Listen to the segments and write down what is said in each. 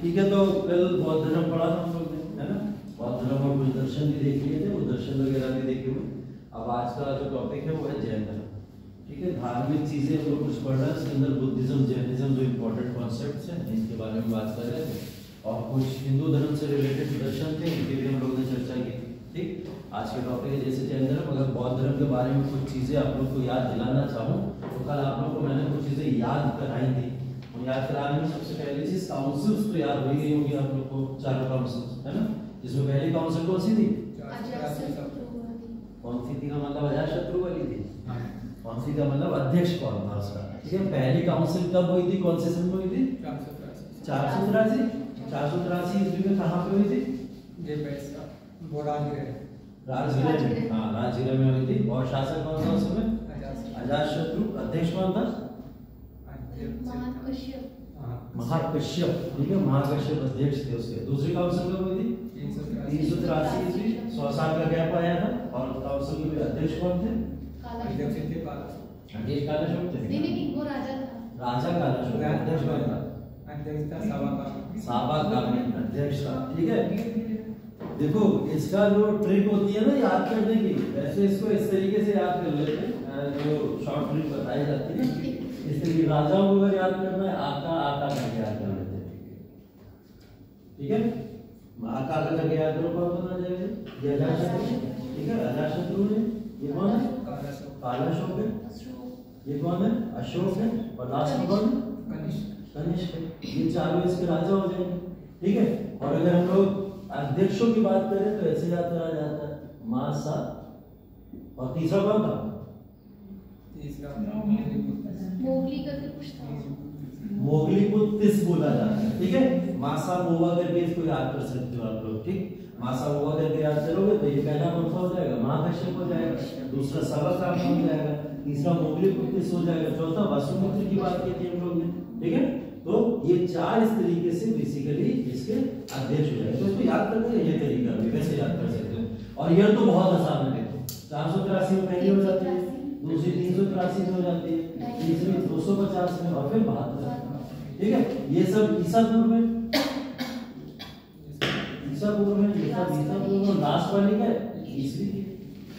ठीक है, तो कल बौद्ध धर्म पढ़ा था हम लोग ने, है ना। बौद्ध धर्म और कुछ दर्शन भी देख लिए थे, वो दर्शन वगैरह भी देखे हुए। अब आज का जो टॉपिक है वो है जैन धर्म। ठीक है, धार्मिक चीजें हम लोग कुछ पढ़ रहे हैं, इसके अंदर बुद्धिज्म, जैनिज्म जो इम्पोर्टेंट कॉन्सेप्ट्स हैं इनके बारे में बात कर रहे थे, और कुछ हिंदू धर्म से रिलेटेड दर्शन थे इनकी भी हम लोगों ने चर्चा की थी। ठीक, आज के टॉपिक है जैसे जैन धर्म। अगर बौद्ध धर्म के बारे में कुछ चीजें आप लोग को याद दिलाना चाहूँ तो कल आप लोग को मैंने कुछ चीजें याद कराई थी। याद कराने में सबसे पहली चीज काउंसिल्स तो याद हो गई होगी आप लोग को, चारों काउंसिल्स, है ना। जिसमें पहली काउंसिल कौन सी थी? कौन सी थी का मतलब अजातशत्रु वाली थी। कौन सी का मतलब अध्यक्ष कौन था उसका। ठीक है, पहली काउंसिल कब हुई थी, कौन से सन में हुई थी? 483 ईस्वी में। कहाँ पे हुई थी? राजगृह में। हाँ, राजगृह में हुई थी। और शासक कौन था उस समय? अजातशत्रु। अध्यक्ष कौन था? महाकश्यप। ठीक है, महाकश्यप अध्यक्ष थे उसके। दूसरी काउंसिल कब हुई थी? 383 ईस्वी। 100 साल का गैप आया था। और काउंसिल के अध्यक्ष कौन थे? कालाशोक थे। नहीं, वो राजा था। राजा कालाशोक। अध्यक्ष कौन था? साबाकामी अध्यक्ष था। ठीक है, देखो इसका जो ट्रिक होती है ना याद करने की, वैसे इसको इस तरीके से याद कर लेते हैं, जो शॉर्ट ट्रिक बताई जाती है। इस तरीके राजाओं को अगर याद करना है, आका आका करके याद कर लेते हैं। ठीक है, आका आका करके याद करो, कौन बना जाएगा? ये अजातशत्रु। ठीक है, अजातशत्रु है। ये कौन है? कालाशोक है। ये कौन है? अशोक है। और लास्ट में कौन है? कनिष्क है। ये चारों इसके राजा हो जाएंगे। ठीक है, और अगर हम लोग अध्यक्षों की बात करें तो ऐसे याद करा जाता है, मासा। और तीसरा कौन था? मोगली को तिस बोला जाता है। ठीक है, मासा मोवा करके इसको याद कर सकते हो आप लोग। ठीक, मासा मोवा करके याद करोगे तो ये पहला कौन सा हो जाएगा? महाकश्यप हो जाएगा। दूसरा साबाकामी हो जाएगा। तीसरा मोगली को तिस हो जाएगा। चौथा वसुमित्र की बात की थी हम लोग ने। ठीक है, तो ये चार इस तरीके से बेसिकली इसके अध्यक्ष हो जाएंगे। तो इसको याद करने का ये तरीका भी वैसे याद कर सकते हो। और यह तो बहुत आसान है। देखो 483 में पहली हो जाती है, दूसरी 383 में हो जाती है, तीसरी 250 में, और फिर 72। ठीक है, ये सब ईसा पूर्व में, लास्ट वाली का ईसवी की।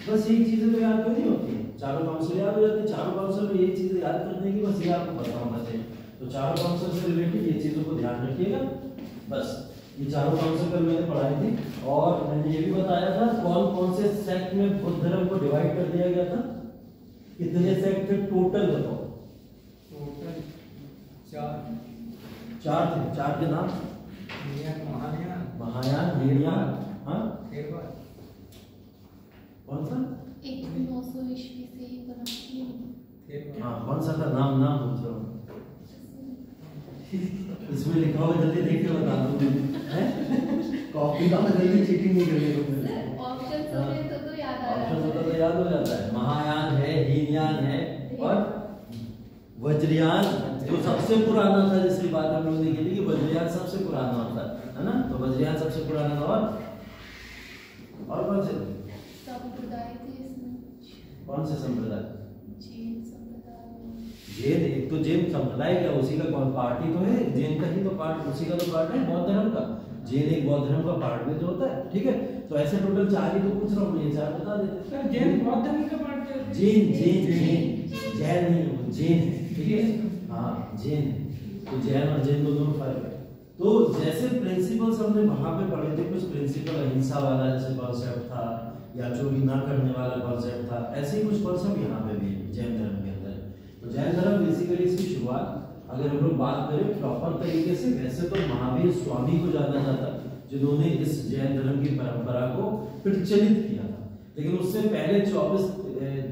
बस यही चीजें तो याद नहीं होती है, चारों काउंसिल याद हो जाती है। चारों काउंसिल में यही चीजें याद करने की, बस ये आपको पता होना चाहिए। तो चारों काउंसिल से रिलेटेड ये चीजों को ध्यान रखिएगा। बस ये चारों काउंसिल कल मैंने पढ़ाई थी, और मैंने ये भी बताया था कौन कौन से सेक्ट में बुद्ध धर्म को डिवाइड कर दिया गया था। कितने सेक्ट थे टोटल बताओ? टोटल 4 थे। 4 के नाम? महायान, हीनयान, हाँ, कौन सा? 900 ईस्वी से बना। हाँ, कौन सा था? नाम पूछ रहा हूँ। इसमें लिखा होगा, जल्दी देख के बता दो। कॉपी का जल्दी चीटिंग नहीं करनी है। ऑप्शन तो याद आ रहा है। ऑप्शन तो याद हो जाता है। महायान है, हीनयान है, और वज्रयान जो सबसे पुराना था, जिसकी बात हम लोग ने की थी कि वज्रयान सबसे पुराना होता है ना। तो वज्रयान सबसे पुराना था। और कौन से संप्रदाय थे इसमें? कौन से संप्रदाय? जैन संप्रदाय। जैन, एक तो जैन संप्रदाय क्या, उसी का कौन पार्ट ही तो है। जैन का ही तो पार्ट, उसी का तो पार्ट है बौद्ध धर्म का। जैन एक बौद्ध धर्म का पार्ट भी तो होता है। ठीक है, तो ऐसे टोटल 4 ही तो पूछ रहा हूँ, ये 4 बता देते। जैन बौद्ध धर्म का पार्ट है। जैन जैन नहीं, वो जैन है। ठीक है, हाँ जैन। तो जैन और जैन दोनों में फर्क है। तो जैसे प्रिंसिपल्स हमने वहां पे पढ़े थे, कुछ प्रिंसिपल अहिंसा वाला जैसे कॉन्सेप्ट था, या चोरी ना करने वाला कॉन्सेप्ट था, ऐसे ही कुछ कॉन्सेप्ट यहाँ पे भी है जैन धर्म के अंदर। तो जैन धर्म बेसिकली इसकी शुरुआत अगर हम लोग बात करें प्रॉपर तरीके से, वैसे तो महावीर स्वामी को जाना जाता है, जिन्होंने इस जैन धर्म की परंपरा को प्रचलित किया था। लेकिन उससे पहले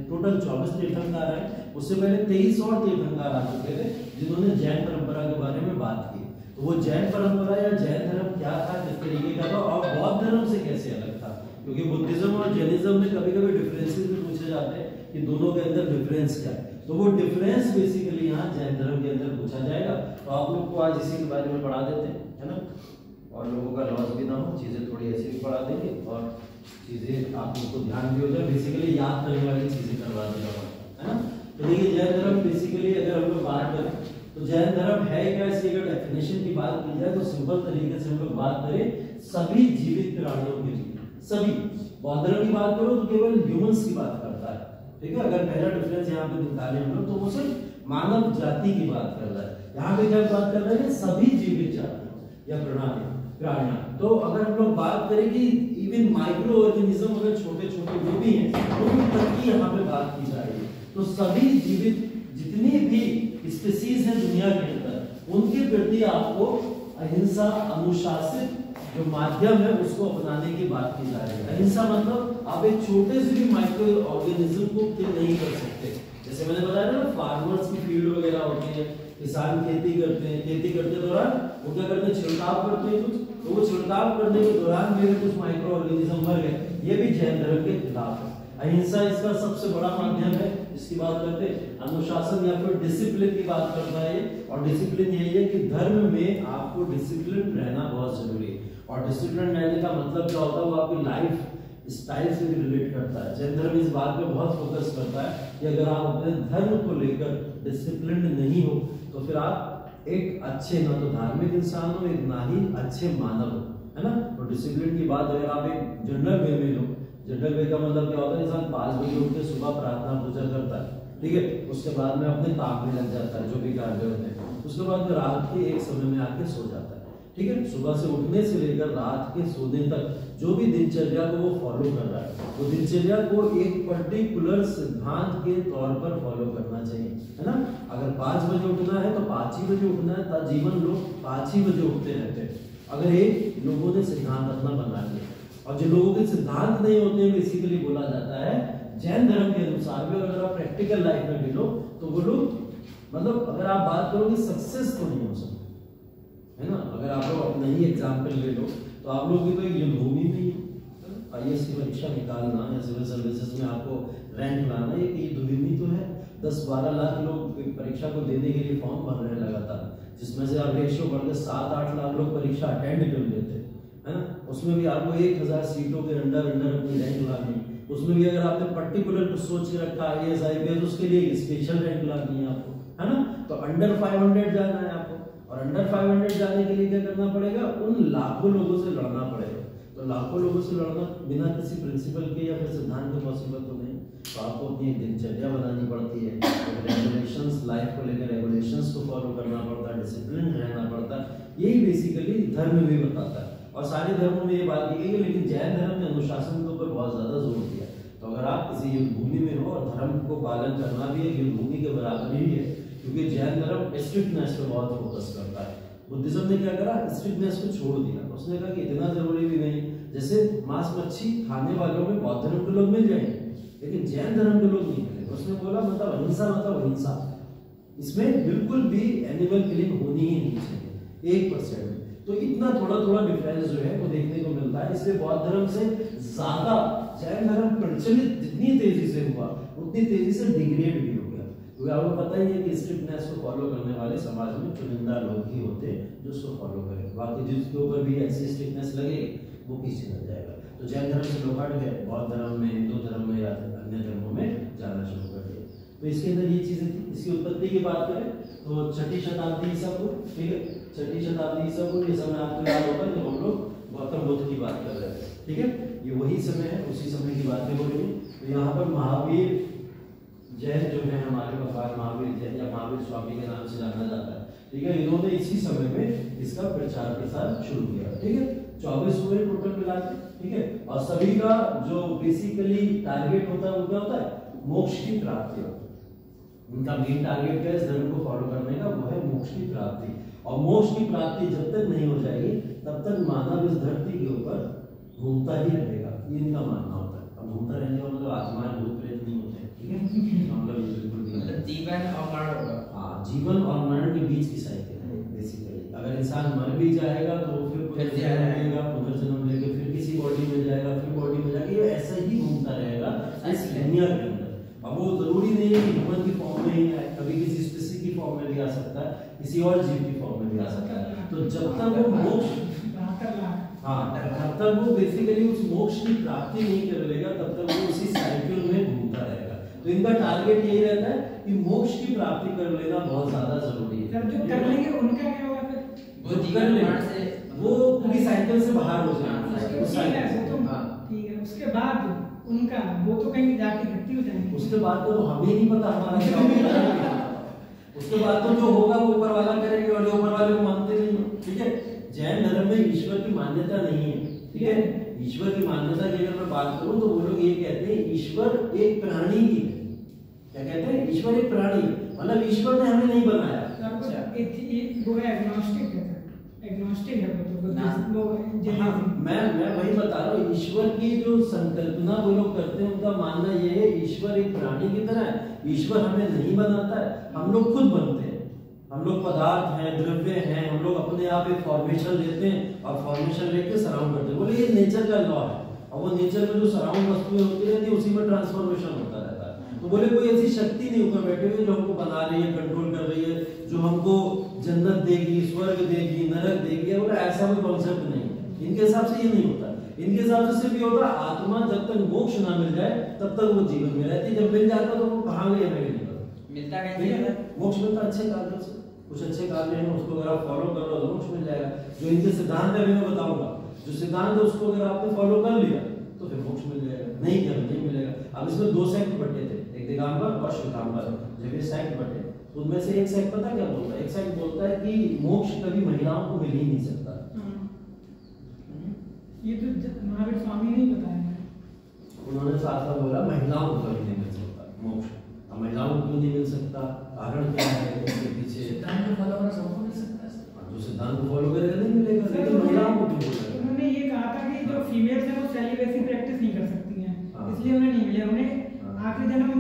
टोटल 24 तीर्थंकर आए। उससे पहले 23 और तीर्थंकर आ चुके थे जिन्होंने जैन परंपरा के बारे में बात की। तो वो जैन परंपरा या जैन धर्म क्या था, किस तरीके का था, और बौद्ध धर्म से कैसे अलग था। क्योंकि बुद्धिज्म और जैनिज्म में कभी कभी डिफरेंसेस भी पूछे जाते हैं कि दोनों के अंदर डिफरेंस क्या है। तो वो डिफरेंस बेसिकली यहाँ जैन धर्म के अंदर पूछा जाएगा। तो आप लोग को आज इसी के बारे में पढ़ा देते हैं, है ना। और लोगों का लॉस भी ना हो, चीजें थोड़ी ऐसी भी पढ़ा देंगे, और चीजें आप लोग को ध्यान भी हो जाए। बेसिकली याद करने वाली चीजें करवा देगा, है ना। तो देखिए जैन धर्म बेसिकली अगर हम लोग बात करें तो जैन धर्म है क्या, इसकी अगर डेफिनेशन की बात की जाए तो सिंपल तरीके से हम लोग बात करें सभी जीवित प्राणियों के लिए, सभी। बौद्ध धर्म की बात करो तो केवल ह्यूमंस की बात करता है, ठीक है। अगर पहला डिफरेंस यहाँ पे निकाले हम लोग तो वो सिर्फ मानव जाति की बात कर रहा है। यहाँ पे क्या बात कर रहे हैं, सभी जीवित जाति या प्राणियां। तो अगर हम लोग बात करें कि इवन माइक्रो ऑर्गेनिज्म अगर छोटे छोटे जो भी हैं उनकी तक की यहाँ पे बात की जा रही है, तो सभी जीवित जितनी भी स्पीसीज है दुनिया के अंदर उनके प्रति आपको अहिंसा अनुशासित जो माध्यम है उसको अपनाने की बात की जा रही है। अहिंसा मतलब आप एक छोटे से भी माइक्रो ऑर्गेनिज्म को किल नहीं कर सकते। जैसे मैंने बताया ना, फार्मर्स की फील्ड वगैरह होती है, किसान खेती करते हैं, खेती करते दौरान वो क्या करते हैं, छिड़काव करते हैं कुछ, तो वो छिड़काव करने के दौरान मेरे कुछ माइक्रो ऑर्गेनिज्म मर गए। ये भी जैन धर्म के खिलाफ है। अहिंसा इसका सबसे बड़ा माध्यम है, इसकी बात करते हैं। अनुशासन या फिर डिसिप्लिन की बात करता है, और डिसिप्लिन यही है कि धर्म में आपको डिसिप्लिन रहना बहुत जरूरी है। और डिसिप्लिन रहने का मतलब क्या होता है, वो आपकी लाइफ स्टाइल से भी रिलेट करता है। जैन धर्म इस बात पे बहुत फोकस करता है कि अगर आप अपने धर्म को लेकर डिसिप्लिन नहीं हो तो फिर आप एक अच्छे ना तो धार्मिक इंसान हो, एक ना ही अच्छे मानव हो, है ना। तो डिसिप्लिन की बात अगर आप एक जनरल वे में लो, जनरल वे का मतलब क्या होता है, इंसान 5 बजे उठ के सुबह प्रार्थना पूजा करता है, ठीक है, उसके बाद में अपने काम में लग जाता है जो भी कार्य होते हैं, उसके बाद में रात के एक समय में आके सो जाता है, ठीक है। सुबह से उठने से लेकर रात के सोने तक जो भी दिनचर्या को वो फॉलो कर रहा है, वो दिनचर्या को एक पर्टिकुलर सिद्धांत के तौर पर फॉलो करना चाहिए, है ना। अगर 5 बजे उठना है तो 5 ही बजे उठना है, तजीवन लोग 5 ही बजे उठते रहते हैं। अगर एक लोगों ने सिद्धांत अपना बना लिया, और जो लोगों के सिद्धांत नहीं होते बेसिकली बोला जाता है जैन धर्म के अनुसार भी, अगर आप प्रैक्टिकल लाइफ में भी लो तो वो लोग मतलब अगर आप बात करोगे सक्सेस तो नहीं हो सकते, है ना। अगर आप लोग अपना ही एग्जाम्पल ले लो तो आप लोग भी तो युद्ध भूमि में ही IAS की परीक्षा निकालना या सिविल सर्विसेज में आपको रैंक लाना, ये युद्ध भूमि तो है। 10-12 लाख लोग परीक्षा को देने के लिए फॉर्म भर रहे हैं लगातार, जिसमें से आप रेशियो बढ़कर 7-8 लाख लोग परीक्षा अटेंड कर लेते हैं, है ना। उसमें भी आपको 1000 सीटों के अंडर अपनी रैंक लानी, उसमें भी अगर आपने पर्टिकुलर कुछ सोच के रखा IAS IPS उसके लिए स्पेशल रैंक लानी है आपको, है ना। तो अंडर 500 जाना है आपको, और अंडर 500 जाने के लिए क्या करना पड़ेगा, उन लाखों लोगों से लड़ना पड़ेगा। तो लाखों लोगों से लड़ना बिना किसी प्रिंसिपल के या फिर सिद्धांत के पॉसिबल तो नहीं। तो आपको अपनी दिनचर्या बनानी पड़ती है, रेगुलेशंस, लाइफ को लेकर रेगुलेशंस को फॉलो करना पड़ता है, डिसिप्लिन रहना पड़ता है। यही बेसिकली धर्म भी बताता है, और सारे धर्मों में ये बात की गई है, लेकिन जैन धर्म ने अनुशासन के ऊपर बहुत ज्यादा जोर दिया। तो अगर आप किसी युद्ध भूमि में हो और धर्म को पालन करना भी एक युद्ध भूमि के बराबर ही है, क्योंकि जैन धर्म स्ट्रिक्टनेस पे बहुत फोकस करता है। बुद्धिज्म ने क्या करा, स्ट्रिक्टनेस को छोड़ दिया, उसने कहा कि इतना जरूरी भी नहीं। जैसे मांस मच्छी खाने वालों में बौद्ध धर्म के लोग मिल जाएंगे, लेकिन जैन धर्म के लोग नहीं मिलेंगे। उसने बोला मतलब अहिंसा मतलब अहिंसा, इसमें बिल्कुल भी एनिमल किलिंग होनी ही नहीं चाहिए 1%। तो इतना थोड़ा थोड़ा डिफरेंस जो है वो देखने को मिलता है। इसलिए बौद्ध धर्म से ज्यादा जैन धर्म प्रचलित जितनी तेजी से हुआ उतनी तेजी से डिग्रेड भी हो गया, क्योंकि आपको पता ही है कि स्ट्रिक्टनेस को फॉलो करने वाले समाज में चुनिंदा लोग ही होते हैं जो उसको फॉलो करें, बाकी जिसके ऊपर भी ऐसी स्ट्रिक्टनेस लगे वो पीछे रह जाएगा। तो जैन धर्म से लोग हट गए, बौद्ध धर्म में, हिंदू धर्म में या अन्य धर्मों में जाना शुरू कर दिया। तो इसके अंदर ये चीजें थी। इसकी उत्पत्ति की बात करें तो 6ठी शताब्दी ईसा पूर्व, ठीक है, 6ठी शताब्दी ईसा पूर्व, ये समय आपको याद होगा जब हम लोग गौतम बुद्ध की बात कर रहे थे, ठीक है, ये वही समय है, उसी समय की बातें हो रही है। तो यहाँ पर महावीर जैन जो है हमारे भगवान महावीर जैन या महावीर स्वामी के नाम से जाना जाता है, ठीक है, इन्होंने इसी समय में इसका प्रचार प्रसार शुरू किया, ठीक है। 24 हुए टोटल मिला के, ठीक है, और सभी का जो बेसिकली टारगेट होता है वो क्या होता है, मोक्ष की प्राप्ति होता है। उनका मेन टारगेट क्या है इस धर्म को फॉलो करने का, वो है मोक्ष की प्राप्ति। और मोक्ष की प्राप्ति जब तक नहीं हो जाएगी तब तक मानव इस धरती के ऊपर घूमता ही रहेगा, ये इनका मानना होता है। अब घूमता रहने का मतलब आत्माएं भूत प्रेत नहीं होते, ठीक है, मतलब बिल्कुल नहीं, जीवन और मरण होगा। हाँ, जीवन और मरण के बीच की साइकिल है बेसिकली। अगर इंसान मर भी जाएगा तो फिर पुनर्जन्म लेके फिर किसी बॉडी में जाएगा, फिर बॉडी में जाएगा, ये ऐसा ही घूमता रहेगा इस दुनिया के अंदर। अब वो जरूरी नहीं है कि ह्यूमन की फॉर्म में ही आए, कभी किसी स्पीशीज की फॉर्म में भी आ सकता है, किसी और जीव की फॉर्म में भी आ सकता है। तो जब तक वो मोक्ष, जब तक वो बेसिकली उस मोक्ष की प्राप्ति नहीं कर लेगा तब तक वो उसी साइकिल में घूमता रहेगा। तो इनका टारगेट यही रहता है कि मोक्ष की प्राप्ति कर लेना बहुत ज्यादा जरूरी है। जब जो कर लेंगे उनका क्या होगा फिर? जो कर लेंगे वो पूरी साइकिल से बाहर हो जाएंगे। ठीक है, उसके बाद उनका वो तो कहीं जाके इकट्ठी हो जाएंगे। उसके बाद तो हमें नहीं पता हमारा क्या होगा। उसके बाद तो जो होगा वो ऊपर वाला करेंगे और ऊपर वाले को मानते नहीं है। ठीक है, जैन धर्म में ईश्वर की मान्यता नहीं है। ठीक है, ईश्वर की मान्यता की अगर मैं बात करूं तो वो लोग ये कहते हैं ईश्वर एक प्राणी ही है। क्या कहते हैं? ईश्वर एक प्राणी है, मतलब ईश्वर ने हमें नहीं बनाया। वो है एग्नोस्टिक है, एग्नोस्टिक है वो मैं वही बता रहा हूँ, ईश्वर की जो संकल्पना वो लोग करते हैं उनका मानना ये है ईश्वर एक प्राणी की तरह है, ईश्वर हमें नहीं बनाता है, हम लोग खुद बनते हैं। हम लोग पदार्थ हैं, द्रव्य हैं, हम लोग अपने आप एक फॉर्मेशन लेते हैं और फॉर्मेशन लेके सराउंड करते हैं। बोले ये नेचर का लॉ है और वो नेचर में जो सराउंड वस्तुएं होती रहती है उसी में ट्रांसफॉर्मेशन होता रहता है। तो बोले कोई ऐसी शक्ति नहीं ऊपर बैठे हुई जो हमको बना रही है, कंट्रोल कर रही है, जो हमको जन्नत देगी, स्वर्ग देगी, नरक देगी। बोले ऐसा कोई कॉन्सेप्ट नहीं है, इनके हिसाब से ये नहीं होता। इनके हिसाब से सिर्फ ये होता है आत्मा जब तक मोक्ष ना मिल जाए तब तक वो जीवन में रहती है, जब मिल जाता तो वो कहाँ गई हमें नहीं पता। मिलता कैसे? मोक्ष मिलता अच्छे कार्यों से, कुछ अच्छे कार्य हैं उसको अगर आप फॉलो कर लो तो मोक्ष मिल जाएगा। जो इनके सिद्धांत है मैं बताऊंगा, जो सिद्धांत है उसको अगर आपने फॉलो कर लिया तो फिर मोक्ष मिल जाएगा, नहीं किया नहीं मिलेगा। अब इसमें दो सेक्ट बटे थे, एक दिगंबर और श्वेतांबर। जब ये सेक्ट बटे तो उनमें से एक सेक्ट पता क्या बोलता है? एक सेक्ट बोलता है कि मोक्ष कभी महिलाओं को मिल ही नहीं सकता। ये तो महावीर स्वामी ने बताया है, उन्होंने साफ साफ बोला महिलाओं को कभी नहीं मिल सकता मोक्ष। अब महिलाओं को क्यों नहीं मिल सकता? कारण क्या है इसके पीछे? सिद्धांत को फॉलो करना सबको मिल सकता है, जो सिद्धांत को फॉलो करेगा नहीं मिलेगा, लेकिन महिलाओं को क्यों मिलेगा? उन्होंने ये कहा था कि जो फीमेल्स हैं वो सेलिब्रेसी प्रैक्टिस नहीं कर सकती हैं, इसलिए उन्हें नहीं मिले। उन्हें आखिरी जन्म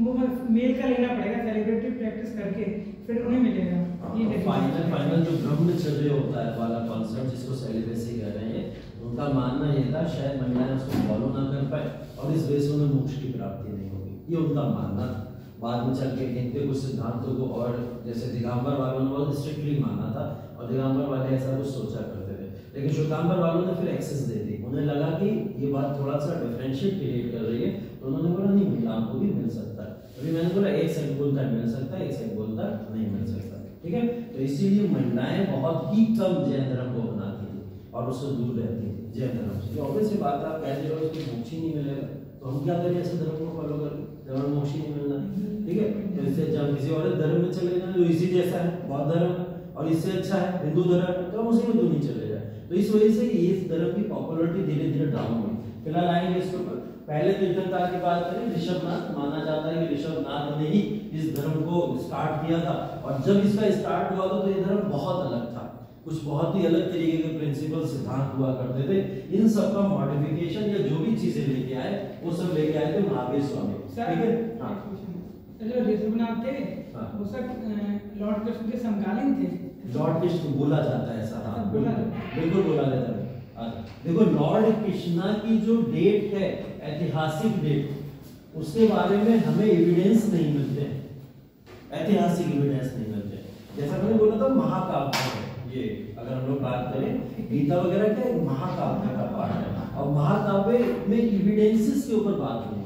वो मेल का लेना पड़ेगा, सेलिब्रेटरी प्रैक्टिस करके फिर उन्हें मिलेगा। ये फाइनल जो ब्रह्मचर्य होता है वाला कॉन्सेप्ट जिसको सेलिब्रेसी कह रहे हैं, उनका मानना ये था शायद महिलाएं उसको फॉलो ना कर पाए और इस वजह से उन्हें मोक्ष की प्राप्ति नहीं होगी, ये उनका मानना था। बाद में चल के इनके कुछ सिद्धांतों को और जैसे दिगंबर वालों ने बहुत स्ट्रिक्टली माना था और दिगंबर वाले ऐसा कुछ सोचा करते थे, लेकिन श्वेतांबर वालों ने फिर एक्सेस दे दी। उन्हें लगा कि ये बात थोड़ा सा डिफरेंशिएट क्रिएट कर रही है, तो उन्होंने बोला नहीं महिलाओं को भी मिल सकता है। अभी मैंने बोला एक सेक्ट बोलता है मिल सकता है, एक सेक्ट बोलता है नहीं मिल सकता। ठीक है, तो इसीलिए महिलाएं बहुत ही कम जैन धर्म को अपनाती थी और उससे दूर रहती थी जैन धर्म से। ऑब्वियस सी बात है, आप कह रहे हो कि मोक्ष ही नहीं मिलेगा तो हम क्या करें ऐसे धर्म को फॉलो करें जब हमें मोक्ष ही नहीं मिलना। ठीक है, तो इससे जब किसी और धर्म में चले जाए जो इसी जैसा है, बौद्ध धर्म और इससे अच्छा है हिंदू धर्म, तो हम उसी में क्यों नहीं चले जाए। तो इस वजह से इस धर्म की पॉपुलैरिटी धीरे धीरे डाउन हुई। फिलहाल आएंगे इसके ऊपर। पहले तीर्थंकर की बात करें, ऋषभनाथ माना जाता है कि ऋषभनाथ ने ही इस धर्म को स्टार्ट किया था और जब इसका स्टार्ट हुआ तो ये धर्म बहुत अलग था, कुछ बहुत ही अलग तरीके के प्रिंसिपल सिद्धांत हुआ करते थे। इन सब का मॉडिफिकेशन या जो भी चीजें लेके आए वो सब लेके आए थे महावीर स्वामी। ठीक है, हाँ जो ऋषभनाथ थे वो सब लॉर्ड कृष्ण के समकालीन थे। लॉर्ड कृष्ण बोला जाता है ऐसा, हाँ बिल्कुल बोला जाता है। देखो लॉर्ड कृष्णा की जो डेट है ऐतिहासिक डेट, उसके बारे में हमें एविडेंस नहीं मिलते हैं, ऐतिहासिक एविडेंस नहीं मिलते। जैसा मैंने बोला था महाकाव्य है ये, अगर हम लोग बात करें गीता वगैरह क्या महाकाव्य का पार्ट है और महाकाव्य में एविडेंसेस के ऊपर बात नहीं होती।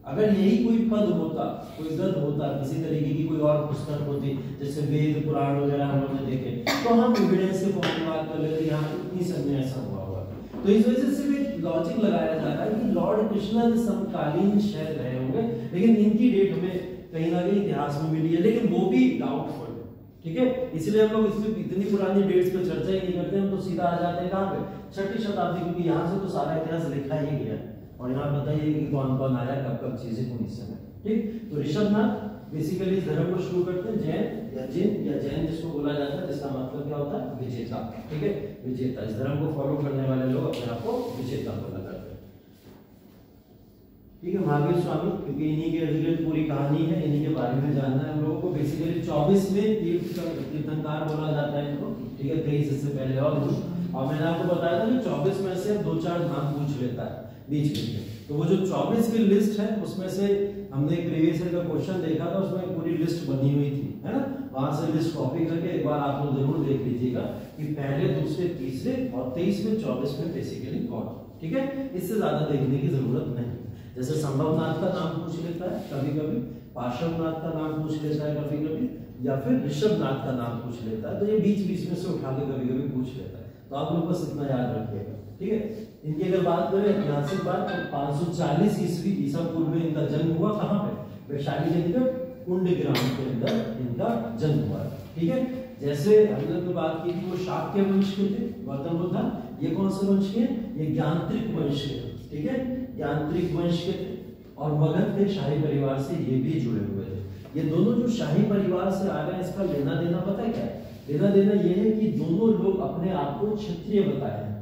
अगर यही कोई पद होता, कोई ग्रंथ होता, किसी तरीके की कोई और पुस्तक होती जैसे वेद पुराण वगैरह हम लोग ने देखे, तो हम एविडेंस के फॉर्म में बात कर लेते यहाँ इतनी समय ऐसा हुआ होगा। तो इस वजह से सिर्फ एक लॉजिक लगाया जा रहा है कि लॉर्ड कृष्णा के समकालीन शायद रहे होंगे, लेकिन इनकी डेट हमें कहीं ना कहीं इतिहास में मिली है, लेकिन वो भी डाउटफुल है। ठीक है, इसलिए हम लोग इसमें इतनी पुरानी डेट्स पे चर्चा ही नहीं करते, हम तो सीधा आ जाते हैं कहाँ पे 6वीं शताब्दी, क्योंकि यहाँ से तो सारा इतिहास लिखा ही गया और यहाँ बताइए कि कौन कौन आया कब कब चीजें कौन इस समय। ठीक, तो ऋषभनाथ बेसिकली इस धर्म को शुरू करते हैं, जैन या जिन या जैन जिसको बोला जाता है, जिसका मतलब क्या होता है विजेता। ठीक है, विजेता, इस धर्म को फॉलो करने वाले लोग अपने आप को विजेता बोला करते हैं। ठीक है, महावीर स्वामी, क्योंकि इन्हीं के इर्द गिर्द पूरी कहानी है, इन्हीं के बारे में जानना है हम लोगों को। बेसिकली 24 में तीर्थंकर बोला जाता है इनको। ठीक है, 23 इससे पहले और मैंने आपको बताया था कि 24 में से 2-4 नाम पूछ लेता है बीच में, तो वो जो 24 की लिस्ट है उसमें से हमने एक प्रीवियस ईयर का क्वेश्चन देखा था, उसमें पूरी लिस्ट बनी हुई थी, है ना। वहां से लिस्ट कॉपी करके एक बार आप लोग जरूर देख लीजिएगा कि पहले, दूसरे, तीसरे और 23 में 24 में बेसिकली कौन। ठीक है, इससे ज्यादा देखने की जरूरत नहीं। जैसे संभवनाथ का नाम पूछ लेता है कभी कभी, पार्श्वनाथ का नाम पूछ लेता है कभी कभी, या फिर ऋषभनाथ का नाम पूछ लेता है। तो ये बीच बीच में से उठा के कभी कभी पूछ लेता है, तो आप लोग बस इतना याद रखिएगा, ठीक है। इनकी अगर बात करें ऐतिहासिक बात, तो 540 ईस्वी ईसा पूर्व में इनका जन्म हुआ। कहाँ पे? वैशाली के निकट कुंडग्राम के अंदर इनका जन्म हुआ, ठीक है। जैसे हम लोग ने बात की थी वो शाक्य वंश के थे गौतम बुद्ध, ये कौन से वंश के? ये ज्ञानत्रिक वंश के, ठीक है, ज्ञानत्रिक वंश के थे। और मगध के शाही परिवार से ये भी जुड़े हुए थे। ये दोनों जो शाही परिवार से आ रहे हैं, इसका लेना देना पता है क्या? लेना देना ये है कि दोनों लोग अपने आप को क्षत्रिय बताए हैं,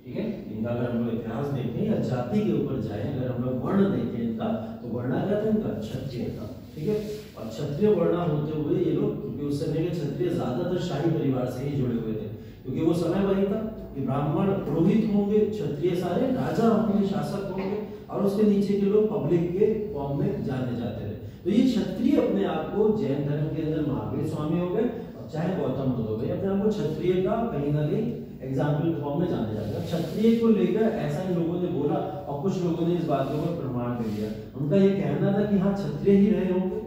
ठीक है। इनका अगर हम लोग इतिहास देखें या जाति के ऊपर जाए, अगर हम लोग वर्ण देखें इनका, तो वर्णा क्या था इनका? क्षत्रिय था, ठीक है। और क्षत्रिय वर्णा होते हुए ये लोग, क्योंकि उस समय के क्षत्रिय ज्यादातर शाही परिवार से ही जुड़े हुए थे, क्योंकि वो समय वही था कि ब्राह्मण पुरोहित होंगे, क्षत्रिय सारे राजा होंगे, शासक होंगे, और उसके नीचे के लोग पब्लिक के फॉर्म में जाने जाते थे। तो ये क्षत्रिय अपने आप को जैन धर्म के अंदर महावीर स्वामी हो गए, और चाहे गौतम बुद्ध हो गए, अपने आप को क्षत्रिय का कहीं ना कहीं एग्जाम्पल के फॉर्म में जाने जाते हैं। क्षत्रिय को लेकर ऐसा इन लोगों ने बोला, और कुछ लोगों ने इस बात को प्रमाण दे दिया। उनका ये कहना था कि हाँ क्षत्रिय ही रहे होंगे,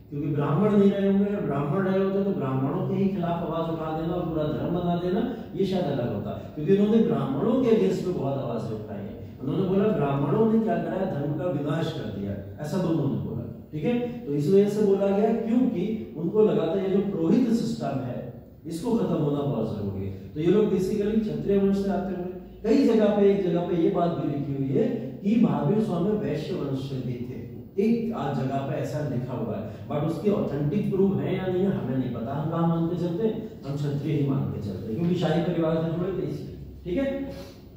क्योंकि ब्राह्मण नहीं रहे होंगे। अगर ब्राह्मण रहे होते तो ब्राह्मणों के ही खिलाफ आवाज उठा देना और पूरा धर्म बना देना, ये शायद अलग होता, क्योंकि उन्होंने ब्राह्मणों के अगेंस्ट में बहुत आवाजें उठाई है। उन्होंने बोला ब्राह्मणों ने क्या करा है, धर्म का विनाश कर दिया, ऐसा दोनों ने बोला, ठीक है। तो इस वजह से बोला गया क्योंकि उनको लगा था ये जो पुरोहित सिस्टम है इसको खत्म होना बहुत जरूरी है। तो ये लोग बेसिकली क्षत्रिय वंश से आते हुए, कई जगह पे, एक जगह पे ये बात भी लिखी हुई है कि महावीर स्वामी वैश्य वंश से भी थे, एक आज जगह पे ऐसा लिखा हुआ है, बट उसके ऑथेंटिक प्रूफ है या नहीं है हमें नहीं पता। हम कहाँ मान के चलते हैं? हम क्षत्रिय ही मान के चलते हैं, क्योंकि शाही परिवार से जुड़े थे इसलिए, ठीक है।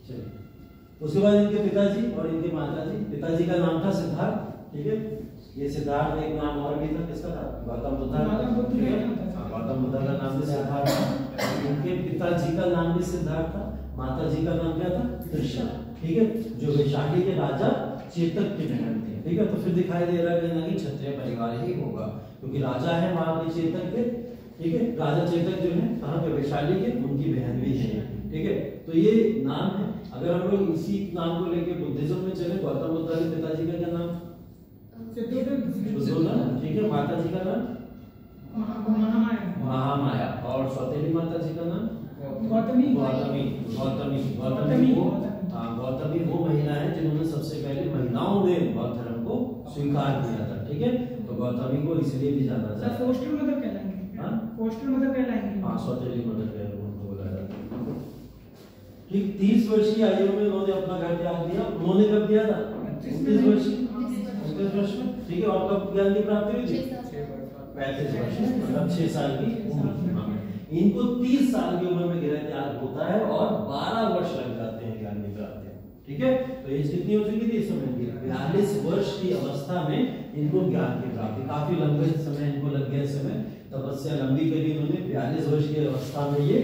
चलिए, उसके बाद इनके पिताजी और इनके माताजी। पिताजी का नाम था सिद्धार्थ, ठीक है। ये सिद्धार्थ, एक नाम और भी था, किसका था? गौतम बुद्ध का, ठीक है। गौतम बुद्ध का नाम भी सिद्धार्थ था। इनके पिताजी का नाम भी सिद्धार्थ था, माताजी का नाम क्या था? तृषा, ठीक है, जो वैशाली के राजा चेतक की बहन थी, ठीक है। तो फिर दिखाई दे रहा है कहीं ना कहीं क्षत्रिय परिवार ही होगा, क्योंकि राजा है वहां के चेतक के, ठीक है। राजा चेतक जो है कहाँ के? वैशाली के, उनकी बहन भी है, ठीक है। तो ये नाम है। अगर हम लोग इसी नाम को लेके बुद्धिज्म में चले, गौतम बुद्ध के पिताजी का क्या नाम? शुद्धोधन, ठीक है। माता जी का नाम महामाया, और सौतेली माता जी का नाम गौतमी। गौतमी, गौतमी, गौतमी वो, हाँ, गौतमी वो महिला है जिन्होंने सबसे पहले महिलाओं में बौद्ध धर्म को स्वीकार किया था, ठीक है। तो गौतमी को इसलिए भी जाना जाता है। फोस्टर मदर कहलाएंगे, हाँ, फोस्टर मदर कहलाएंगे, हाँ, सौतेली मदर कहलाएंगे, उनको बोला जाता है, ठीक। 30 वर्ष की आयु में उन्होंने अपना घर त्याग दिया। उन्होंने कब किया था? 29 वर्ष में, ठीक है। और कब ज्ञान की प्राप्ति हुई थी? 35 वर्ष, मतलब 6 साल की उम्र। इनको 30 साल की उम्र में गृह त्याग होता है और 12 वर्ष लग जाते हैं ज्ञान की प्राप्ति, ठीक है। तो एज कितनी हो चुकी थी इस समय की? 42 वर्ष की अवस्था में इनको ज्ञान की प्राप्ति, काफी लंबे समय इनको लग गया। समय तपस्या लंबी करी इन्होंने। 42 वर्ष की अवस्था में ये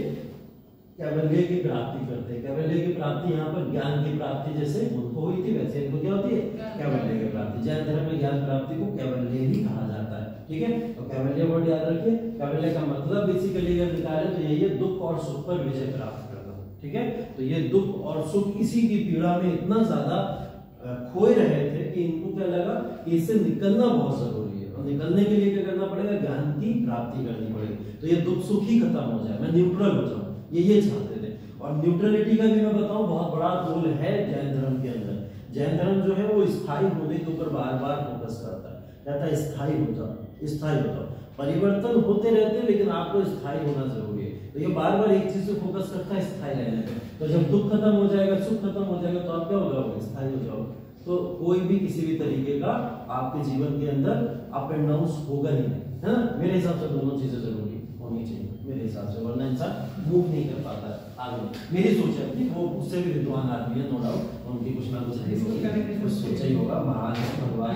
कैवल्य की प्राप्ति करते हैं। कैवल्य की प्राप्ति यहाँ पर ज्ञान की प्राप्ति जैसे उनको हुई थी, वैसे इनको क्या होती है? कैवल्य की प्राप्ति। जैन धर्म में ज्ञान प्राप्ति को कैवल्य ही कहा जाता है, ठीक है। तो कैवल्य वर्ड याद रखिए। कैवल्य का मतलब बेसिकली अगर निकाले तो यही है, दुख और सुख पर विजय प्राप्त करना, ठीक है। तो ये दुख और सुख इसी की पीड़ा में इतना ज्यादा खोए रहे थे कि इनको क्या लगा कि इससे निकलना बहुत जरूरी है, और निकलने के लिए क्या करना पड़ेगा? ज्ञान की प्राप्ति करनी पड़ेगी। तो ये दुख सुख ही खत्म हो जाए, मैं न्यूट्रल हो जाऊं, ये चाहते थे। और न्यूट्रलिटी का भी मैं बताऊं बहुत बड़ा रोल है जैन धर्म के अंदर। जैन धर्म जो है वो स्थायी होने के ऊपर बार बार फोकस करता है, कहता है स्थायी हो जाओ, स्थायी हो जाओ। परिवर्तन होते रहते हैं लेकिन आपको स्थायी होना जरूरी है। तो ये बार बार एक चीज पे फोकस करता है, स्थायी रहने पे। तो जब दुख खत्म हो जाएगा, सुख खत्म हो जाएगा, तो आप क्या हो जाओगे? स्थायी हो जाओगे। तो कोई भी किसी भी तरीके का आपके जीवन के अंदर अप एंड डाउन होगा ही नहीं, है ना। मेरे हिसाब से दोनों चीजें जरूरी होनी चाहिए मेरे हिसाब से, वरना इंसान मूव नहीं कर पाता आगे। मेरी सोच है कि वो उससे भी विद्वान आदमी है, नो डाउट, उनकी कुछ ना कुछ सोचा ही होगा, महान भगवान।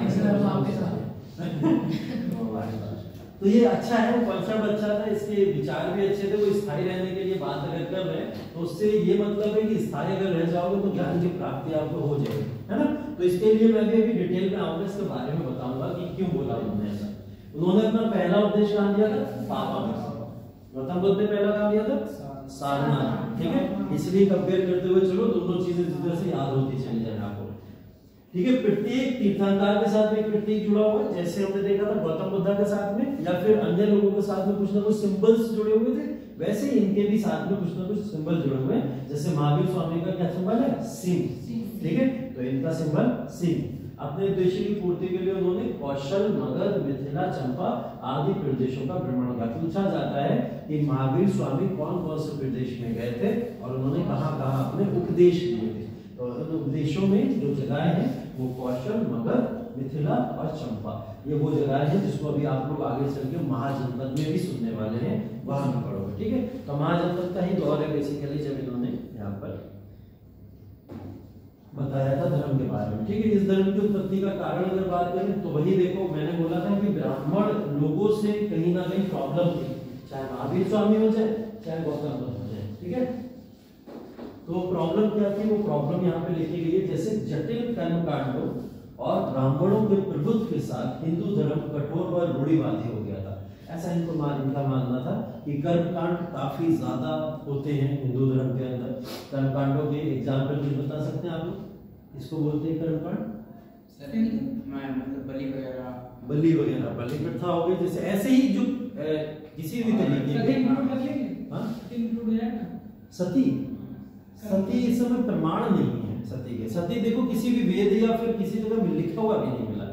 तो ये अच्छा है, कॉन्सेप्ट अच्छा था, इसके विचार भी अच्छे थे। वो स्थायी रहने के लिए बात अगर कर रहे हैं तो उससे ये मतलब है कि स्थायी अगर रह जाओगे तो ज्ञान की प्राप्ति आपको हो जाएगी, है ना। तो इसके लिए मैं भी अभी डिटेल में आऊंगा, इसके बारे में बताऊंगा कि क्यों बोला उन्होंने ऐसा। उन्होंने अपना पहला उपदेश कहाँ दिया था? पापा में। गौतम बुद्ध ने पहला काम दिया था सारनाथ, ठीक है। इसलिए कंपेयर करते हुए चलो, दोनों चीजें जिस तरह से याद होती चली जाए आपको, ठीक है। प्रत्येक तीर्थंकर के साथ में एक प्रतीक जुड़ा हुआ है, जैसे हमने देखा था गौतम बुद्ध के साथ में, या फिर अन्य लोगों के साथ में कुछ ना कुछ सिंबल्स जुड़े हुए थे, वैसे ही इनके भी साथ में कुछ ना कुछ सिंबल जुड़े हुए हैं। जैसे महावीर स्वामी का क्या सिंबल है? सिंह, ठीक है। तो इनका सिंबल सिंह। अपने उद्देश्य की पूर्ति के लिए उन्होंने कौशल, मगध, मिथिला, चंपा आदि प्रदेशों का भ्रमण किया। पूछा जाता है कि महावीर स्वामी कौन कौन से प्रदेश में गए थे और उन्होंने कहां कहां अपने उपदेश दिए थे। तो इन उपदेशों में जो जगह है वो कौशल, मगध, मिथिला और चंपा, ये वो जगह है जिसको अभी आप लोग आगे चल के महाजनपद में भी सुनने वाले हैं, वहां भी पढ़ोगे, ठीक है। तो महाजनपद का ही दौर है बेसिकली, जब इन्होंने यहाँ पर बताया था धर्म के बारे में, ठीक है। इस धर्म की उत्पत्ति का कारण अगर बात करें तो वही देखो, मैंने बोला था कि ब्राह्मण लोगों से कहीं ना कहीं प्रॉब्लम थी, चाहे महावीर स्वामी हो जाए चाहे गौतम बुद्ध हो जाए, ठीक है। तो प्रॉब्लम क्या थी, वो प्रॉब्लम यहाँ पे लिखी गई है। जैसे जटिल कर्म कांडों और ब्राह्मणों के प्रभुत्व के साथ हिंदू धर्म कठोर व रूढ़िवादी हो गया था। ऐसा इनका मानना था कि कर्मकांड काफी ज्यादा होते हैं हिंदू धर्म के अंदर। कर्मकांडों के एग्जाम्पल कुछ बता सकते हैं आप लोग? इसको बोलते हैं कर्मकांड, बलि वगैरह, बलि वगैरह, बलि प्रथा हो गई। जैसे ऐसे ही जो किसी भी तरीके सती, सती इस समय प्रमाण नहीं है सती के। सती देखो किसी भी वेद या फिर किसी जगह में लिखा हुआ भी नहीं मिला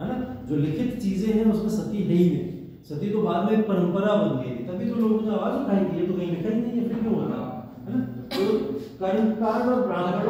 है ना, जो लिखित चीजें हैं उसमें सती है ही नहीं। सती तो बाद में परंपरा बन गई, तभी तो लोगों ने आवाज उठाई कि ये तो कहीं लिखा ही नहीं है, फिर क्यों होता है ना। तो कर्मकांड और ब्राह्मण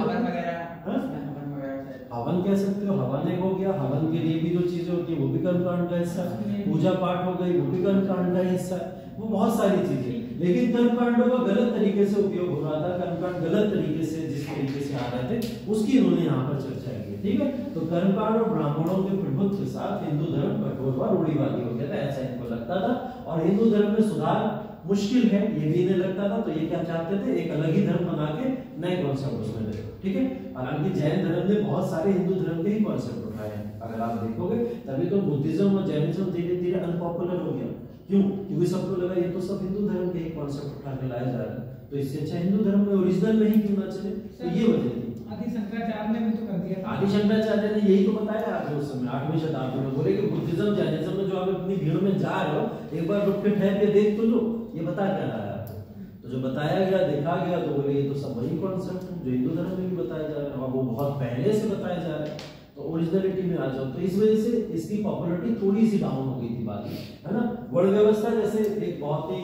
हवन कह सकते हो, हवन एक हो गया, हवन के लिए भी जो चीजें होती है वो भी कर्मकांड का हिस्सा है। पूजा पाठ हो गई वो भी कर्मकांड का हिस्सा है। वो बहुत सारी चीजें, लेकिन कर्मकांडों का गलत तरीके से उपयोग हो रहा था। कर्मकांड गलत तरीके से जिस तरीके से आ रहे थे उसकी इन्होंने यहाँ पर चर्चा की, ठीक है। तो कर्मकांड और ब्राह्मणों के प्रभुत्व के साथ हिंदू धर्म कठोर व रूढ़िवादी हो गया था, ऐसा इनको लगता था। और हिंदू धर्म में सुधार मुश्किल है ये भी इन्हें लगता था। तो ये क्या चाहते थे, एक अलग ही धर्म बना के नए कॉन्सेप्ट उसमें दे, ठीक है। हालांकि जैन धर्म ने बहुत सारे हिंदू धर्म के ही कॉन्सेप्ट उठाए हैं, अगर आप देखोगे। तभी तो बुद्धिज्म और जैनिज्म धीरे धीरे अनपॉपुलर हो गया। क्यों? क्योंकि सबको लगा ये तो सब हिंदू धर्म के ही कॉन्सेप्ट उठा के लाए जा रहे हैं, तो इससे अच्छा हिंदू धर्म में ओरिजिनल में ही क्यों ना चले। तो ये वजह थी। आदि शंकराचार्य ने भी तो कर दिया। आदि शंकराचार्य ने यही तो बताया आपको उस समय 8वीं शताब्दी में। बोले कि बुद्धिज्म जैनिज्म में जो आप अपनी भीड़ में जा रहे हो, एक बार रुक के ठहर के देख तो लो ये बता क्या रहा है आपको। तो जो बताया गया, देखा गया, तो बोले ये तो सब वही कॉन्सेप्ट है जो हिंदू धर्म में भी बताया जा रहा है और वो बहुत पहले से बताया जा रहा है। तो ओरिजिनलिटी में आ जाओ। तो इस वजह से इसकी पॉपुलैरिटी थोड़ी सी डाउन हो गई थी बाद में, है ना। वर्ण व्यवस्था जैसे एक बहुत ही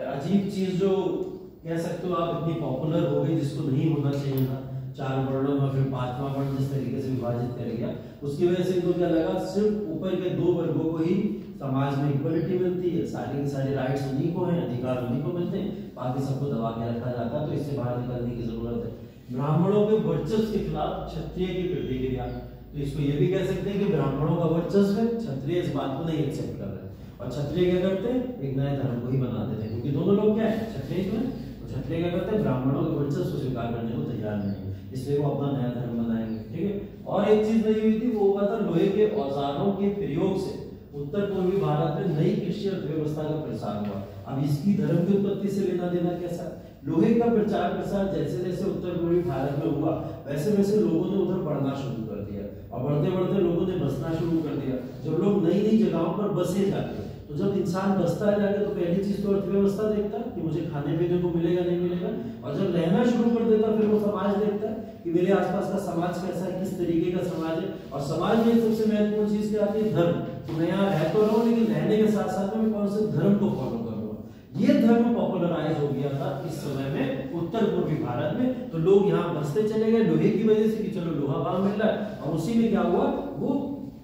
अजीब चीज जो कह सकते हो आप, इतनी पॉपुलर हो गई जिसको नहीं होना चाहिए था। 4 वर्णों में फिर 5वां वर्ण जिस तरीके से विभाजित कर गया, उसकी वजह से इनको क्या लगा, सिर्फ ऊपर के 2 वर्गों को ही समाज में इक्वलिटी मिलती है, सारी की सारी राइट्स उन्हीं को हैं, अधिकार उन्हीं को मिलते हैं, बाकी सबको दबा के रखा जाता है। तो इससे बाहर निकलने की जरूरत है। ब्राह्मणों के वर्चस्व के खिलाफ क्षत्रिय की प्रतिक्रिया, तो इसको ये भी कह सकते हैं कि ब्राह्मणों का वर्चस्व है, क्षत्रिय इस बात को नहीं एक्सेप्ट कर रहे। और क्षत्रिय क्या करते हैं, एक नए धर्म को ही बना देते हैं, क्योंकि दोनों लोग क्या है, क्षत्रिय क्यों है। तो क्षत्रिय क्या करते हैं, ब्राह्मणों के वर्चस्व को स्वीकार करने को तैयार नहीं, इसलिए वो अपना नया धर्म बनाएंगे, ठीक है। और एक चीज नई हुई थी, वो हुआ था लोहे के औजारों के प्रयोग से उत्तर पूर्वी भारत में नई कृषि अर्थव्यवस्था का प्रसार हुआ। अब इसकी धर्म की उत्पत्ति से लेना देना कैसा। लोहे का प्रचार प्रसार जैसे जैसे उत्तर पूर्वी भारत में हुआ, वैसे वैसे लोगों ने उधर बढ़ना शुरू कर दिया, और बढ़ते बढ़ते लोगों ने बसना शुरू कर दिया। जब लोग नई नई जगहों पर बसे जाते, तो जब इंसान बसता है जाके, तो पहली चीज तो अर्थव्यवस्था देखता है कि मुझे खाने पीने को मिलेगा नहीं मिलेगा, और जब रहना शुरू कर देता फिर वो समाज देखता है कि मेरे आसपास का समाज कैसा है, किस तरीके का समाज है। और समाज में सबसे महत्वपूर्ण चीज क्या आती है, धर्म। मैं यहाँ रह तो रहा हूँ, लेकिन रहने के साथ साथ में कौन से धर्म को फॉलो करूंगा। ये धर्म पॉपुलराइज हो गया था इस समय में उत्तर पूर्वी भारत में। तो लोग यहाँ बसते चले गए लोहे की वजह से कि चलो लोहा वहां मिल रहा है, और उसी में क्या हुआ, वो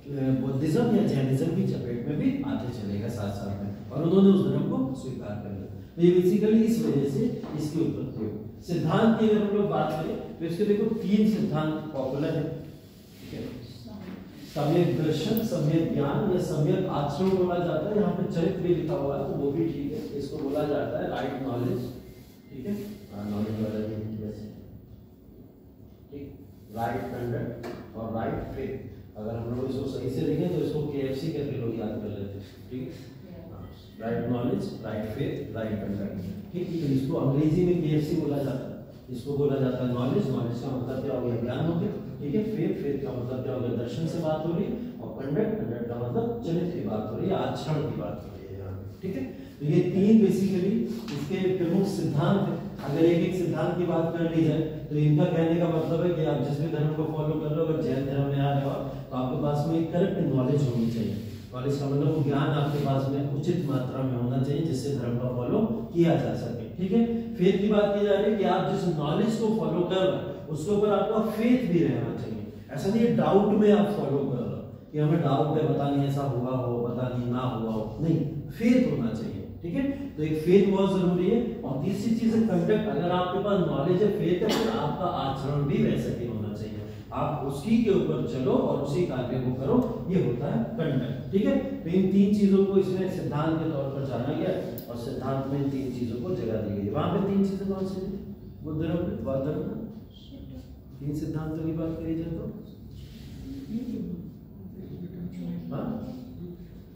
बुद्धिज्म या जैनिज्म की चपेट में भी आते चले गए साथ साथ में, और उन्होंने उस धर्म को स्वीकार कर लिया। तो ये बेसिकली इस वजह से इसकी उत्पत्ति हुई। सिद्धांत की अगर हम लोग बात करें तो इसके देखो 3 सिद्धांत पॉपुलर है, ठीक है। सम्यक दर्शन, सम्यक ज्ञान या सम्यक आचरण बोला जाता है। यहाँ पे चरित्र भी लिखा हुआ है, तो वो भी ठीक है। इसको बोला जाता है राइट नॉलेज, ठीक है, नॉलेज वाला ठीक, राइट कंडक्ट और राइट फेथ। अगर हम लोग इसको सही से लिखें तो इसको KFC करके लोग याद कर लेते हैं, ठीक है। Right knowledge, right faith, right conduct. ठीक है, इसको अंग्रेजी में KFC बोला जाता है। इसको बोला जाता है नॉलेज। नॉलेज का मतलब क्या हो गया? ज्ञान हो गया। ठीक है, फेथ, फेथ का मतलब क्या हो गया? दर्शन से बात हो रही है। और कंडक्ट, कंडक्ट का मतलब चरित्र की बात हो रही है, आचरण की बात हो रही है यहाँ। ठीक है, तो ये तीन बेसिकली इसके प्रमुख सिद्धांत है। अगर एक एक सिद्धांत की बात कर ली जाए तो इनका कहने का मतलब है कि आप जिस भी धर्म को फॉलो कर रहे हो, अगर जैन धर्म में आ रहे हो तो आपके पास में एक करेक्ट नॉलेज होनी चाहिए। नॉलेज का मतलब वो ज्ञान आपके पास में उचित मात्रा में होना चाहिए जिससे धर्म का फॉलो किया जा सके। ठीक है, फेथ की बात की जा रही है कि आप जिस नॉलेज को फॉलो कर रहे हैं उसके ऊपर आपका फेथ भी रहना चाहिए। ऐसा नहीं है डाउट में आप फॉलो कर रहे हो कि हमें डाउट है, पता नहीं ऐसा हुआ हो, पता नहीं ना हुआ हो, नहीं, फेथ होना चाहिए। ठीक है, तो एक फेथ बहुत जरूरी है। और तीसरी चीज है कंडक्ट। अगर आपके पास नॉलेज है, फेथ है, तो आपका आचरण भी वैसे ही होना चाहिए। आप उसी के ऊपर चलो और उसी कार्य को करो, ये होता है कंडक्ट। ठीक है, तो इन तीन चीजों को इसमें सिद्धांत के तौर पर जाना गया और सिद्धांत में इन तीन चीजों को जगह दी गई। वहां पे तीन चीजें कौन सी थी? बुद्ध धर्म में, बौद्ध धर्म में तीन सिद्धांतों की बात करी जाए तो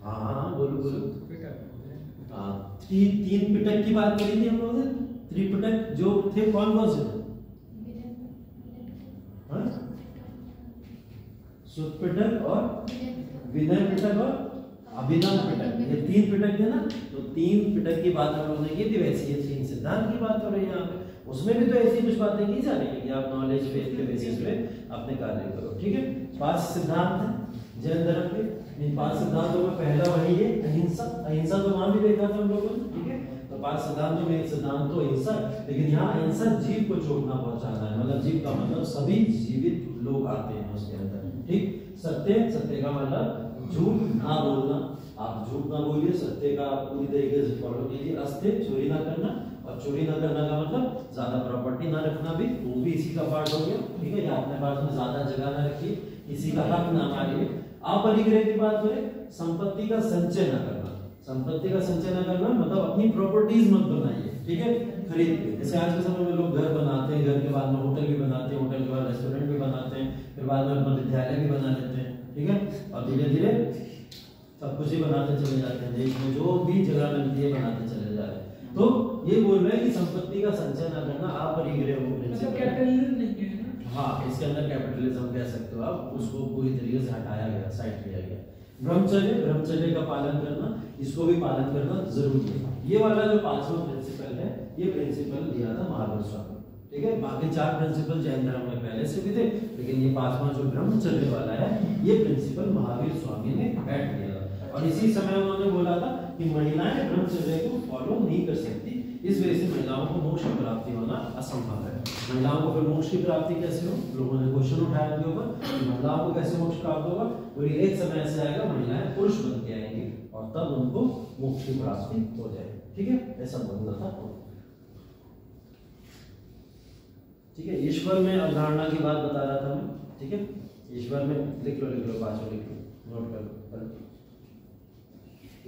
हाँ बोलो बोलो। तीन पिटक की बात करी थी हम लोगों ने। त्रिपिटक जो थे कौन कौन से थे? सुत पिटक और विनय पिटक और अभिनव पिटक, ये तीन पिटक थे ना। तो तीन पिटक की बात हम लोगों ने की थी, वैसे ये तीन सिद्धांत की बात हो रही है यहाँ पे। उसमें भी तो ऐसी कुछ बातें की जा रही है कि आप नॉलेज फेथ के बेसिस पे अपने कार्य करो। ठीक है, 5 सिद्धांत है जैन धर्म के। इन 5 सिद्धांतों में पहला वही है अहिंसा। अहिंसा तो वहां भी देखा था हम लोगों ने। ठीक है, तो 5 सिद्धांतों में एक सिद्धांत तो अहिंसा, लेकिन यहाँ अहिंसा जीव को चोट ना पहुंचाना है। मतलब जीव का मतलब सभी जीवित लोग आते हैं उसके अंदर। ठीक, सत्य, सत्य का मतलब झूठ ना बोलना। आप झूठ ना बोलिए, सत्य का पूरी तरीके से फॉलो कीजिए। अस्त्य, चोरी ना करना। और चोरी ना करना का मतलब ज्यादा प्रॉपर्टी ना रखना भी, वो भी इसी का पार्ट हो गया। ठीक है, या अपने पास में ज्यादा जगह ना रखिए, किसी का हक ना मारिए। अपरिग्रह की बात करें, संपत्ति का संचय न करना। संपत्ति का संचय न करना मतलब अपनी प्रॉपर्टीज मत बनाइए। ठीक है, खरीद के। जैसे आज के समय में लोग घर बनाते हैं, घर के बाद में होटल भी बनाते हैं, होटल के बाद रेस्टोरेंट भी बनाते हैं, फिर बाद में अपना विद्यालय भी बना लेते हैं। ठीक है, और धीरे धीरे सब कुछ ही बनाते चले जाते हैं। देश में जो भी जगह मिलती है बनाते चले जा रहे हैं। तो ये बोल रहे हैं कि संपत्ति का संचय न करना अपरिग्रह हो। हाँ, इसके अंदर कैपिटलिज्म कह सकते हो आप, उसको पूरी तरीके से हटाया गया, साइड किया गया। ब्रह्मचर्य, ब्रह्मचर्य का पालन करना, इसको भी पालन करना जरूरी है। ये वाला जो 5वां प्रिंसिपल है, ये प्रिंसिपल दिया था महावीर स्वामी। ठीक है, बाकी 4 प्रिंसिपल जैन धर्म में पहले से भी थे, लेकिन ये 5वां जो ब्रह्मचर्य वाला है, ये प्रिंसिपल महावीर स्वामी ने ऐड किया था। और इसी समय उन्होंने बोला था कि महिलाएं ब्रह्मचर्य को फॉलो नहीं कर सकती, इस वजह से महिलाओं को मोक्ष की प्राप्ति होना असंभव है। महिलाओं को फिर मोक्ष की प्राप्ति कैसे हो? लोगों ने क्वेश्चन उठाया उनके ऊपर, महिलाओं को कैसे मोक्ष प्राप्त होगा? और एक समय ऐसे आएगा महिलाएं पुरुष बन के आएंगी और तब उनको मोक्ष की प्राप्ति हो जाएगी। ठीक है, ऐसा बोलना था। ठीक है, ईश्वर में अवधारणा की बात बता रहा था मैं। ठीक है, ईश्वर में लिख लो 5 लिख लो, नोट कर लो।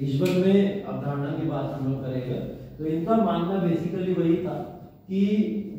ईश्वर में अवधारणा की बात हम लोग करेंगे तो इनका मानना बेसिकली वही था कि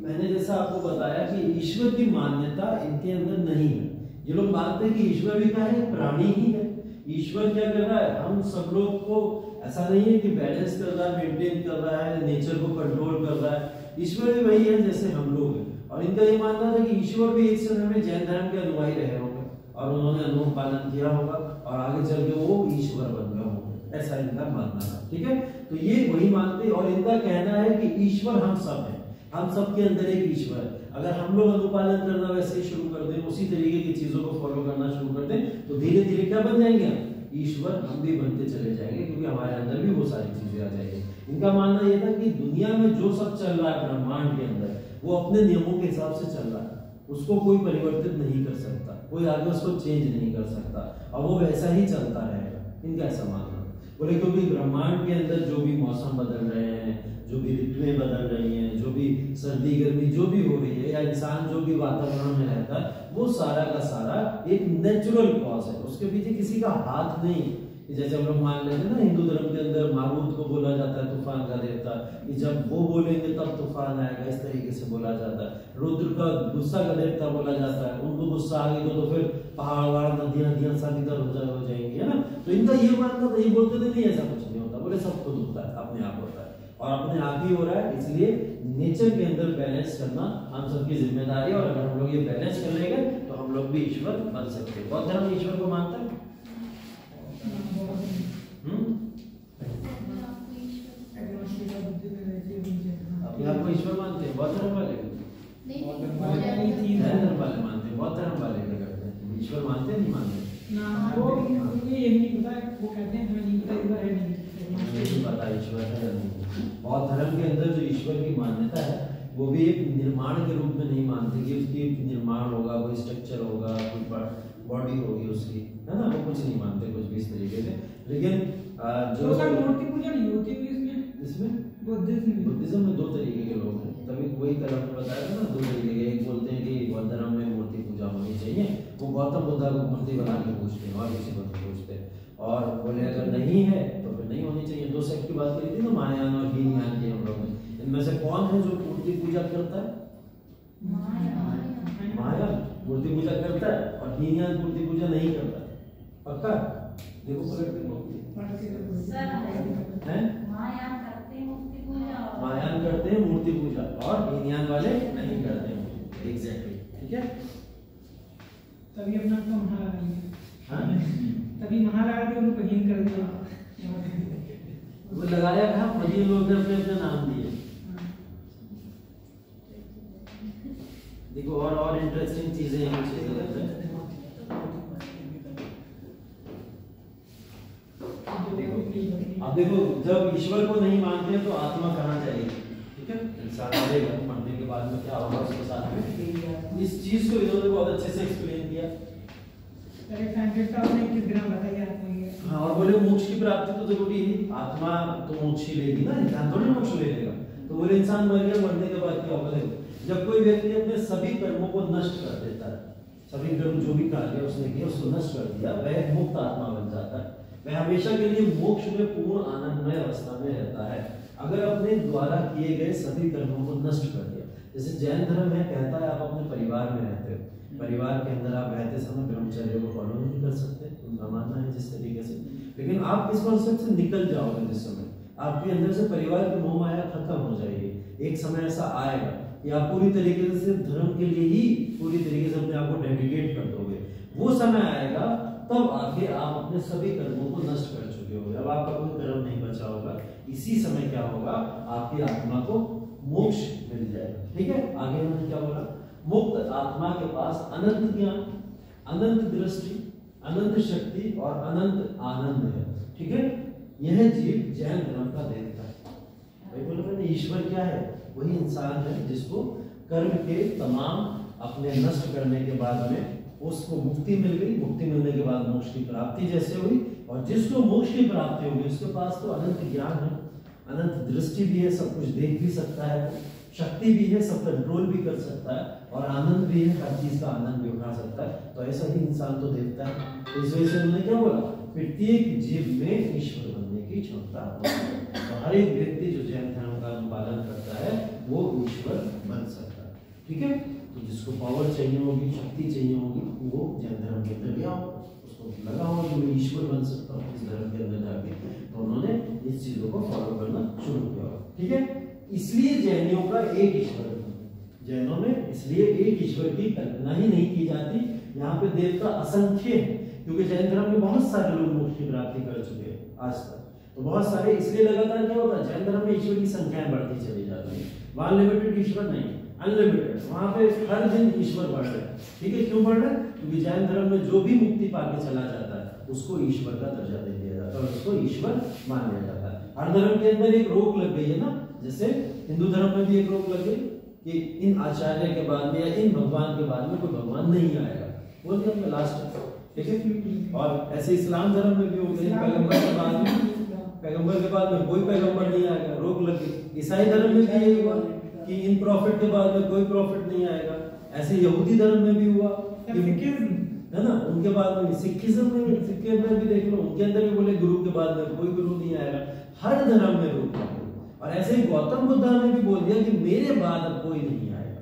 मैंने जैसा आपको बताया कि ईश्वर की मान्यता इनके अंदर नहीं है। ये लोग मानते हैं कि ईश्वर भी क्या है? प्राणी ही है। ईश्वर क्या कर रहा है? हम सब लोग को ऐसा नहीं है कि बैलेंस कर रहा है, मेंटेन कर रहा है, नेचर को कंट्रोल कर रहा है। ईश्वर भी वही है जैसे हम लोग हैं। और इनका ये मानना था कि ईश्वर भी एक समय में जैन धर्म के अनुयायी रहे होंगे और उन्होंने अनुरूप पालन किया होगा और आगे चल के वो ईश्वर बन गए होंगे, ऐसा इनका मानना था। ठीक है, तो ये वही मानते और इनका कहना है कि ईश्वर हम सब हैं, हम सब के अंदर एक ईश्वर है। अगर हम लोग अनुपालन करना वैसे ही शुरू कर दें, उसी तरीके की चीजों को फॉलो करना शुरू कर दें, तो धीरे धीरे क्या बन जाएंगे? ईश्वर हम भी बनते चले जाएंगे, क्योंकि हमारे अंदर भी वो सारी चीजें आ जाएंगी। इनका मानना यह था कि दुनिया में जो सब चल रहा है ब्रह्मांड के अंदर, वो अपने नियमों के हिसाब से चल रहा है, उसको कोई परिवर्तित नहीं कर सकता, कोई आगे उसको चेंज नहीं कर सकता और वो वैसा ही चलता रहेगा। इनका ऐसा मानना बोले, क्योंकि ब्रह्मांड के अंदर जो भी मौसम बदल रहे हैं, जो भी ऋतुएं बदल रही हैं, जो भी सर्दी गर्मी जो भी हो रही है, या इंसान जो भी वातावरण में रहता है, वो सारा का सारा एक नेचुरल कॉज है, उसके पीछे किसी का हाथ नहीं। जैसे हम लोग मान लेते हैं ना, हिंदू धर्म के अंदर मारूत को बोला जाता है तूफान का देवता, कि जब वो बोलेंगे तब तूफान आएगा, इस तरीके से बोला जाता है। रुद्र का गुस्सा का देवता बोला जाता है, उनको गुस्सा आ गई तो फिर पहाड़ वहाड़ नदियां सब इधर हो जाएंगी, है ना। तो इनका ये मानना था, ये बोलते थे नहीं ऐसा कुछ नहीं होता, वो बोले सब खुद होता है, अपने आप होता है और अपने आप ही हो रहा है। इसलिए नेचर के अंदर बैलेंस करना हम सबकी जिम्मेदारी है और अगर हम लोग ये बैलेंस कर लेंगे तो हम लोग भी ईश्वर बन सकते हैं। बौद्ध धर्म ईश्वर को मानता है? अपने आप को ईश्वर मानते हैं बौद्ध धर्म वाले? जैन धर्म वाले मानते हैं, बौद्ध धर्म वाले क्या करते हैं? ईश्वर मानते हैं नहीं मानते? ये नहीं पता, वो कहते हैं हमें नहीं पता ईश्वर है नहीं पता ईश्वर है या नहीं। बौद्ध धर्म के अंदर जो ईश्वर की मान्यता है वो भी एक निर्माण के रूप में नहीं मानते कि उसकी निर्माण होगा, कोई स्ट्रक्चर होगा, कोई बॉडी होगी उसकी, है ना, वो कुछ नहीं मानते कुछ भी इस तरीके से। लेकिन जो मूर्ति पूजा नहीं होती इसमें बुद्धिज्म में दो तरीके के लोग हैं, तभी वही कल हमने बताया था ना, दो तरीके के। एक बोलते हैं कि बौद्ध धर्म में मूर्ति पूजा होनी चाहिए, वो गौतम बुद्धा को मूर्ति बना के पूछते हैं और किसी को नहीं पूछते, और बोले अगर नहीं है तो फिर नहीं होनी चाहिए। दो सेक्ट की बात करी थी ना, महायान और हीनयान की हम लोग ने। इनमें से कौन है जो मूर्ति पूजा करता है? महायान मूर्ति पूजा करता है और हीनयान मूर्ति पूजा नहीं करता है। पक्का? देखो पकड़ के महायान करते हैं मूर्ति पूजा और हीनयान वाले नहीं करते हैं। एग्जैक्टली, ठीक है। तभी अपना तो महाराज, तभी महाराज ने उनको हीन कर दिया। वो लगाया था फजील लोग ने अपने अपने नाम दिए। देखो और इंटरेस्टिंग चीजें हैं कुछ गलत है। अब देखो जब ईश्वर को नहीं मानते तो आत्मा कहाँ जाएगी? ठीक है, इंसान मरेगा, मरने के बाद में क्या होगा उसके साथ में, इस चीज को इन्होंने बहुत अच्छे से एक्सप्लेन किया। हाँ, और बोले मोक्ष की प्राप्ति तो जरूरी है, आत्मा तो मोक्ष ही लेगी ना, इंसान थोड़ी मोक्ष ले लेगा। तो बोले इंसान मर गया, मरने के बाद क्या होगा? जब कोई व्यक्ति अपने सभी कर्मों को नष्ट कर देता है, सभी कर्म जो भी कार्य उसने किया उसको नष्ट कर दिया, वह मुक्त आत्मा बन जाता है। वह हमेशा के लिए मोक्ष में पूर्ण आनंदमय अवस्था में रहता है अगर अपने द्वारा किए गए सभी कर्मों को नष्ट कर दिया। जैसे जैन धर्म है, कहता है आप अपने परिवार में रहते हो, परिवार के अंदर आप रहते समय ब्रह्मचर्य को फॉलो नहीं कर सकते, उनका मानना है जिस तरीके से। लेकिन आप इस कॉन्सेप्ट से निकल जाओगे जिस समय आपके अंदर से परिवार की मोह माया खत्म हो जाएगी। एक समय ऐसा आएगा कि आप पूरी तरीके से धर्म के लिए ही पूरी तरीके से अपने आप को डेडिकेट कर दोगे। वो समय आएगा तब आगे आप अपने सभी कर्मों को नष्ट कर चुके होगे, अब आपका कोई कर्म नहीं बचा होगा। इसी समय क्या होगा? आपकी आत्मा को मोक्ष मिल जाएगा। ठीक है, आगे हमने क्या बोला? मुक्त आत्मा के पास अनंत ज्ञान, अनंत दृष्टि, अनंत शक्ति और अनंत आनंद है। ठीक है, यह जीव जैन धर्म का देवता है। भाई बोलो मैंने ईश्वर क्या है? वही इंसान है जिसको कर्म के तमाम अपने नष्ट करने के बाद में उसको मुक्ति मिल गई। मुक्ति मिलने के बाद मोक्ष की प्राप्ति जैसे हुई, और जिसको मोक्ष की प्राप्ति होगी उसके पास तो अनंत ज्ञान है, अनंत दृष्टि भी है, सब कुछ देख भी सकता है, शक्ति भी है, सब कंट्रोल भी कर सकता है, और आनंद भी है, हर चीज का आनंद भी उठा सकता है। तो ऐसा ही इंसान तो देवता है। इस वजह से उन्होंने क्या बोला? प्रत्येक जीव में ईश्वर बनने की क्षमता होती है। तो हर एक व्यक्ति जो जैन धर्म का पालन करता है वो ईश्वर बन सकता है। ठीक है, तो जिसको पावर चाहिए होगी, शक्ति चाहिए होगी, वो जैन धर्म के अंदर गया होगा, उसको लगा होगा कि मैं ईश्वर बन सकता हूँ इस धर्म के अंदर जाके, तो उन्होंने इस चीजों को फॉलो करना शुरू किया होगा। ठीक है, इसलिए जैनियों का एक ईश्वर, जैनों में इसलिए एक ईश्वर की कल्पना ही नहीं की जाती। यहाँ पे देवता असंख्य है, क्योंकि जैन धर्म में बहुत सारे लोग मोक्ष की प्राप्ति कर चुके हैं आज तक। तो बहुत सारे, इसलिए लगातार क्या होता है, जैन धर्म में ईश्वर की संख्याएं बढ़ती चली जाती है। वहां लिमिटेड ईश्वर नहीं, अनलिमिटेड, वहां पे हर दिन ईश्वर बढ़ रहे हैं। ठीक है, क्यों बढ़ रहे हैं? क्योंकि जैन धर्म में जो भी मुक्ति पाके चला जाता है उसको ईश्वर का दर्जा दे दिया जाता है और उसको ईश्वर मान लिया जाता है। हर धर्म के अंदर एक रोक लग गई है ना, जैसे हिंदू धर्म में भी एक रोक लग गई कि इन आचार्य के बाद में या इन भगवान के बाद में कोई भगवान नहीं आएगा, बोल दिया हमने लास्ट। ठीक है, और ऐसे इस्लाम धर्म में भी हो गई, पैगंबर के बाद में कोई पैगंबर नहीं आएगा, रोक लग गई। ईसाई धर्म में भी यही हुआ कि इन प्रॉफिट के बाद में कोई प्रॉफिट नहीं आएगा। ऐसे यहूदी धर्म में भी हुआ, है ना, उनके बाद में सिखिज्म में, सिखिज्म में भी देख लो, उनके अंदर भी बोले गुरु के बाद में कोई गुरु नहीं आएगा। हर धर्म में रोक लग गई। और ऐसे ही गौतम बुद्धा ने भी बोल दिया कि मेरे बाद अब कोई नहीं आएगा।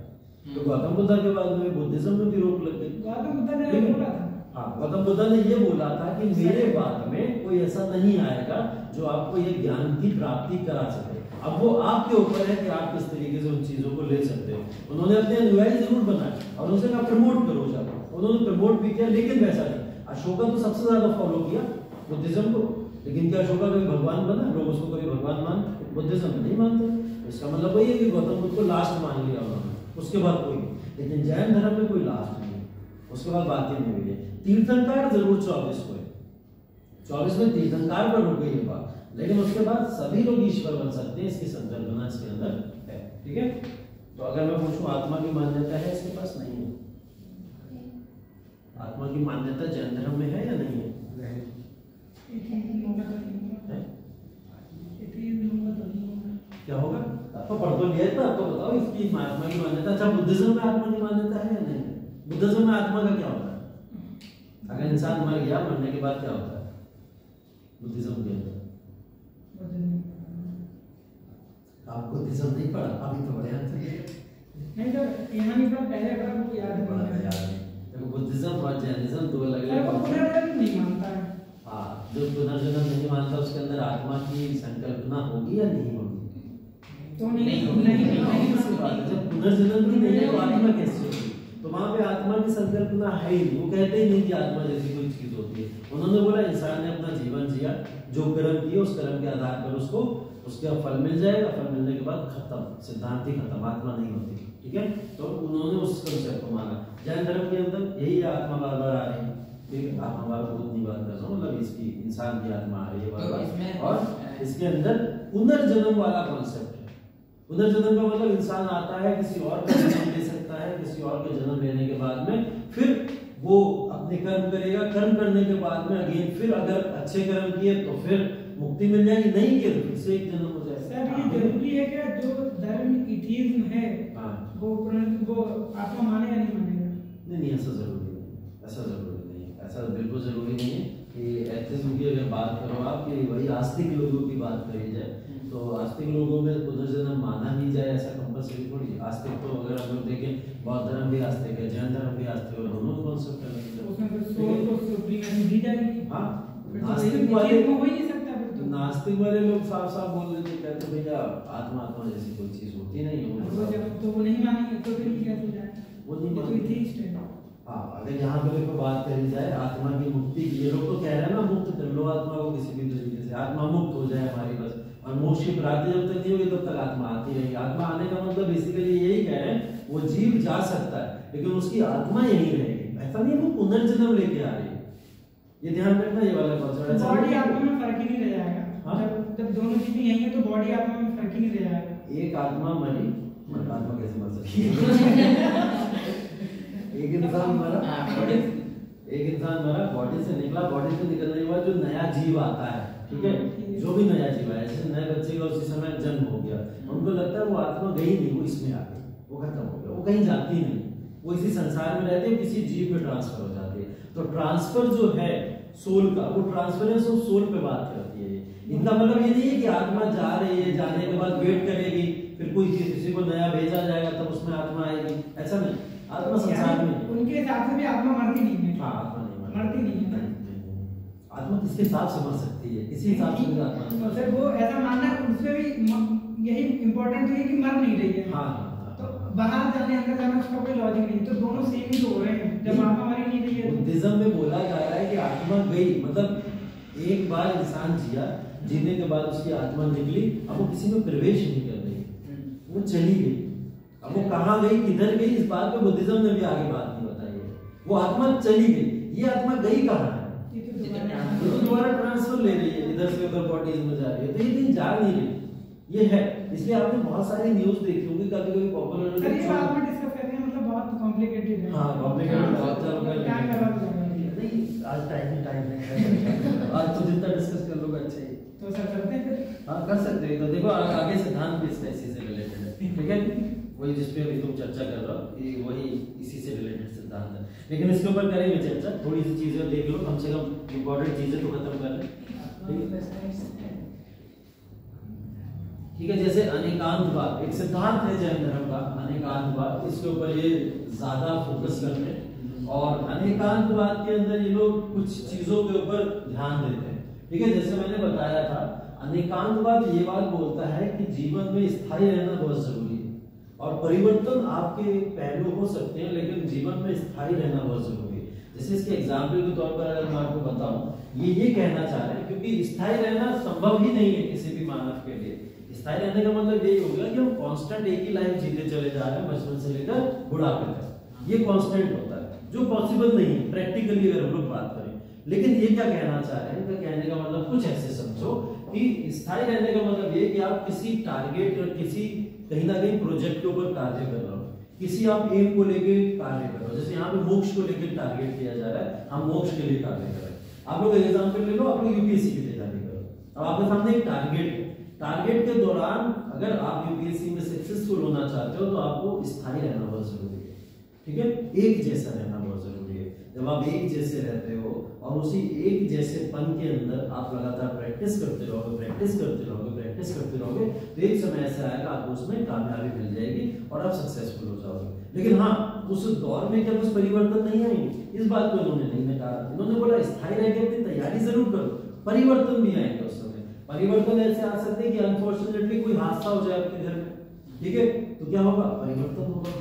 तो गौतम बुद्धा के बाद में बुद्धिज्म में भी रोक लग गई। गौतम बुद्धा ने बोला था, हाँ, गौतम बुद्ध ने ये बोला था कि मेरे बाद में कोई ऐसा नहीं आएगा जो आपको ये ज्ञान की प्राप्ति करा सके। अब वो आपके ऊपर है कि आप किस तरीके से उन चीजों को ले सकते हो। उन्होंने अपने अनुयायी जरूर बनाए और उनसे कहा प्रमोट करो जब, उन्होंने प्रमोट भी किया, लेकिन वैसा नहीं। अशोका तो सबसे ज्यादा फॉलो किया बुद्धिज्म को, लेकिन क्या अशोका कभी भगवान बना? लोग उसको कभी भगवान मानते, बुद्धिज्म नहीं मानते। इसका मतलब वही है कि गौतम बुद्ध को लास्ट मान लिया उन्होंने, उसके बाद कोई। लेकिन जैन धर्म में कोई लास्ट नहीं है, उसके बाद बात ही नहीं हुई है। तीर्थंकर जरूर 24 को है, 24 में तीर्थंकर पर रुक गई ये बात, लेकिन उसके बाद सभी लोग ईश्वर बन सकते हैं, इसकी संकल्पना इसके अंदर है। ठीक है, तो अगर मैं पूछूं आत्मा की मान्यता है इसके पास? नहीं है। आत्मा की मान्यता जैन धर्म में है या नहीं है? क्या होगा? आपको पढ़ तो लिया था, आपको बताओ इसकी आत्मा की मान्यता। अच्छा, बुद्धिज्म में आत्मा की मान्यता है या नहीं? बुद्धिज्म में आत्मा का क्या होता है? अगर इंसान मर गया, मरने के बाद क्या होता है बुद्धिज्म के अंदर? आप बुद्धिज्म नहीं पढ़ा? अभी तो बढ़िया नहीं तो यहाँ नहीं पढ़ा, पहले पढ़ा, वो याद है। देखो बुद्धिज्म और जैनिज्म दो अलग-अलग पुनर्जन्म नहीं मानता है। हाँ, जो पुनर्जन्म नहीं मानता उसके अंदर आत्मा की संकल्पना होगी या नहीं होगी? तो नहीं जब पुनर्जन्म ही नहीं है तो आत्मा कैसे होगी? तो वहां पे आत्मा की संकल्पना है ही नहीं। वो कहते ही नहीं कि आत्मा जैसी कोई चीज होती है। उन्होंने बोला इंसान ने अपना जीवन जिया, जो कर्म किए उस कर्म के आधार पर उसको उसका फल मिल जाएगा, फल मिलने के बाद खत्म, सिद्धांत ही खत्म, आत्मा नहीं होती। ठीक है, तो उन्होंने उस कंसेप्ट को माना। जैन धर्म के अंदर यही आत्मा बार बार आ रही है। ठीक है, आत्मा बार बहुत नहीं बात कर रहा हूँ, मतलब इसकी इंसान की आत्मा आ रही है बार बार, और इसके अंदर पुनर्जन्म वाला कॉन्सेप्ट है। पुनर्जन्म का मतलब इंसान आता है, किसी और का जन्म ले सकता है, किसी और के जन्म लेने के बाद में फिर वो अपने कर्म करेगा, कर्म करने के बाद में अगेन फिर अगर अच्छे कर्म किए तो फिर मुक्ति मिल जाएगी, नहीं किए तो फिर से एक जन्म हो जाएगा। सर ये जरूरी है क्या जो धर्म एथीज्म है वो आत्मा मानेगा नहीं मानेगा? नहीं, ऐसा जरूरी नहीं, ऐसा जरूरी नहीं है, ऐसा बिल्कुल जरूरी नहीं है कि एथिज्म की अगर बात करो आप कि वही आस्तिक लोगों की बात करी जाए तो आस्तिक लोगों में पुनर्जन्म माना ही जाए ऐसा कंपल्सरी थोड़ी। आस्तिक तो अगर हम लोग देखें बौद्ध धर्म भी आस्तिक है, जैन धर्म भी आस्तिक है, दोनों कॉन्सेप्ट है। उसमें तो सोल को सुप्रीमेसी दी जाएगी। हां, नास्तिक वाले हो ही नहीं सकता फिर तो। नास्तिक वाले लोग साफ साफ बोल देते, कहते भैया आत्मा जैसी कोई चीज होती नहीं है, तो वो नहीं मानेंगे तो फिर कैसे जाए? वो नहीं मानेंगे। तो एथीस्ट है। हाँ, अगर यहाँ पे देखो बात करी जाए आत्मा की मुक्ति की, ये लोग तो कह रहे हैं ना मुक्त कर लो आत्मा को किसी भी तरीके से, आत्मा मुक्त हो जाए हमारी बस, और मोक्ष की प्राप्ति जब तक नहीं होगी तब तक आत्मा आती रहेगी। आत्मा आने का मतलब बेसिकली यही कह रहे हैं वो जीव जा सकता है लेकिन उसकी आत्मा यही रहेगी, ऐसा नहीं वो पुनर्जन्म लेके आ रही है। ये ध्यान रखना, ये वाला कॉन्सेप्ट। बॉडी आत्मा में फर्क ही नहीं रह जाएगा। जब दोनों चीजें यही है तो बॉडी आत्मा में फर्क ही नहीं रह जाएगा। एक आत्मा मरी, आत्मा कैसे मर सकती है? एक इंसान मरा, बॉडी से निकला, बॉडी से निकलने के बाद जो नया जीव आता है, ठीक है, जो भी नया जीव आया, जैसे नए बच्चे का उसी समय जन्म हो गया, उनको लगता है वो आत्मा गई नहीं, वो इसमें आ गई, वो खत्म हो गया, वो कहीं जाती नहीं, वो इसी संसार में रहते हैं, किसी जीव में ट्रांसफर हो जाती है। तो ट्रांसफर जो है सोल का, वो ट्रांसफरेंस ऑफ सोल पे बात करती है। इनका मतलब ये नहीं है कि आत्मा जा रही है, जाने के बाद वेट करेगी, फिर कोई किसी को नया भेजा जाएगा तब उसमें आत्मा आएगी, ऐसा नहीं। आत्मा संसार में उनके हिसाब से भी आत्मा मरती नहीं है। हाँ, आत्मा नहीं मरती नहीं है। आत्मा किसके हिसाब से मर सकती है? किसी हिसाब से भी आत्मा नहीं। सर वो ऐसा मानना उसमें भी यही इम्पोर्टेंट है कि मर नहीं रही है। हाँ, तो बाहर जाने अंदर जाने उसका कोई लॉजिक नहीं, तो दोनों सेम ही तो हो रहे हैं। जब आत्मा मरी नहीं रही है, बुद्धिज्म में बोला जा रहा है कि आत्मा गई, मतलब एक बार इंसान जिया, जीने के बाद उसकी आत्मा निकली, अब वो किसी में प्रवेश नहीं कर रही, वो चली गई। अब वो कहाँ गई, किधर गई, इस बात पे बुद्धिज्म ने भी आगे बात नहीं बताई है। वो आत्मा चली गई, ये आत्मा गई कहाँ है? तो दोबारा ट्रांसफर ले रही है, इधर से उधर बॉडीज में जा रही है, तो ये कहीं जा नहीं रही, ये है। इसलिए आपने बहुत सारी न्यूज देखी होगी, कभी कभी पॉपुलर बात में डिस्कस करते हैं, मतलब बहुत कॉम्प्लिकेटेड है। हाँ, कॉम्प्लिकेटेड बहुत चलो क्या करना नहीं, आज टाइम है आज तो जितना डिस्कस कर लोगे अच्छा ही। तो सर करते हैं फिर? हाँ, कर सकते हैं। तो देखो आगे सिद्धांत भी इसका इसी से रिलेटेड है, ठीक है, वही जिसपे अभी तुम चर्चा कर रहे हो, ये वही इसी से रिलेटेड सिद्धांत है। लेकिन इसके ऊपर करेंगे चर्चा, थोड़ी सी चीजें देख लो, कम से कम इम्पोर्टेंट चीजें तो खत्म कर लें, ठीक है। जैसे अनेकांतवाद एक सिद्धांत है जैन धर्म का, अनेकांतवाद, इसके ऊपर ये ज्यादा फोकस करते हैं और अनेकांतवाद के अंदर ये लोग कुछ चीजों के ऊपर ध्यान देते हैं, ठीक है। जैसे मैंने बताया था, अनेकांतवाद ये बात बोलता है कि जीवन में स्थायी रहना बहुत जरूरी है और परिवर्तन आपके पहलू हो सकते हैं, लेकिन जीवन में स्थायी रहना बहुत जरूरी है। जैसे इसके एग्जाम्पल के तौर पर अगर मैं आपको बताऊं, ये कहना चाह रहे हैं क्योंकि स्थायी रहना संभव ही नहीं है किसी भी मानव के लिए। स्थायी रहने का मतलब यही हो गया कि हम कांस्टेंट एक ही लाइफ जीते चले जा रहे हैं बचपन से लेकर बुढ़ापे तक, ये कांस्टेंट होता है जो पॉसिबल नहीं है प्रैक्टिकली अगर हम लोग बात करें। लेकिन ये क्या कहना चाह रहे हैं, इनका कहने का मतलब कुछ ऐसे समझो कि स्थायी रहने का मतलब ये कि आप किसी टारगेट और किसी कहीं ना कहीं प्रोजेक्ट के ऊपर कार्य कर रहे हो, किसी आप एम को लेके कार्य कर रहे हो। जैसे यहाँ पे मोक्ष को लेकर टारगेट किया जा रहा है, हम मोक्ष के लिए कार्य कर रहे हैं। आप लोग एग्जाम्पल ले लो, आप लोग यूपीएससी की तैयारी करो, अब आपके सामने एक टारगेट के दौरान अगर आप यूपीएससी में सक्सेसफुल होना चाहते हो तो आपको स्थायी रहना बहुत जरूरी है, ठीक है। एक जैसा रहना बहुत जरूरी है। जब आप एक जैसे रहते हो और उसी एक जैसे पन के अंदर आप लगातार प्रैक्टिस करते रहोगे तो एक समय ऐसा आएगा आपको उसमें कामयाबी मिल जाएगी और आप सक्सेसफुल हो जाओगे। लेकिन हाँ, उस दौर में क्या कुछ परिवर्तन नहीं आएंगे, इस बात को इन्होंने नहीं नकारा। इन्होंने बोला स्थायी रह के अपनी तैयारी जरूर करो, परिवर्तन भी आएंगे उस समय। परिवर्तन ऐसे आ सकते हैं कि अनफॉर्चुनेटली कोई हादसा हो जाए आपके घर में, ठीक है, तो क्या होगा, परिवर्तन होगा,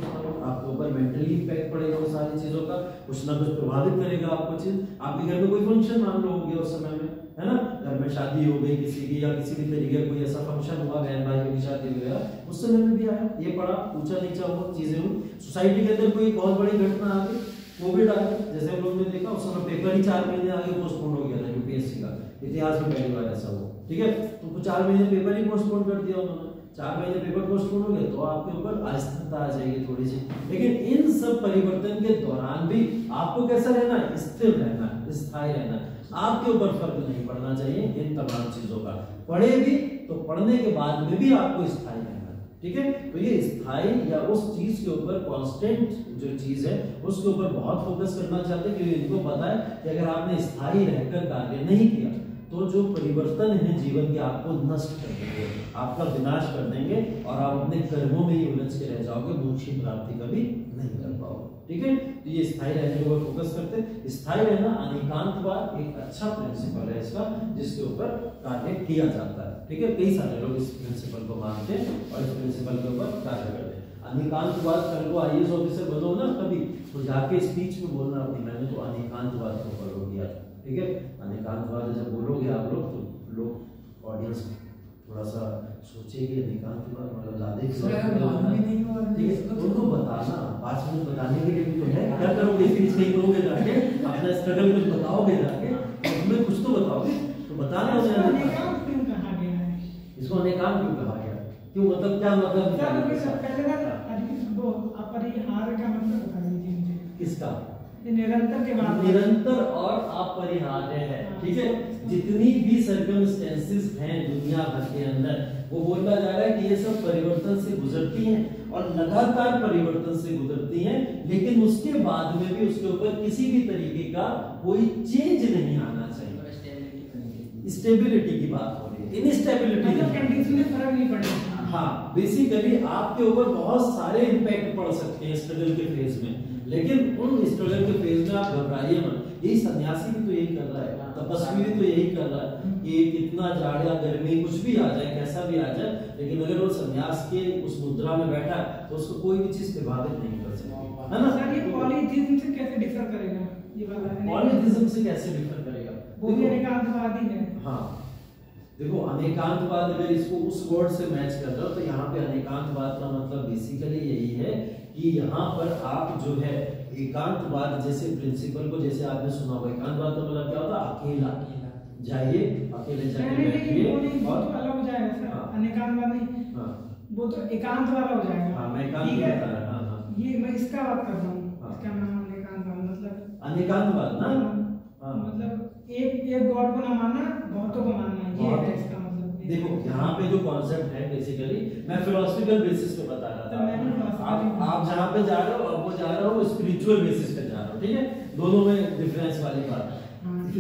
आपके ऊपर मेंटली इम्पैक्ट पड़ेगा उन सारी चीजों का, कुछ ना कुछ प्रभावित करेगा आपको चीज। आपके घर में कोई फंक्शन मान लो हो गया उस समय में, है ना, घर में शादी हो गई किसी की या किसी भी तरीके का कोई ऐसा फंक्शन हुआ, बहन भाइयों की शादी वगैरह, उस समय में भी आया, ये पड़ा, ऊंचा नीचा हुआ, चीजें हुई, सोसाइटी के अंदर कोई बहुत बड़ी घटना आ गई, कोविड आ गया, जैसे हम लोग ने देखा उस समय पेपर ही 4 महीने आगे पोस्टपोन हो गया था यूपीएससी का, इतिहास में पहली बार ऐसा हुआ, ठीक है। तो 4 महीने पेपर ही पोस्टपोन कर दिया उन्होंने, 4 महीने पेपर पोस्टपोन हो गया तो आपके ऊपर अस्थिरता आ जाएगी थोड़ी सी। लेकिन इन सब परिवर्तन के दौरान भी आपको कैसा रहना है, स्थिर रहना है, स्थायी रहना है। आपके ऊपर फर्क नहीं पड़ना चाहिए इन तमाम चीजों का। पढ़े भी तो पढ़ने के बाद में भी आपको स्थायी रहना है, ठीक है। तो ये स्थायी या उस चीज के ऊपर कांस्टेंट जो चीज है उसके ऊपर बहुत फोकस करना चाहते हैं, क्योंकि इनको पता है कि अगर आपने स्थायी रहकर कार्य नहीं किया तो जो परिवर्तन है जीवन के आपको नष्ट कर देंगे, आपका विनाश कर देंगे और आप अपने कर्मों में ही उलझ के रह जाओगे, मोक्ष की प्राप्ति कभी नहीं कर पाओगे, ठीक है। तो ये स्थायी रहने के ऊपर फोकस करते हैं। स्थायी रहना अनेकांतवाद एक अच्छा प्रिंसिपल है इसका, जिसके ऊपर कार्य किया जाता है, ठीक है। कई सारे लोग इस प्रिंसिपल को मानते हैं और इस प्रिंसिपल के ऊपर कार्य करते हैं। अनेकांतवाद कल को आईएएस ऑफिसर बनो ना कभी, तो जाके स्पीच में बोलना अपनी, मैंने तो अनेकांतवाद को फॉलो किया, ठीक है। अनेकांतवाद जब बोलोगे आप लोग तो लोग ऑडियंस थोड़ा सा सोचेगी अनेकांतवाद मतलब ज्यादा ठीक है, उनको बताना 5 मिनट बताने के लिए भी तो है, क्या करोगे स्पीच नहीं करोगे जाके, अपना स्ट्रगल कुछ बताओगे जाके, तुम्हें कुछ तो बताओगे, तो बताना हो जाएगा। इसको अनेकांत क्यों कहा गया, क्यों, मतलब क्या मतलब अपरिहार्य का मतलब बता दीजिए मुझे। किसका? निरंतर के बाद, निरंतर और अपरिहार्य है, ठीक है। जितनी भी सर्कमस्टेंसेस हैं दुनिया भर के अंदर, वो बोलता जा रहा है कि ये सब परिवर्तन से गुजरती हैं और लगातार परिवर्तन से गुजरती हैं, लेकिन उसके बाद में भी उसके ऊपर किसी भी तरीके का कोई चेंज नहीं आना चाहिए। स्टेबिलिटी की बात हो रही है, इनस्टेबिलिटी में फर्क नहीं पड़ेगा। हाँ, बेसिकली आपके ऊपर बहुत सारे इम्पैक्ट पड़ सकते हैं स्ट्रगल के फेज में, लेकिन उन स्ट्रगल के फेज में आप घबराइए मत। यही सन्यासी भी तो यही कर रहा है, तपस्वी भी तो यही कर रहा है कि कितना जाड़ या गर्मी कुछ भी आ जाए, कैसा भी आ जाए, लेकिन अगर वो सन्यास के उस मुद्रा में बैठा है तो उसको कोई भी चीज प्रभावित नहीं कर सकती, है ना। सर ये पॉलीथिज्म से कैसे डिफर करेगा, ये वाला पॉलीथिज्म से कैसे डिफर करेगा, वो भी अनेकांतवादी है। हाँ देखो, अनेकांतवाद अगर इसको उस वर्ड से मैच कर रहे हो तो यहाँ पे अनेकांतवाद का मतलब बेसिकली यही है कि यहाँ पर आप जो है एकांतवाद जैसे प्रिंसिपल को, जैसे आपने सुना होगा, एकांतवाद का मतलब क्या होता है, अकेला जाइए, अकेले जाके बैठिए और अलग हो जाएगा सर। अनेकांतवाद नहीं, वो तो एकांत वाला हो जाएगा। हाँ, मैं एकांत बता रहा हूँ। हाँ, ये मैं इसका बात कर रहा हूँ, इसका नाम अनेकांतवाद, मतलब अनेकांतवाद ना, मतलब एक गॉड को ना मानना, बहुतों को मानना, ये है इसका मतलब। देखो यहाँ पे जो कॉन्सेप्ट है बेसिकली, मैं फिलोसफिकल बेसिस पे बता रहा था, आप जहाँ पे जा रहे हो और वो जा रहे हो स्पिरिचुअल बेसिस पे जा रहे हो, ठीक है। दोनों में डिफरेंस वाली बात है,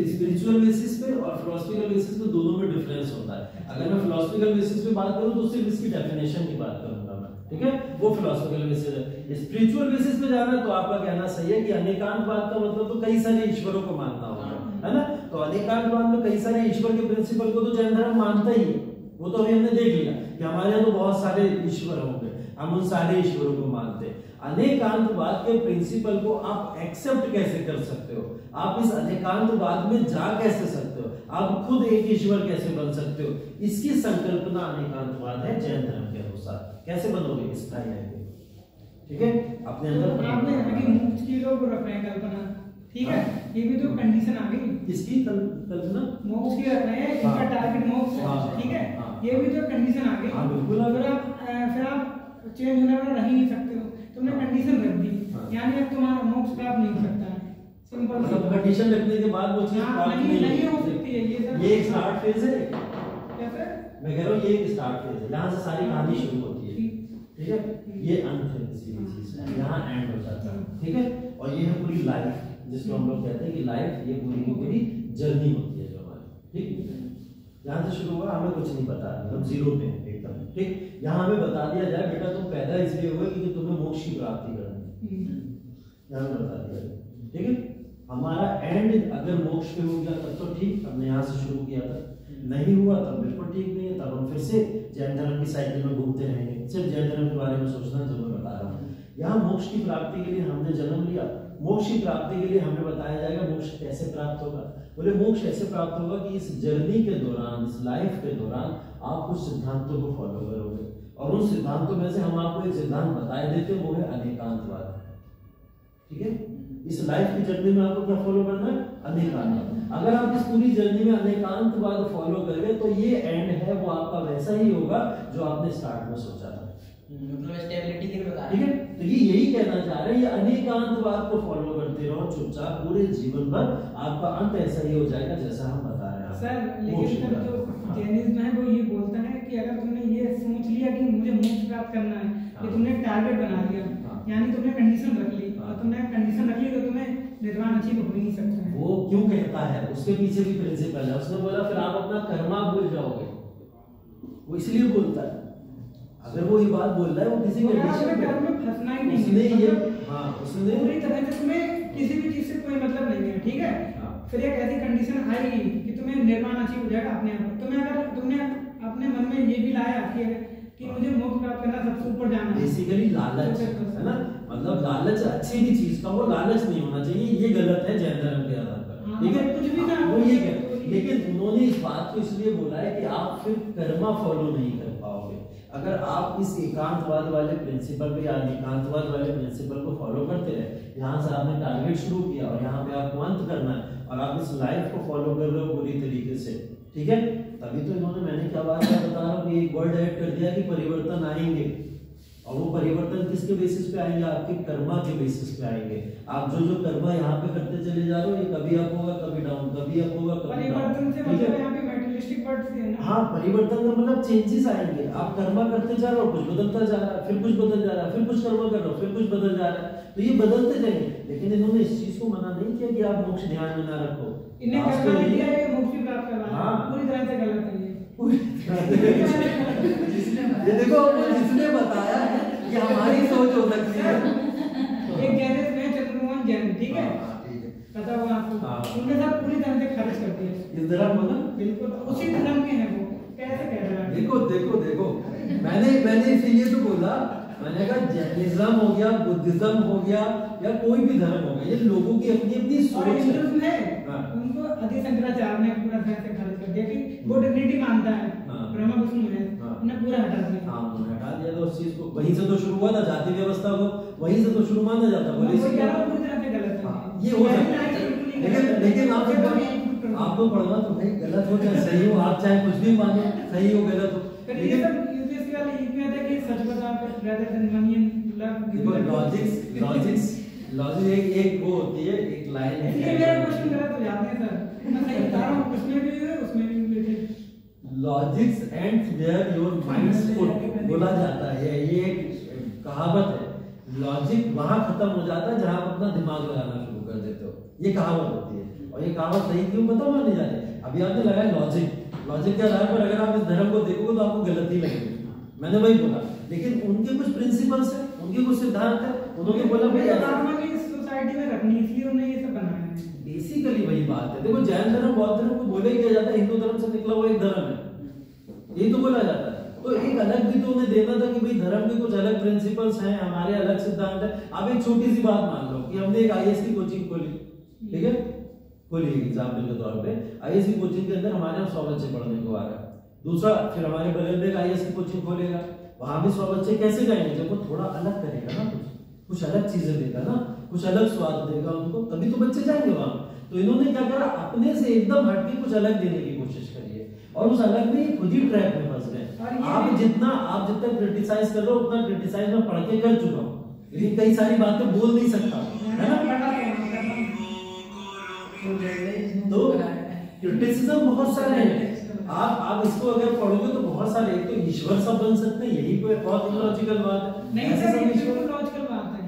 स्पिरिचुअल बेसिस पे और फिलोसफिकल बेसिस पे दोनों में डिफरेंस होता है। अगर मैं फिलोसफिकल बेसिस पे बात करूँ तो सिर्फ इसकी डेफिनेशन की बात करूंगा मैं, ठीक है, वो फिलोसॉफिकल बेसिस है। स्पिरिचुअल बेसिस पे जाना तो आपका कहना सही है कि अनेकांतवाद का मतलब तो कई सारे ईश्वरों को मानना होगा, है ना। तो अनेकांतवाद में कई सारे ईश्वर के प्रिंसिपल को तो जैन धर्म मानता ही है, वो तो अभी हमने देख लिया कि हमारे यहाँ तो बहुत सारे ईश्वर होंगे, हम उन सारे ईश्वरों को मानते हैं। अनेकांतवाद के प्रिंसिपल को आप एक्सेप्ट कैसे कर सकते हो, आप इस अनेकांतवाद में जा कैसे सकते हो, आप खुद एक ईश्वर कैसे बन सकते हो, इसकी संकल्पना अनेकांतवाद है जैन धर्म के अनुसार। कैसे बनोगे, स्थायी आएंगे, ठीक है, अपने अंदर आपने अभी मोक्ष की लोग रख रहे हैं कल्पना, ठीक है, ये भी तो कंडीशन आ गई। इसकी कल्पना मोक्ष की रख रहे हैं, इनका टारगेट मोक्ष है, ठीक है, ये भी तो कंडीशन आ गई। बिल्कुल, अगर आप फिर आप चेंज होने वाला रह ही नहीं सकते हो, तुमने कंडीशन रख दी, यानी अब तुम्हारा मोक्ष प्राप्त नहीं हो सकता है, सिंपल। मतलब कंडीशन रखने के बाद वो चीज प्राप्त नहीं हो सकती है, ये एक स्टार्ट फेज है। कैसे? मैं कह रहा हूँ ये एक स्टार्ट फेज है, यहाँ से सारी कहानी शुरू होती है, ठीक है, ये अंत है किसी भी चीज का, यहाँ एंड हो जाता है, ठीक है। और ये है पूरी लाइफ, जिसको हम लोग कहते हैं कि लाइफ ये पूरी की पूरी जर्नी होती है जो हमारी, ठीक। यहाँ से शुरू हुआ, हमें कुछ नहीं पता, मतलब जीरो पे एकदम, ठीक। यहाँ हमें बता दिया जाए बेटा तुम पैदा इसलिए हुए क्योंकि तुम्हें मोक्ष की प्राप्ति करनी है, यहाँ हमें बता दिया जाए, ठीक है। हमारा एंड अगर मोक्ष पे हो गया तब तो ठीक, हमने यहाँ से शुरू किया था, नहीं हुआ तब बिल्कुल ठीक नहीं है, तब हम फिर से जैन धर्म की साइकिल में घूमते रहेंगे। सिर्फ जैन धर्म के बारे में सोचना जो मैं बता रहा हूँ, यहाँ मोक्ष की प्राप्ति के लिए हमने जन्म लिया, मोक्ष की प्राप्ति के लिए हमें बताया जाएगा मोक्ष कैसे प्राप्त होगा। बोले मोक्ष ऐसे प्राप्त होगा कि इस जर्नी के दौरान, इस लाइफ के दौरान आप कुछ सिद्धांतों को फॉलो करोगे, और उन सिद्धांतों में से हम आपको एक सिद्धांत बताए देते हैं, वो है अनेकांतवाद, ठीक है। इस लाइफ की जर्नी में आपको क्या फॉलो करना है, अनेकांतवाद। अगर आप इस पूरी जर्नी में अनेकांतवाद फॉलो करेंगे तो ये एंड है वो आपका वैसा ही होगा जो आपने स्टार्ट में सोचा था, मतलब स्टेबिलिटी के बता, ठीक है। तो ये यही कहना चाह रहे हैं, ये अनेकांतवाद को फॉलो करते रहो चुपचाप, पूरे जीवन भर आपका अंत ऐसा ही हो जाएगा जैसा हम बता रहे हैं सर। लेकिन सर जो जैनिज्म है वो ये बोलता है कि अगर तुमने ये सोच लिया कि मुझे मोक्ष प्राप्त करना है, कि तुमने टारगेट बना लिया, यानी तुमने कंडीशन रख ली, और तुमने कंडीशन रख ली तो तुम्हें निर्वाण अचीव हो ही नहीं सकता है। वो क्यों कहता है, उसके पीछे भी प्रिंसिपल है। उसने बोला फिर आप अपना कर्मा भूल जाओगे, वो इसलिए बोलता है। अगर वो ये बात बोल रहा है वो किसी कर्म में फंसना ही नहीं, उसने ये उसने पूरी तरह से तुम्हें किसी भी चीज से कोई मतलब नहीं है, ठीक है। फिर एक ऐसी कंडीशन आई कि तुम्हें निर्वाण अचीव हो जाएगा अपने आप। तुम्हें अगर तुमने अपने मन में ये भी लाया कि मुझे मोक्ष प्राप्त करना, सबसे ऊपर जाना, बेसिकली लालच है ना, मतलब लालच अच्छी भी चीज का, वो लालच नहीं होना चाहिए, ये गलत है जैन धर्म के आधार पर, ठीक है। कुछ भी ना वो ये कह, लेकिन उन्होंने इस बात को इसलिए बोला है कि आप फिर कर्मा फॉलो नहीं कर पाओगे अगर आप इस एकांतवाद वाले प्रिंसिपल पे या एकांतवाद वाले प्रिंसिपल को फॉलो करते रहे। यहाँ से आपने टारगेट शुरू किया और यहाँ पे आपको अंत करना है, और आप इस लाइफ को फॉलो कर रहे हो पूरी तरीके से, ठीक है। तभी तो इन्होंने, मैंने क्या बात बता रहा हूँ कि एक वर्ड ऐड कर दिया कि परिवर्तन आएंगे, और वो परिवर्तन किसके बेसिस पे आएंगे, आपके कर्मा के बेसिस पे आएंगे। आप जो कर्मा यहाँ पे करते चले जा रहे हो, ये कभी अप होगा कभी डाउन, कभी अप होगा कभी परिवर्तन से मतलब यहाँ पे मेटेरियलिस्टिक वर्ड से है ना। हाँ, परिवर्तन का मतलब चेंजेस आएंगे। आप कर्मा करते जा रहे हो, कुछ बदलता जा रहा है, फिर कुछ बदल जा रहा है, फिर कुछ कर्मा कर रहे हो, फिर कुछ बदल जा रहा है, तो ये बदलते जाएंगे। लेकिन इन्होंने इस चीज को मना नहीं किया कि आप मोक्ष ध्यान में ना रखो, इन्हें कर्मा नहीं दिया है मोक्ष प्राप्त करवाना, पूरी तरह से गलत है ये। ये देखो जिसने बताया है कि हमारी सोच हो सकती है। एक गैरेज में चंद्रमोहन जैन, ठीक है, पता हुआ आपको, उनके साथ पूरी तरह से खारिज करती है इस धर्म को ना, बिल्कुल उसी धर्म के हैं वो, कैसे कह रहा है। देखो देखो देखो, मैंने इसीलिए तो बोला, मैंने कहा जैनिज्म हो गया, बुद्धिज्म हो गया, या कोई भी धर्म हो गया, ये लोगों की अपनी अपनी सोच है। उनको आदि शंकराचार्य ने पूरा तरह से खारिज कर दिया कि वो डिग्निटी मानता है, ब्रह्मा विष्णु है, उन्हें पूरा हटा दिया। हाँ, हटा दिया तो उस चीज को, वहीं से तो शुरू हुआ था, जाति व्यवस्था को वहीं से तो शुरू माना जाता है। पूरी तरह से गलत है ये हो सकता है, लेकिन आपको पढ़ना तो भाई गलत हो चाहे सही हो, आप चाहे कुछ भी मानो, सही हो गलत हो, लेकिन यूपीएससी वाले ये कहते हैं कि सच बता rather than money and love। देखो लॉजिक एक वो होती है, एक लाइन है। ये मेरा क्वेश्चन गलत हो जाते हैं सर, मैं सही बता रहा हूँ, उसमें भी है उसमें भी है। Logics and where your minds put, बोला जाता है, ये एक कहावत है। लॉजिक वहां खत्म हो जाता है जहां आप अपना दिमाग लगाना शुरू कर देते हो, ये कहावत होती है। और ये कहावत सही क्यों पता मानी जाती है, अभी आपने लगाया लॉजिक के आधार पर अगर आप इस धर्म को देखोगे तो आपको गलत ही लगेगी। मैंने वही बोला लेकिन उनके कुछ प्रिंसिपल्स हैं, उनके कुछ सिद्धांत है, उन्होंने बोला भाई नॉर्मली सोसाइटी में रखनी, इसलिए उन्होंने ये सब बनाया है। बेसिकली वही बात है। देखो जैन धर्म बौद्ध धर्म को बोले किया जाता है हिंदू धर्म से निकला हुआ एक धर्म है, यही तो बोला जाता है। तो एक अलग भी तो उन्हें देना था कि भाई धर्म के कुछ अलग प्रिंसिपल्स हैं, हमारे अलग सिद्धांत है। अब एक छोटी सी बात मान लो कि हमने एक आईएएस की कोचिंग खोली, ठीक है, खोली एग्जाम्पल के तौर पे आईएएस की कोचिंग के अंदर हमारे यहाँ 100 बच्चे पढ़ने को आ रहा है। दूसरा फिर हमारे बगल में एक आईएएस की कोचिंग खोलेगा, वहां भी 100 बच्चे कैसे जाएंगे? जब वो थोड़ा अलग करेगा ना, कुछ अलग चीजें देगा ना, कुछ अलग स्वाद देगा उनको, तभी तो बच्चे जाएंगे वहां। तो इन्होंने क्या करा, अपने से एकदम हटके कुछ अलग देने की कोशिश करी है, और उस अलग में खुद ही ट्रैप में फंस गए। आप जितना क्रिटिसाइज कर रहे हो उतना क्रिटिसाइज मैं पढ़ के कर चुका हूँ, लेकिन कई सारी बातें बोल नहीं सकता, है ना। तो क्रिटिसिज्म बहुत सारे हैं, आप इसको अगर पढ़ोगे तो बहुत सारे, एक तो ईश्वर सब बन सकते हैं, यही कोई बहुत इलॉजिकल बात है। नहीं सर, ये बिल्कुल लॉजिकल बात है।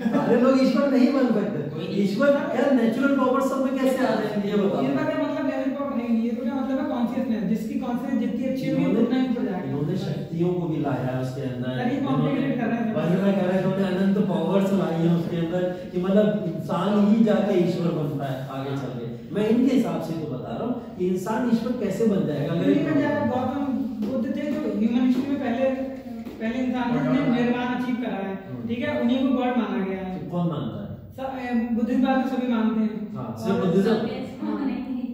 सारे लोग ईश्वर नहीं बन सकते। ईश्वर क्या नेचुरल पावर सब में कैसे आ जाएंगे ये बताओ। ये बात मतलब नेचुरल पावर नहीं, ये तो क्या मतलब है कॉन्शियसनेस, जिसकी कॉन्शियसनेस जितनी अच्छी होगी उतना ही ऊपर जाएगा। इन्होंने शक्तियों को भी लाया है उसके अंदर, अरे कॉम्प्लिकेट कर रहे हैं, वही मैं कह रहा हूं कि अनंत पावर्स लाई है उसके अंदर, कि मतलब इंसान ही जाके ईश्वर बनता है आगे चल के। मैं इनके हिसाब से तो बता रहा हूं कि इंसान ईश्वर कैसे बन जाएगा। अगर गौतम बुद्ध थे जो ह्यूमन हिस्ट्री में पहले इंसान थे जिन्होंने निर्वाण अचीव करा है, ठीक है, उन्हीं को गॉड माना गया है। कौन मानता है? बुद्धिज्म बात तो सभी मानते हैं। हां, सिर्फ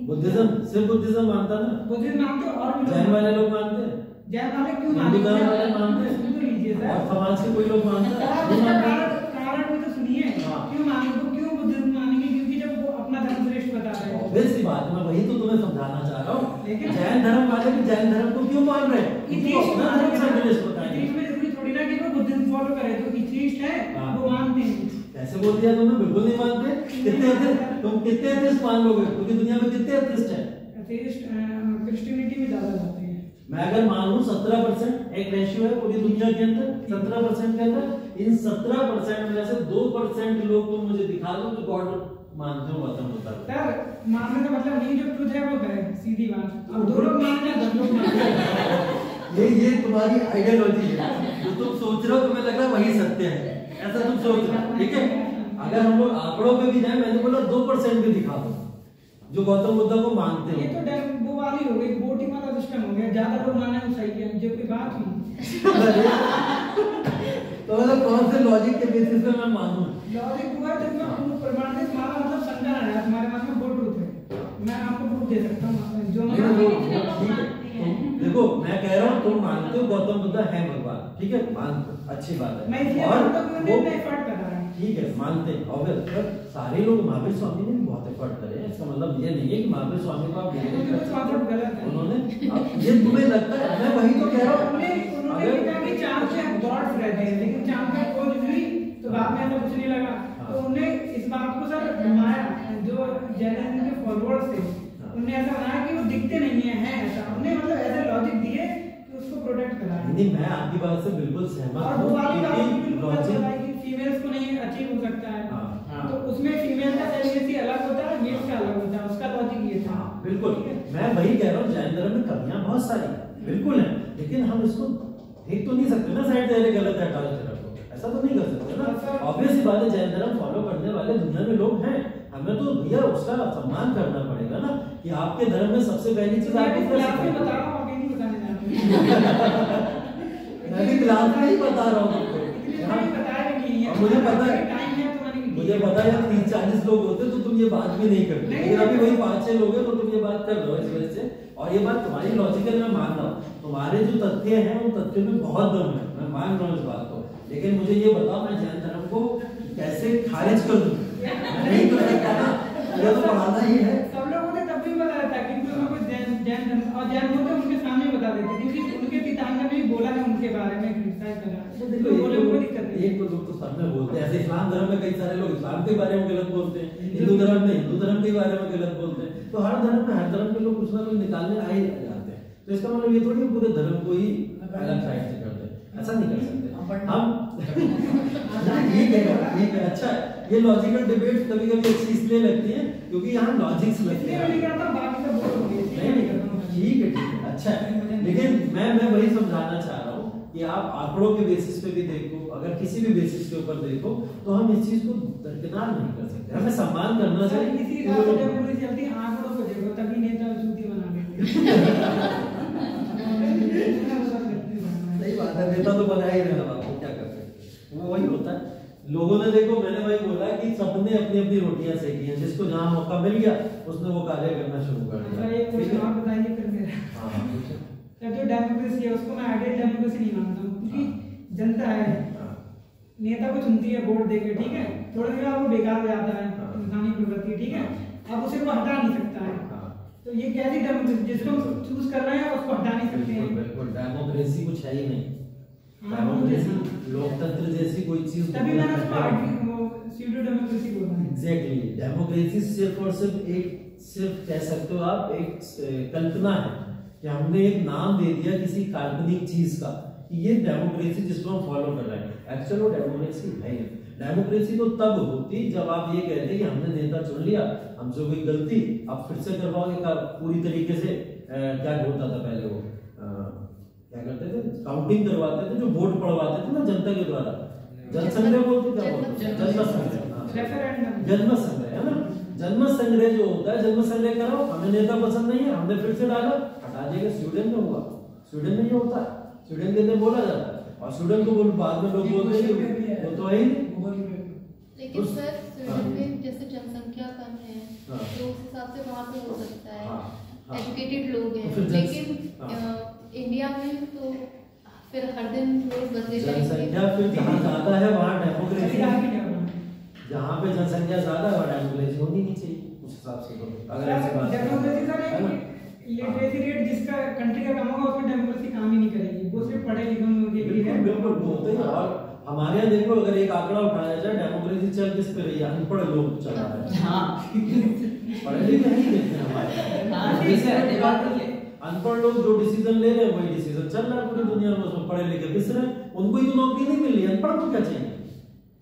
बुद्धिज्म सिर्फ बुद्धिज्म मानता ना, बुद्धिज्म मानते हैं और भी जैन वाले लोग मानते हैं। जैन वाले क्यों मानते मानते हैं? वाले मानते हैं, सुन तो लीजिए सर, और समाज के कोई लोग मानते हैं। कारण भी तो सुनिए, क्यों मानेंगे, क्यों बुद्धिज्म मानेंगे? क्योंकि जब वो अपना धर्म श्रेष्ठ बता रहे हैं। ऑब्वियस सी बात है, मैं वही तो तुम्हें समझाना चाह रहा हूं। लेकिन जैन धर्म वाले भी जैन धर्म को क्यों मान रहे हैं? अपना धर्म श्रेष्ठ बताएंगे। इसमें जरूरी थोड़ी ना कि वो बुद्धिज्म फॉलो करे, जो एथीस्ट है वो मानते हैं। कैसे बोल दिया तुमने? बिल्कुल नहीं मानते। तुम कितने एथिस्ट मान लोगे? क्योंकि दुनिया में कितने एथिस्ट हैं? एथीस्ट क्रिश्चियनिटी में ज्यादा जाते हैं। मैं अगर मान लूं 17% एक रेशियो है पूरी दुनिया के अंदर, 17% के अंदर, इन 17% में से 2% लोग तुम मुझे दिखा दो जो गॉड मानते हो, खत्म होता है। सर मानने का मतलब नहीं, जो ट्रुथ है वो करें, सीधी बात। अब दो लोग मानते हैं, 10 लोग मानते हैं। ये तुम्हारी आइडियोलॉजी है, जो तुम सोच रहे हो तुम्हें लग रहा है वही सत्य है, ऐसा तुम सोच रहे हो, ठीक है। अगर हम लोग आंकड़ों पे भी जाए, मैंने बोला 2% भी दिखा दो जो गौतम बुद्ध को मानते हो। ये तो वो वाली हो गई, वोटिंग वाला सिस्टम हो गया, ज्यादा लोग माने तो सही है, जो कोई बात हुई। तो मतलब कौन से लॉजिक के बेसिस पे मैं मानूं? लॉजिक हुआ जब मैं आपको प्रमाण दे, तुम्हारा मतलब संज्ञा है, तुम्हारे पास में वो ट्रुथ है, मैं आपको प्रूफ दे सकता हूं जो मैं देखो मैं कह रहा हूँ तुम मानते हो गौतम बुद्ध है भगवान, ठीक है, मानते, अच्छी बात है। मैं इसलिए मानता हूं कि उन्होंने एफर्ट करा है, ठीक है, मानते हैं। और सारे लोग महावीर स्वामी ने भी बहुत एफर्ट करे हैं, इसका मतलब ये नहीं है कि महावीर स्वामी को आप गलत है उन्होंने, ये तुम्हें लगता है, मैं वही तो कह रहा हूँ। उन्होंने कहा कि चांद पे गॉड्स रहते हैं, लेकिन चांद पे खोज हुई तो बाद में ऐसा कुछ नहीं लगा, तो उन्होंने इस बात को सर घुमाया, जो जैनिज्म के फॉलोअर्स थे उन्होंने ऐसा बनाया कि वो दिखते नहीं है ऐसा, उन्होंने मतलब ऐसे लॉजिक दिए कि उसको प्रोटेक्ट करा। नहीं, मैं आपकी बात से बिल्कुल सहमत हूं। और वो वाली बात बिल्कुल सही है कि फीमेल्स को नहीं अचीव हो सकता है, तो उसमें फीमेल का सेलिब्रेसी अलग होता है, मेल का अलग होता है, उसका लॉजिक ये था। बिल्कुल, मैं वही कह रहा हूँ, जैन धर्म में कमियां बहुत सारी बिल्कुल है, लेकिन हम इसको ठीक तो नहीं सकते ना, साइड से गलत है हटा के रखो, ऐसा तो नहीं कर सकते ना। ऑब्वियस बात है, जैन धर्म फॉलो करने वाले दुनिया में लोग हैं, हमें तो भैया उसका सम्मान करना पड़ेगा ना, कि आपके धर्म में सबसे पहली चीज आपको बता रहा हूं, आगे नहीं बताने जा रहा मैं भी क्लास में ही बता रहा हूँ, मुझे पता है, मुझे पता है 30-40 लोग होते तो तुम ये बात भी नहीं करते, लेकिन अभी वही 5-6 लोग हैं तो तुम ये बात कर रहे हो इस वजह से। और ये बात तुम्हारी लॉजिकल मैं मान रहा हूँ, तुम्हारे जो तथ्य हैं उन तथ्यों में बहुत दम है, मैं मान रहा हूँ इस बात को, लेकिन मुझे ये बताओ मैं जैन धर्म को कैसे खारिज कर दूं? नहीं कर सकता ना, ये तो पढ़ाना ही है। सब लोगों ने तब भी बताया था कि उनको जैन धर्म और जैन होते उनके सामने बता देते, क्योंकि उनके पितांग ने भी बोला है उनके बारे में क्रिटिसाइज करा, तो बोले कोई दिक्कत नहीं। एक तो लोग तो सब में बोलते हैं, ऐसे इस्लाम धर्म में कई सारे लोग इस्लाम के बारे में गलत बोलते हैं, हिंदू धर्म में हिंदू धर्म के बारे में गलत बोलते हैं, तो हर धर्म में हर धर्म के लोग कुछ ना कुछ निकालने आ ही जाते हैं, तो इसका मतलब ये थोड़ी पूरे धर्म को ही अलग साइड से करते हैं, ऐसा नहीं कर सकते हम। ठीक है, अच्छा, ये लॉजिकल डिबेट कभी कभी अच्छी इसलिए लगती है क्योंकि यहाँ लॉजिक्स लगते हैं, ठीक है, अच्छा है, लेकिन मैं वही समझाना चाह रहा हूँ कि आप आंकड़ों के बेसिस पे भी देखो, अगर किसी भी बेसिस के ऊपर देखो, तो हम इस चीज को दरकिनार नहीं कर सकते, हमें सम्मान करना चाहिए। इसी डेमोक्रेसी चलती है, आंकड़ों को देखो तभी नेता चूती बना लेते सही बात है, नेता तो बना ही रहा, आपको क्या कर सकते हैं, वो वही होता है। लोगों ने देखो, मैंने वही बोला कि सबने अपनी अपनी रोटियां सेकी हैं, जिसको जहां मौका मिल गया उसने वो कार्य करना शुरू कर दिया। एक क्वेश्चन आप बताइए फिर मेरा। हाँ, जो डेमोक्रेसी है उसको मैं आइडियल डेमोक्रेसी नहीं मानता हूँ, क्योंकि जनता है, नेता को चुनती है वोट देके, ठीक है, थोड़ी देर बाद वो बेकार हो जाता है, इंसानी प्रवृत्ति, ठीक है, अब उसे वो हटा नहीं सकता है, तो ये कैसी डेमोक्रेसी, जिसको चूज कर रहे हैं उसको हटा नहीं सकते हैं। बिल्कुल, डेमोक्रेसी कुछ है ही नहीं, डेमोक्रेसी लोकतंत्र जैसी कोई चीज, तभी मैंने उसको स्यूडो डेमोक्रेसी बोला है। एग्जैक्टली, डेमोक्रेसी सिर्फ और सिर्फ कह सकते हो आप एक कल्पना है कि हमने एक नाम दे दिया किसी काल्पनिक चीज का, ये डेमोक्रेसी जिसको हम फॉलो कर रहे हैं, एक्चुअल वो डेमोक्रेसी है ही। डेमोक्रेसी तो तब होती जब आप ये कहते कि हमने नेता चुन लिया, हमसे कोई गलती आप फिर से करवाओगे का पूरी तरीके से, क्या होता था पहले, वो क्या करते थे, काउंटिंग करवाते थे, जो वोट पड़वाते थे ना जनता के द्वारा, जनसंग्रह बोलते, क्या बोलते, जन्म संग्रह, जन्म संग्रह है ना, जन्म संग्रह जो होता है, जन्म संग्रह करो, हमें नेता पसंद नहीं है, हमने फिर से डाला, हटा देगा। स्वीडन में हुआ, स्वीडन में ये होता है, स्वीडन के लिए बोला जाता है, और स्वीडन को बाद में लोग बोलते हैं वो तो है ही। लेकिन सर स्वीडन में जैसे जनसंख्या कम है, तो उस हिसाब से वहाँ पे हो सकता है, एजुकेटेड लोग हैं, लेकिन इंडिया में तो फिर हर दिन लोग बदले जाएंगे। जनसंख्या फिर जहाँ ज्यादा है वहाँ डेमोक्रेसी, जहाँ पे जनसंख्या ज्यादा है वहाँ डेमोक्रेसी होनी नहीं चाहिए उस हिसाब से। तो अगर ऐसी बात है, लिटरेसी रेट जिसका कंट्री का कम होगा उसमें डेमोक्रेसी काम ही नहीं करेगी, वो सिर्फ पढ़े लिखे लोग के लिए है। बिल्कुल बोलते हैं। और हमारे यहाँ देखो, अगर एक आंकड़ा उठाया जाए, डेमोक्रेसी चल किस पे रही है, अनपढ़ लोग चला रहे हैं, पढ़े लिखे नहीं देखते हमारे, अनपढ़ लोग जो डिसीजन ले रहे हैं वही डिसीजन चल रहा है पूरी दुनिया में, उसमें पढ़े लिखे पिस रहे हैं, उनको ही तो नौकरी नहीं मिल रही, अनपढ़ को क्या चाहिए,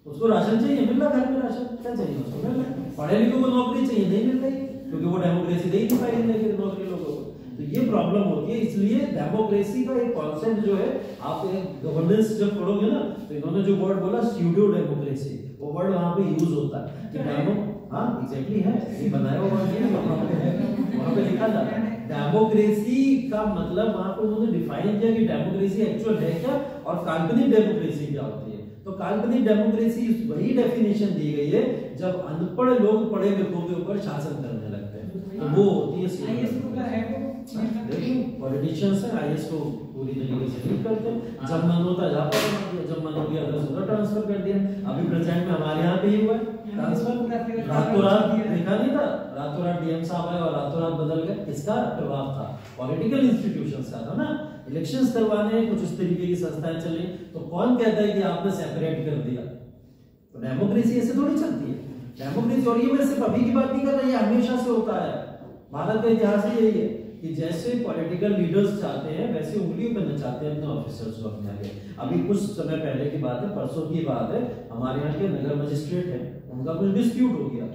उसको राशन चाहिए, मिल रहा घर में राशन, क्या चाहिए उसको, मिल रहा, पढ़े लिखे को नौकरी चाहिए, नहीं मिल रही, क्योंकि वो डेमोक्रेसी दे ही नहीं पाएगी नौकरी लोगों को। तो ये प्रॉब्लम होती है। इसलिए डेमोक्रेसी का एक कॉन्सेप्ट जो है, आप एक गवर्नेंस जब पढ़ोगे ना, तो इन्होंने जो वर्ड बोला स्यूडो डेमोक्रेसी, वो वर्ड वहां पे यूज होता है। हाँ एग्जैक्टली है, ये बनाया हुआ वहां पे लिखा जाता है। डेमोक्रेसी का मतलब वहां पर उन्होंने डिफाइन किया कि डेमोक्रेसी एक्चुअल है क्या और काल्पनिक डेमोक्रेसी क्या होती है। तो काल्पनिक डेमोक्रेसी वही डेफिनेशन दी गई है जब अनपढ़ लोग पढ़े लिखों के ऊपर शासन करने लगते हैं, तो वो होती है पॉलिटिशियंस है, आईएएस को पूरी तरीके से लीड करते हैं। जब मन होता है जब मन हो गया उधर ट्रांसफर कर दिया। अभी प्रेजेंट में हमारे यहाँ पे ही हुआ ट्रांसफर, रातों रात देखा नहीं था, रातों रात डीएम साहब आए और रातों रात बदल गए। किसका प्रभाव था? पॉलिटिकल इंस्टीट्यूशंस का था ना, इलेक्शंस करवाने कुछ इस तरीके की संस्थाएं चली, तो कौन कहता है कि आपने सेपरेट कर दिया? तो डेमोक्रेसी ऐसे थोड़ी चलती है डेमोक्रेसी। और ये मैं सिर्फ अभी की बात नहीं कर रहा, ये हमेशा से होता है, भारत का इतिहास ही यही है कि जैसे पॉलिटिकल लीडर्स चाहते हैं वैसे उंगलियों पर नचाते हैं अपने ऑफिसर्स को अपने आगे। अभी कुछ समय पहले की बात है, परसों की बात है, हमारे यहाँ के नगर मजिस्ट्रेट है, उनका कुछ डिस्प्यूट हो गया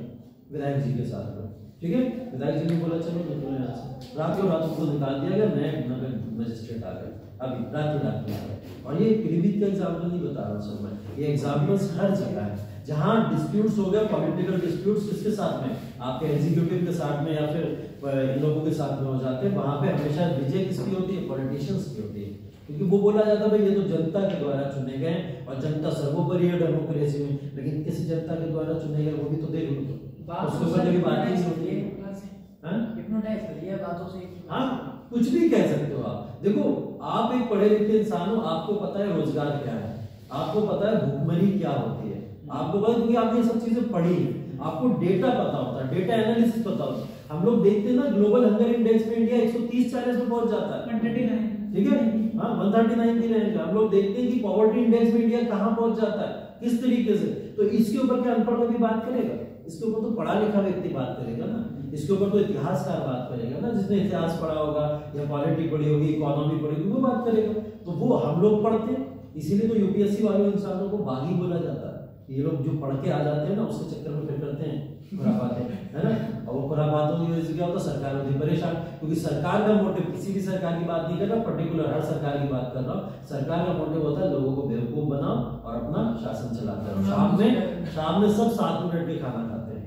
विधायक जी के साथ में, ठीक है। विधायक जी ने बोला चलो निकलो यहाँ से, रातों रात उनको निकाल दिया गया, नए नगर मजिस्ट्रेट आ गए अभी रात में आ गए। और ये पीलीभीत का एग्जाम्पल नहीं बता रहा हूँ मैं, ये एग्जाम्पल्स हर जगह है जहाँ डिस्प्यूट्स हो गए, पॉलिटिकल डिस्प्यूट्स किसके साथ में, आपके एग्जीक्यूटिव के साथ में या फिर इन लोगों के साथ में हो जाते हैं, वहां पे हमेशा विजय किसकी होती है? पॉलिटिशियंस की होती है, क्योंकि वो बोला जाता है भाई ये तो जनता के द्वारा चुने गए और जनता सर्वोपरि है डेमोक्रेसी में। लेकिन किसी जनता के द्वारा चुने गए वो भी तो देख लो, उसके ऊपर कभी बात नहीं होती है। हाँ कुछ भी कह सकते हो आप। देखो आप एक पढ़े लिखे इंसान हो, आपको पता है रोजगार क्या है, आपको पता है भूखमरी क्या होती है, आपको पता है क्योंकि आपने ये सब चीजें पढ़ी है, आपको डेटा पता होता है, डेटा एनालिसिस पता होता है। हम लोग देखते हैं ना ग्लोबल हंगर इंडेक्स में इंडिया 130-140 में पहुंच जाता है, 139, ठीक है, हाँ 139 की रेंज। हम लोग देखते हैं कि पॉवर्टी इंडेक्स में इंडिया कहां पहुंच जाता है, किस तरीके से। तो इसके ऊपर क्या अनपढ़ कभी बात करेगा? इसके ऊपर तो पढ़ा लिखा व्यक्ति बात करेगा ना, इसके ऊपर तो इतिहासकार बात करेगा ना, जिसने इतिहास पढ़ा होगा या पॉलिटी पढ़ी होगी, इकोनॉमी पढ़ी होगी, वो बात करेगा। तो वो हम लोग पढ़ते हैं, इसीलिए तो यूपीएससी वाले इंसानों को बागी बोला जाता है, ये लोग जो पढ़ के आ जाते हैं ना उसके चक्कर में फिर करते हैं खुराफाते, है ना। और वो खुराफातों की वजह से क्या होता है, सरकार होती है परेशान, क्योंकि सरकार का मोटिव, किसी भी सरकार की बात नहीं कर रहा, पर्टिकुलर हर सरकार की बात कर रहा हूँ, सरकार का मोटिव होता है लोगों को बेवकूफ बनाओ और अपना शासन चलाते रहो। शाम में सब 7 मिनट के खाना खाते हैं,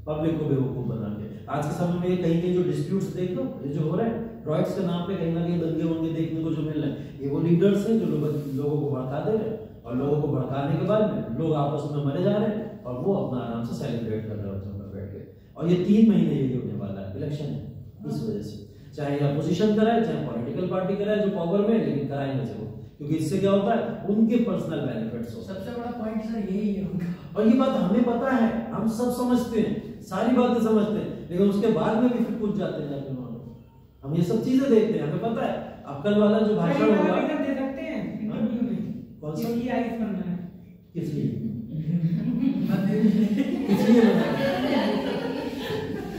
पब्लिक को बेवकूफ बना के। आज के समय में कहीं जो डिस्प्यूट्स देख लो, ये जो हो रहा है ड्रग्स के नाम पे कहीं ना कहीं दंगे वंगे देखने को जो मिल रहे हैं, ये वो लीडर्स हैं जो लोगों को भड़का दे रहे हैं, और लोगों को भड़काने के बाद में लोग आपस में मरे जा रहे हैं और वो अपना आराम से सेलिब्रेट कर रहे होते हैं बैठ के। और ये 3 महीने ये होने वाला है इलेक्शन है, इस वजह से चाहे अपोजिशन कराए चाहे पॉलिटिकल पार्टी कराए जो पावर में, लेकिन कराएंगे जरूर, क्योंकि इससे क्या होता है उनके पर्सनल बेनिफिट्स होते हैं। सबसे बड़ा पॉइंट सर यही है उनका, और ये बात हमें पता है, हम सब समझते हैं, सारी बातें समझते हैं, लेकिन उसके बाद में भी फिर कूद जाते हैं जाके। हम ये सब चीजें देखते हैं, हमें पता है। अब कल वाला जो भाषण होगा दे सकते हैं इंटरव्यू में, कौन सा ये आईएएस बनना है, किस लिए किस लिए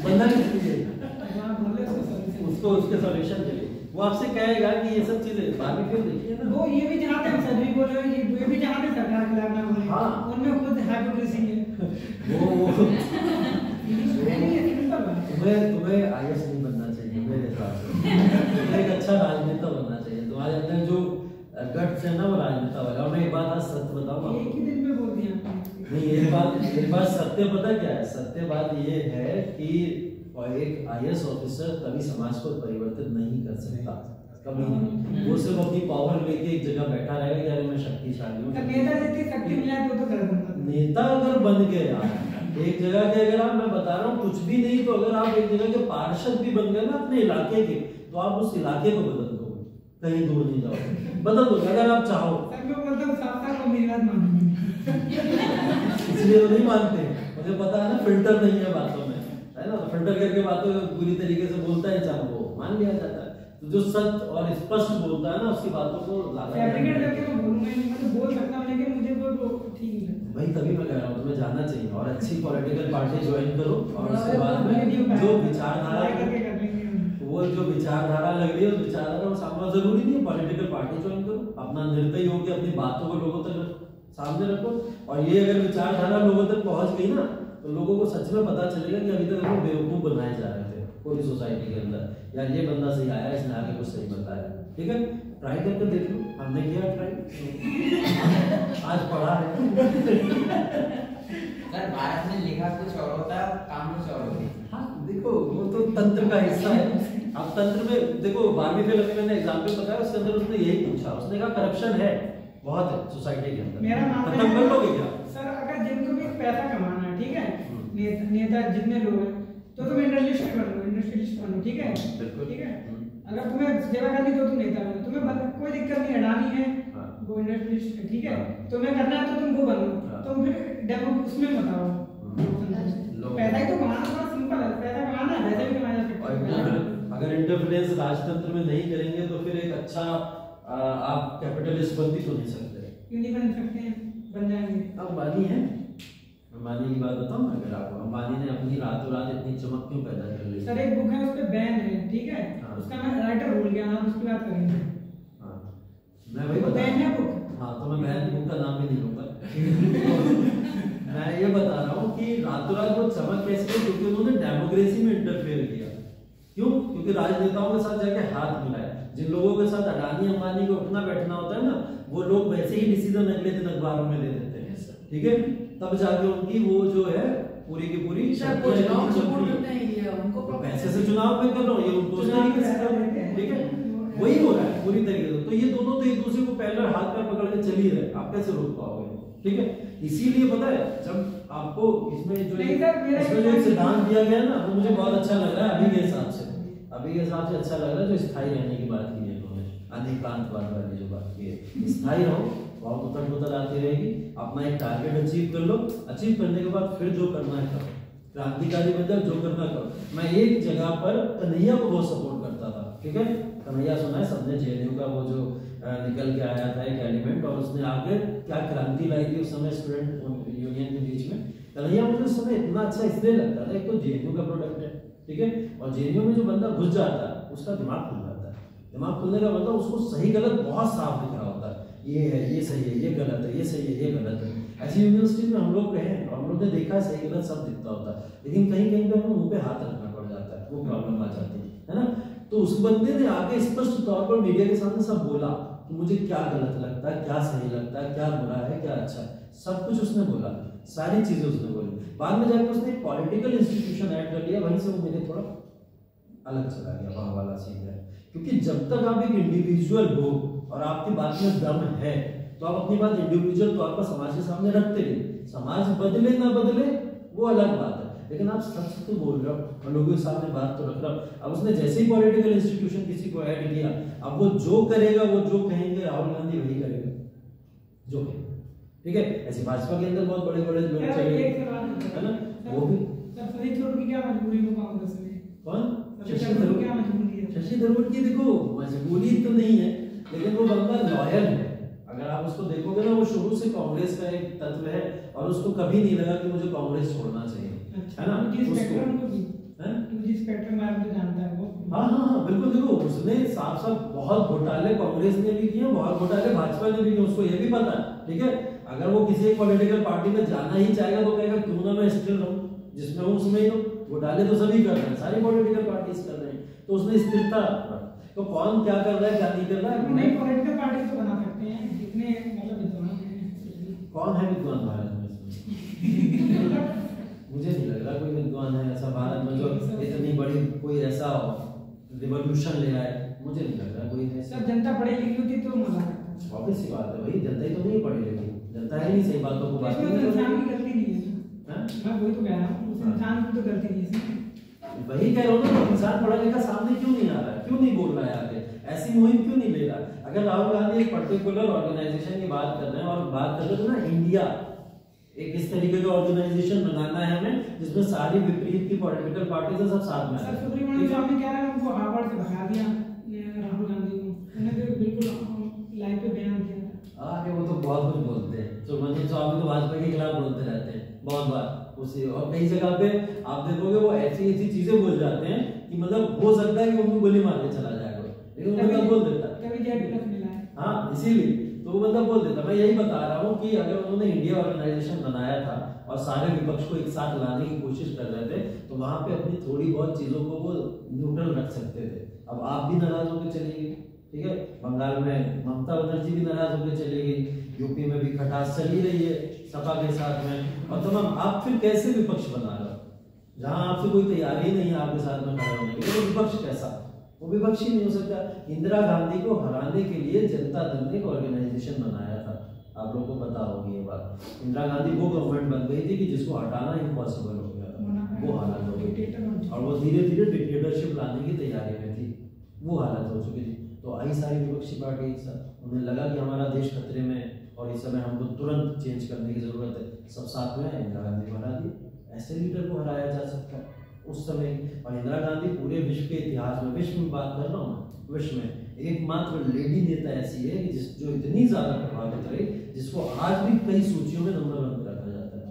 बनना किस लिए, उसको उसके सॉल्यूशन के लिए वो आपसे कहेगा कि ये सब चीजें बाद में फिर देखिए ना। वो ये भी चाहते हैं सर भी बोले, ये भी चाहते हैं सरकार के खिलाफ ना बोले, हाँ उनमें खुद हाइपोक्रेसी है। वो तुम्हें आईएएस नहीं बनना चाहिए मेरे हिसाब से, तुम्हें एक अच्छा राजनेता बनना चाहिए, तुम्हारे अंदर जो गट्स है ना वो राजनेता वाला। और मैं एक बात आज सत्य बताऊं, एक ही दिन में बोल दिया नहीं एक बात सत्य पता क्या है, सत्य बात ये है कि एक आईएएस ऑफिसर कभी समाज को परिवर्तित नहीं कर सकता, कभी नहीं। वो सिर्फ अपनी पावर लेके एक जगह बैठा रहेगा कि अरे मैं शक्तिशाली हूँ। नेता जितनी शक्ति मिला तो कर दूंगा, नेता अगर बन गया एक जगह के, अगर आप, मैं बता रहा हूँ कुछ भी नहीं तो अगर आप एक जगह के पार्षद भी बन गए ना अपने इलाके के, तो आप उस इलाके को बदल दोगे, कहीं दूर नहीं जाओगे, बदल दोगे अगर आप चाहो। इसलिए वो नहीं मानते, मुझे पता है ना, फिल्टर नहीं है बातों में, है ना, फिल्टर करके बातों पूरी तरीके से बोलता है इंसान, वो मान लिया जाता है। तो जो सत्य और स्पष्ट बोलता है ना उसकी बातों को बोल सकता हूं, लेकिन मुझे वो ठीक नहीं लगता भाई, तभी मैं कह रहा हूँ तुम्हें जानना चाहिए और अच्छी पॉलिटिकल पार्टी ज्वाइन करो, और उसके बाद में जो विचारधारा, वो जो विचारधारा लग रही है उस विचारधारा को सामना, जरूरी नहीं है पॉलिटिकल पार्टी ज्वाइन करो, अपना निर्दयी होकर अपनी बातों को लोगों तक सामने रखो। और ये अगर विचारधारा लोगों तक पहुंच गई ना तो लोगों को सच में पता चलेगा कि अभी तक वो बेवकूफ बनाए जा रहे थे पूरी सोसाइटी के अंदर, यार ये बंदा सही आया, इसने आगे कुछ सही बताया, ठीक है, ट्राई करके देख लो, हमने किया ट्राई आज पढ़ा है। सर भारत में लिखा कुछ और होता है, काम कुछ और होता है। हाँ देखो वो तो तंत्र का हिस्सा है। अब तंत्र में देखो 12वीं फेल अभी मैंने एग्जाम्पल बताया, उसके अंदर उसने यही पूछा, उसने कहा करप्शन है बहुत है सोसाइटी के अंदर, मेरा मानना खत्म कर लोगे क्या सर? अगर जिनको भी पैसा कमाना है, ठीक है, नेता जितने लोग हैं तो तुम इंडस्ट्रियलिस्ट बनो, इंडस्ट्रियलिस्ट बनो, ठीक है, ठीक है। अगर तुम्हें सेवा करनी तो तुम नेता बनो, तुम्हें कोई दिक्कत नहीं, अडानी है वो इंडस्ट्रियलिस्ट है, ठीक है, तुम्हें करना है तो तुम वो बनो, तुम फिर डेमो उसमें बताओ, पैसा ही तो कमाना, थोड़ा सिंपल है, पैसा कमाना है, वैसे भी कमाया जा सकता है। अगर इंटरफेरेंस राजतंत्र में नहीं करेंगे तो फिर एक अच्छा आप कैपिटलिस्ट बन भी तो नहीं सकते। क्यों नहीं बन सकते हैं? बन जाएंगे। अंबानी है, अंबानी की बात बताऊं अगर आपको, अंबानी ने अपनी रातों रात इतनी चमक क्यों पैदा कर ली? सर एक बुक है उस पे बैन है, ठीक है, उसका मैं राइटर भूल गया नाम, उसकी बात करेंगे। हां मैं वही बता, बैन है बुक। हां तो मैं बैन बुक का नाम भी नहीं लूंगा। मैं ये बता रहा हूँ कि रातों रात वो चमक कैसे हुई, क्योंकि उन्होंने डेमोक्रेसी में इंटरफेयर किया। क्यों? क्योंकि राजनेताओं के साथ जाके हाथ मिलाए। जिन लोगों के साथ अडानी अंबानी को उठना बैठना होता है ना, वो लोग वैसे ही डिसीजन अगले दिन अखबारों में ले लेते हैं, ठीक है, तब जाके उनकी वो जो है पूरी की पूरी उनको पैसे से चुनाव में कर रहा हूँ, ये उनको ठीक है, वही हो रहा है पूरी तरीके से। तो ये दोनों तो एक दूसरे को पहले हाथ पैर पकड़ के चल ही रहे, आप कैसे रोक पाओगे? ठीक है, इसीलिए पता है जब आपको इसमें जो एक सिद्धांत दिया गया ना, वो मुझे बहुत अच्छा लग रहा है अभी के हिसाब से, अच्छा लग रहा है जो स्थायी रहने की बात की है इन्होंने, अनेकांतवाद वाली जो बात की है, स्थायी रहो, बहुत उथल-पुथल आती रहेगी, अपना एक टारगेट अचीव कर लो, अचीव करने के बाद फिर जो करना है करो, क्रांतिकारी बन जाओ, जो करना करो। मैं एक जगह पर कन्हैया को बहुत सपोर्ट करता था, ठीक है, कन्हैया सुना है सबने, जेएनयू का वो जो निकल के आया था एक एलिमेंट, और उसने आगे क्या क्रांति लाई थी उस समय स्टूडेंट यूनियन के बीच में। कन्हैया मुझे उस समय इतना अच्छा इसलिए लगता था, एक तो जेएनयू का प्रोडक्ट है, ठीक है, और जेएनयू में जो बंदा घुस जाता है उसका दिमाग खुल जाता है, दिमाग खुलने का मतलब उसको सही गलत बहुत साफ दिख रहा होता है, ये है, ये सही है, ये गलत है, ये सही है, ये गलत है। ऐसी यूनिवर्सिटी में हम लोग रहे और हम लोग ने देखा सही गलत सब दिखता होता है, लेकिन कहीं कहीं पे हमें मुंह पे हाथ रखना पड़ जाता है, वो प्रॉब्लम आ जाती है ना। तो उस बंदे ने आगे स्पष्ट तौर पर मीडिया के सामने सब बोला कि मुझे क्या गलत लगता है, क्या सही लगता है, क्या बुरा है, क्या अच्छा है, सब कुछ उसने बोला, सारी चीजें उसने बोली। बाद में जाकर उसने पॉलिटिकल इंस्टीट्यूशन ऐड कर लिया, वहीं से वो मेरे थोड़ा अलग चला गया, वहां वाला सीन है। क्योंकि जब तक आप एक इंडिविजुअल हो और आपकी बात में दम है तो आप अपनी बात इंडिविजुअल तौर पर समाज के सामने रखते रहिए। समाज बदले ना बदले वो अलग बात है, लेकिन आप सच तो बोल रहे हो और लोगों के सामने बात तो रख रहे हो। अब उसने जैसे ही पॉलिटिकल इंस्टीट्यूशन किसी को ऐड किया, अब वो जो करेगा, वो जो कहेंगे राहुल गांधी वही करेगा जो कहेंगे, ठीक है। ऐसे भाजपा के अंदर बहुत बड़े बड़े लोग चले है ना, वो भी शशि थरूर की क्या मजबूरी हो कांग्रेस में? कौन? शशि थरूर क्या मजबूरी है? शशि थरूर की देखो मजबूरी तो नहीं है, लेकिन वो बंदा लॉयल है। अगर आप उसको देखोगे ना, वो शुरू से कांग्रेस का एक तत्व है और उसको कभी नहीं लगा कि मुझे कांग्रेस छोड़ना चाहिए, है ना। हाँ बिल्कुल। देखो उसने साफ साफ बहुत घोटाले कांग्रेस ने भी किए, बहुत घोटाले भाजपा ने भी किए, उसको ये भी पता है, ठीक है। अगर वो किसी एक पॉलिटिकल पार्टी में जाना ही चाहेगा तो कहेगा क्यों ना मैं स्थिर रहूं, जिसमें हूं उसमें ही रहूं। घोटाले तो सभी कर रहे हैं, सारी पॉलिटिकल पार्टीज कर रहे हैं, तो उसने स्थिरता। तो कौन क्या कर रहा है, क्या नहीं कर रहा है, नहीं पॉलिटिकल पार्टी तो बना सकते हैं जितने मतलब विद्वान हैं। कौन है विद्वान भारत में? मुझे नहीं लग रहा कोई विद्वान है ऐसा भारत में जो इतनी बड़ी कोई ऐसा रिवॉल्यूशन ले आए, मुझे नहीं लग रहा कोई है। सब जनता पढ़ी लिखी होती तो मजा आता। ऑब्वियस सी बात है भाई, जनता ही तो नहीं पढ़ी लिखी, जनता ही नहीं सही बातों को बात नहीं। इंसान की गलती नहीं है, मैं वही तो कह रहा हूं, उस इंसान की तो गलती नहीं है। वही कह रहा हूं ना, इंसान पढ़ा लिखा सामने क्यों नहीं आ रहा है, क्यों नहीं बोल रहा है आगे, ऐसी मुहिम क्यों नहीं ले रहा। अगर राहुल गांधी एक पर्टिकुलर ऑर्गेनाइजेशन की बात कर रहे हैं और बात कर रहे हैं ना, इंडिया एक इस तरीके का ऑर्गेनाइजेशन बनाना है हमें जिसमें सारी विपरीत की पॉलिटिकल पार्टीज सब साथ में आ जाए। सुब्रमण्यम स्वामी कह रहे हैं उनको हार्वर्ड से भगा दिया राहुल गांधी को, उन्हें तो बिल्कुल लाइव पे बयान किया। आगे वो तो बहुत कुछ बोलते हैं, सुब्रमण्यम स्वामी तो भाजपा के खिलाफ बोलते रहते हैं बहुत बार उसी, और कई जगह पे आप देखोगे वो ऐसी ऐसी चीजें बोल जाते हैं कि मतलब हो सकता है कि उनको गोली मार के चला जाएगा, लेकिन वो बंदा बोल देता है। हाँ इसीलिए तो वो बंदा बोल देता। मैं यही बता रहा हूँ कि अगर उन्होंने इंडिया ऑर्गेनाइजेशन बनाया था और सारे विपक्ष को एक साथ लाने की कोशिश कर रहे थे, तो वहां पे अपनी थोड़ी बहुत चीजों को वो न्यूट्रल रख सकते थे। अब आप भी नाराज होकर चली गई, ठीक है, बंगाल में ममता बनर्जी भी नाराज होकर चली गई, यूपी में भी खटास चली रही है सपा के साथ में, और तमाम आप फिर कैसे विपक्ष बना रहे हो जहां आपसे कोई तैयारी नहीं है आपके साथ में खड़े होने की, तो विपक्ष कैसा, वो विपक्ष ही नहीं हो सकता। इंदिरा गांधी को हराने के लिए जनता दल ने एक ऑर्गेनाइजेशन बनाया था, आप लोगों को पता होगी ये बात। इंदिरा गांधी वो गवर्नमेंट बन गई थी कि जिसको हटाना इम्पॉसिबल हो गया था, वो हालत हो गई थी और वो धीरे धीरे डिक्टेटरशिप लाने की तैयारी में थी, वो हालत हो चुकी थी। तो आई सारी विपक्षी पार्टी एक साथ, उन्हें लगा कि हमारा देश खतरे में और इस समय हमको तुरंत चेंज करने की जरूरत है, सब साथ में इंदिरा गांधी हरा दी। ऐसे लीडर को हराया जा सकता है उस समय। और इंदिरा गांधी पूरे विश्व के इतिहास में, विश्व में बात कर रहा हूँ, विश्व में एकमात्र लेडी नेता ऐसी है कि जो इतनी ज्यादा प्रभावित रही, जिसको आज भी कई सूचियों में नंबर 1 पे रखा जाता है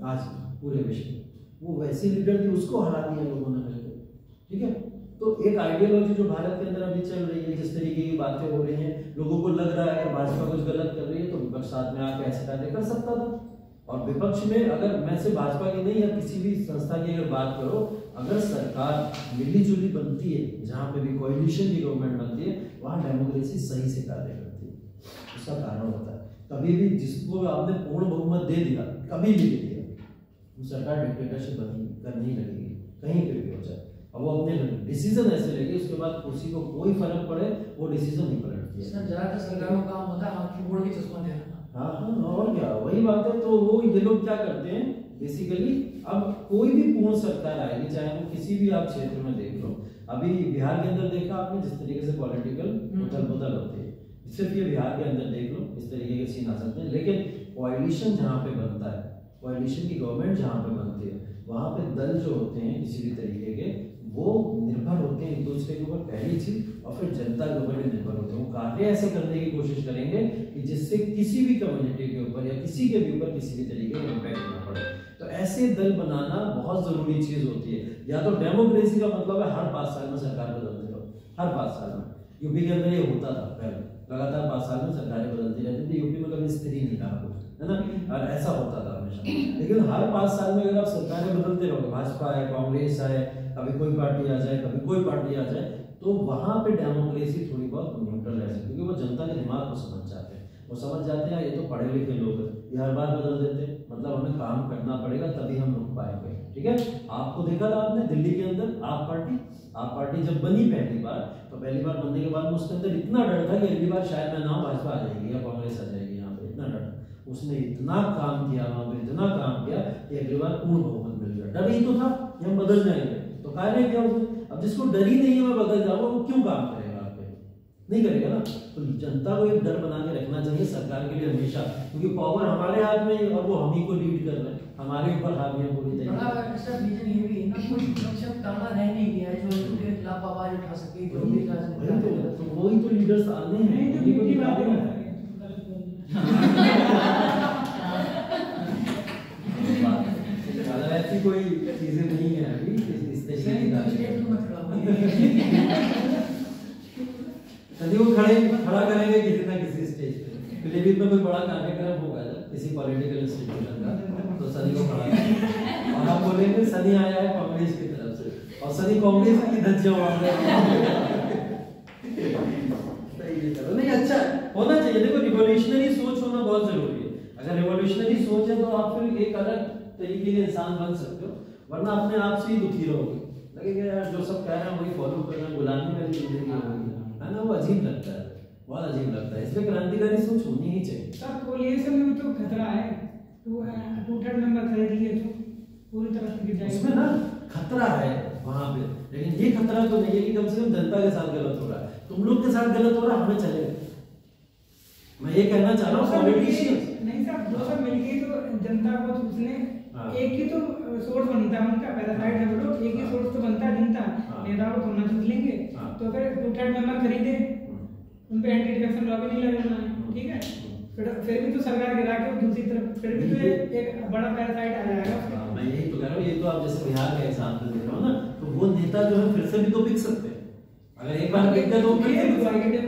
आज पूरे विश्व में। वो वैसी लीडर थी, उसको हरा दिया लोगों ने मिलकर, ठीक है। तो एक आइडियोलॉजी जो भारत के अंदर अभी चल रही है, जिस तरीके की बातें हो रही हैं, लोगों को लग रहा है कि भाजपा कुछ गलत कर रही है तो विपक्ष साथ में आके ऐसे कार्य कर सकता था। और विपक्ष में अगर मैं से भाजपा की नहीं या किसी भी संस्था की अगर बात करो, अगर सरकार मिलीजुली बनती है, जहां पे भी कोएलिशन की गवर्नमेंट बनती है, वहां डेमोक्रेसी सही से कार्य करती है। उसका कारण होता है कभी भी जिसको आपने पूर्ण बहुमत दे दिया, कभी भी दे दिया, वो सरकार डिक्टेटरशिप करने ही लगेगी, कहीं पे भी हो जाए। अब वो अपने डिसीजन ऐसे लेगी, उसके बाद किसी को कोई फर्क पड़े वो डिसीजन नहीं पलटती है। सर ज्यादातर सरकारों का काम होता है हाथ की बोर्ड की चश्मा देना। हाँ और क्या, वही बात है। तो वो ये लोग क्या करते हैं बेसिकली, अब कोई भी पूर्ण सरकार आएगी, चाहे वो किसी भी आप क्षेत्र में देख लो, अभी बिहार के अंदर देखा आपने जिस तरीके से पॉलिटिकल उथल-पुथल होती है, सिर्फ ये बिहार के अंदर देख लो, इस तरीके के सीन आ सकते हैं। लेकिन कोएलिशन जहाँ पे बनता है, कोएलिशन की गवर्नमेंट जहाँ पे बनती है, वहाँ पे दल जो होते हैं किसी भी तरीके के, वो निर्भर होते हैं एक दूसरे के ऊपर पहली चीज, और फिर जनता के ऊपर भी निर्भर होते हैं। वो कार्य ऐसे करने की कोशिश करेंगे कि जिससे किसी भी कम्युनिटी के ऊपर या किसी के भी ऊपर किसी भी तरीके का इम्पैक्ट ना पड़े। तो ऐसे दल बनाना बहुत जरूरी चीज होती है। या तो डेमोक्रेसी का मतलब है हर 5 साल में सरकार बदलते रहो, हर 5 साल में। यूपी के अंदर ये होता था पहले, लगातार 5 साल में सरकारें बदलती रहती थी, यूपी में कभी स्थिर ही नहीं रहा, है ना, और ऐसा होता था हमेशा। लेकिन हर 5 साल में अगर आप सरकारें बदलते रहोगे, भाजपा है, कांग्रेस है, कभी कोई पार्टी आ जाए, कभी कोई पार्टी आ जाए, तो वहां पे डेमोक्रेसी थोड़ी बहुत न्यूट्रल रह सकती है, क्योंकि वो जनता के दिमाग को समझ जाते हैं। वो समझ जाते हैं ये तो पढ़े लिखे लोग हैं, ये हर बार बदल देते, मतलब हमें काम करना पड़ेगा तभी हम रुक पाएंगे। ठीक है, आपको देखा था आपने दिल्ली के अंदर आप पार्टी जब बनी पहली बार, तो पहली बार बनने के बाद में उसके अंदर इतना डर था कि अगली बार शायद मैं ना भाजपा आ जाएगी या कांग्रेस आ जाएगी, यहाँ पे इतना डर। उसने इतना काम किया वहां पे, इतना काम किया कि अगली बार पूर्ण बहुमत मिल गया। डर ही तो था कि हम बदल जाएंगे, तो कार्य क्या उसने, अब जिसको डर ही नहीं है मैं बदल जाऊंगा, वो क्यों काम करेगा? आप पे नहीं करेगा ना। तो जनता को एक डर बना के रखना चाहिए सरकार के लिए हमेशा, क्योंकि पावर हमारे हाथ में है और वो हम ही को लीड कर रहे हैं, हमारे ऊपर हावी है पूरी तरीके से। रीजन ये भी है ना, कोई सक्षम कामना रह नहीं गया है जो उनके खिलाफ आवाज उठा सके, जो भी तो वही तो लीडर्स आने हैं, नहीं तो मीठी बातें कर रहे हैं। ऐसी कोई चीजें नहीं है अभी इस सदी को खड़ा करेंगे किसी ना किसी स्टेज पे। पीलीभीत में कोई बड़ा कार्यक्रम होगा किसी पॉलिटिकल इंस्टीट्यूशन का, तो सदी को खड़ा और आप बोलेंगे सदी आया है कांग्रेस की तरफ से, और सदी कांग्रेस की धज्जियां उड़ा नहीं। अच्छा होना चाहिए, देखो रिवॉल्यूशनरी सोच होना बहुत जरूरी है। अगर रिवॉल्यूशनरी सोच है तो आप फिर एक अलग तरीके के इंसान बन सकते हो, वरना अपने आप से ही दुखी रहोगे, लगेगा यार जो सब कह रहे हैं वही फॉलो कर रहे हैं, गुलामी में जिंदगी है ना, वो अजीब लगता है, बहुत अजीब लगता है। इसलिए क्रांतिकारी सोच होनी ही चाहिए। सब कोलिएशन में भी तो खतरा है, टू थर्ड नंबर खरीद लिए तो पूरी तरह से गिर जाएगा। उसमें ना खतरा है वहां पे, लेकिन ये खतरा तो नहीं है कि कम से कम जनता के साथ गलत हो रहा है, तुम लोग के साथ गलत हो रहा है, हमें चलेगा। मैं ये कहना चाह रहा हूँ पॉलिटिशियंस नहीं साहब, दो सब मिलके तो जनता को उसने एक ही तो सोर्स बनता है उनका, पैरासाइट है वो लोग, एक ही सोर्स तो बनता है जनता, नेता को थोड़ा चुन लेंगे। तो अगर टू थर्ड मेंबर खरीदे, उन पे एंटी डिफेक्शन लॉ भी नहीं लगाना है, ठीक है, फिर भी तो सरकार गिरा के दूसरी तरफ फिर भी तो एक बड़ा पैरासाइट आ जाएगा। मैं यही तो कह रहा हूँ, ये तो आप जैसे बिहार का एग्जांपल दे रहे हो ना, तो वो नेता जो है फिर से भी तो बिक सकते हैं, अगर एक बार बिक गए तो फिर से बिक सकते हैं।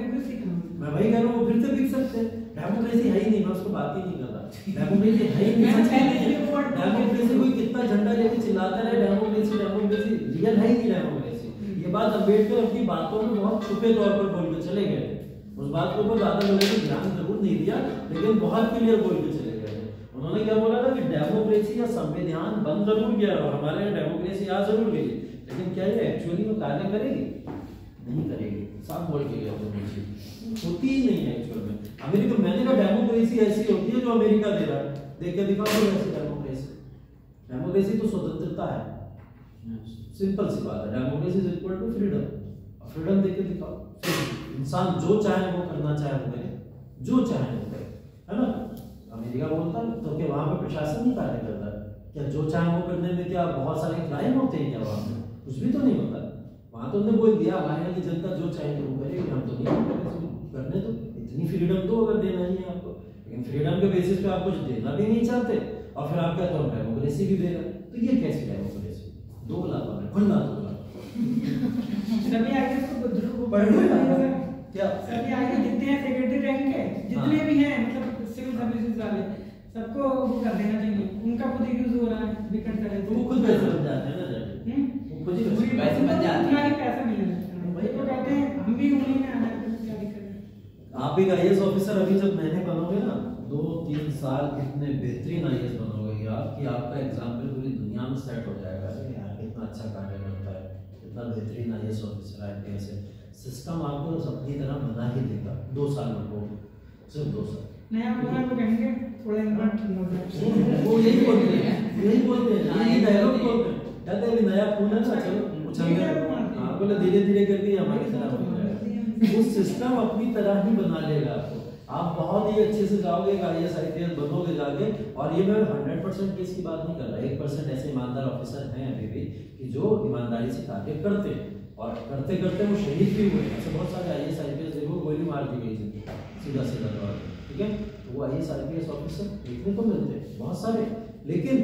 मैं वही कह रहा हूँ, वो फिर से बिक सकते हैं। डेमोक्रेसी है ही नहीं, मैं उसको बात ही नहीं कर रहा, डेमोक्रेसी है ही नहीं। डेमोक्रेसी कोई कितना झंडा लेके चिल्लाता रहे डेमोक्रेसी डेमोक्रेसी, रियल है ही नहीं डेमोक्रेसी। ये बात अम्बेडकर अपनी बातों में बहुत छुपे तौर पर बोल के चले गए, उस बात के ऊपर ज्यादा लोगों ने ध्यान जरूर नहीं दिया, लेकिन बहुत क्लियर बोल के चले गए। उन्होंने क्या बोला था कि डेमोक्रेसी या संविधान बन जरूर गया और हमारे यहाँ डेमोक्रेसी आ जरूर गई, लेकिन क्या ये एक्चुअली में कार्य करेगी? नहीं करेगी। साफ बोल के गया होती ही नहीं है एक्चुअल में। अमेरिका, मैंने कहा डेमोक्रेसी ऐसी होती है जो अमेरिका दे रहा है, देख के दिखाओ ऐसी डेमोक्रेसी। डेमोक्रेसी तो स्वतंत्रता है, सिंपल सी बात है। Democracy is equal to freedom, freedom देख के दिखाओ, इंसान जो चाहे वो करना चाहे वो करे, जो चाहे वो करे, है ना। अमेरिका बोलता है तो क्या वहां पे प्रशासन नहीं कार्य करता है? क्या जो चाहे वो करने में क्या बहुत सारे क्राइम होते हैं? क्या वहां पे कुछ भी तो नहीं होता। वहां तो उन्होंने बोल दिया हमारे यहाँ की जनता जो चाहे वो करेगी, हम तो नहीं करने, तो इतनी फ्रीडम दो अगर देना ही है आपको, लेकिन फ्रीडम के बेसिस पे आप कुछ देना भी नहीं चाहते और फिर आप कहते हो डेमोक्रेसी भी देगा, तो ये कैसी डेमोक्रेसी? दो लाभ है, खुला दो लाभ। सभी आगे को पढ़ लो क्या, सभी आगे जितने हैं सेक्रेटरी रैंक के जितने भी हैं, मतलब सिविल सर्विसेज वाले, सबको वो कर देना चाहिए। उनका खुद यूज हो रहा है विकट करे तो वो खुद पैसे बन जाते हैं ना, वो खुद ही पैसे बन जाते हैं, उतना ही पैसा मिलेगा। वही तो कहते हैं हम भी उन्हीं में आना, क्या दिक्कत है? आप एक आईएएस ऑफिसर अभी जब मैंने बनोगे ना 2-3 साल, कितने बेहतरीन आईएएस बनोगे आप कि आपका एग्जाम्पल पूरी दुनिया में सेट हो जाएगा कि यार कितना अच्छा कार्य करता है, कितना बेहतरीन आईएएस ऑफिसर आईपीएस है। सिस्टम आपको अपनी तरह बना ही देगा 2 साल में, वो सिर्फ 2 साल। नया बोलना को कहेंगे थोड़ा इन्वर्ट हो वो यही बोलते हैं, यही बोलते हैं, यही डायलॉग बोलते हैं, कहते हैं नया खून है ना, चलो उछल बोले धीरे धीरे करके हमारी तरह हो जाएगा। वो सिस्टम अपनी तरह ही बना लेगा आपको, आप बहुत ही अच्छे से जाओगे, आईएएस आईपीएस बनोगे जाके। और ये मैं 100% केस की बात नहीं कर रहा, 1% ऐसे ईमानदार ऑफिसर हैं अभी भी कि जो ईमानदारी से कार्य करते हैं और करते करते वो शहीद भी हुए। ऐसे बहुत सारे आईएएस आईपीएस देखो गोली मार दी गई थी सीधा सीधा तौर पर, ठीक है, तो वो आईएएस आईपीएस ऑफिसर देखने को मिलते हैं बहुत सारे। लेकिन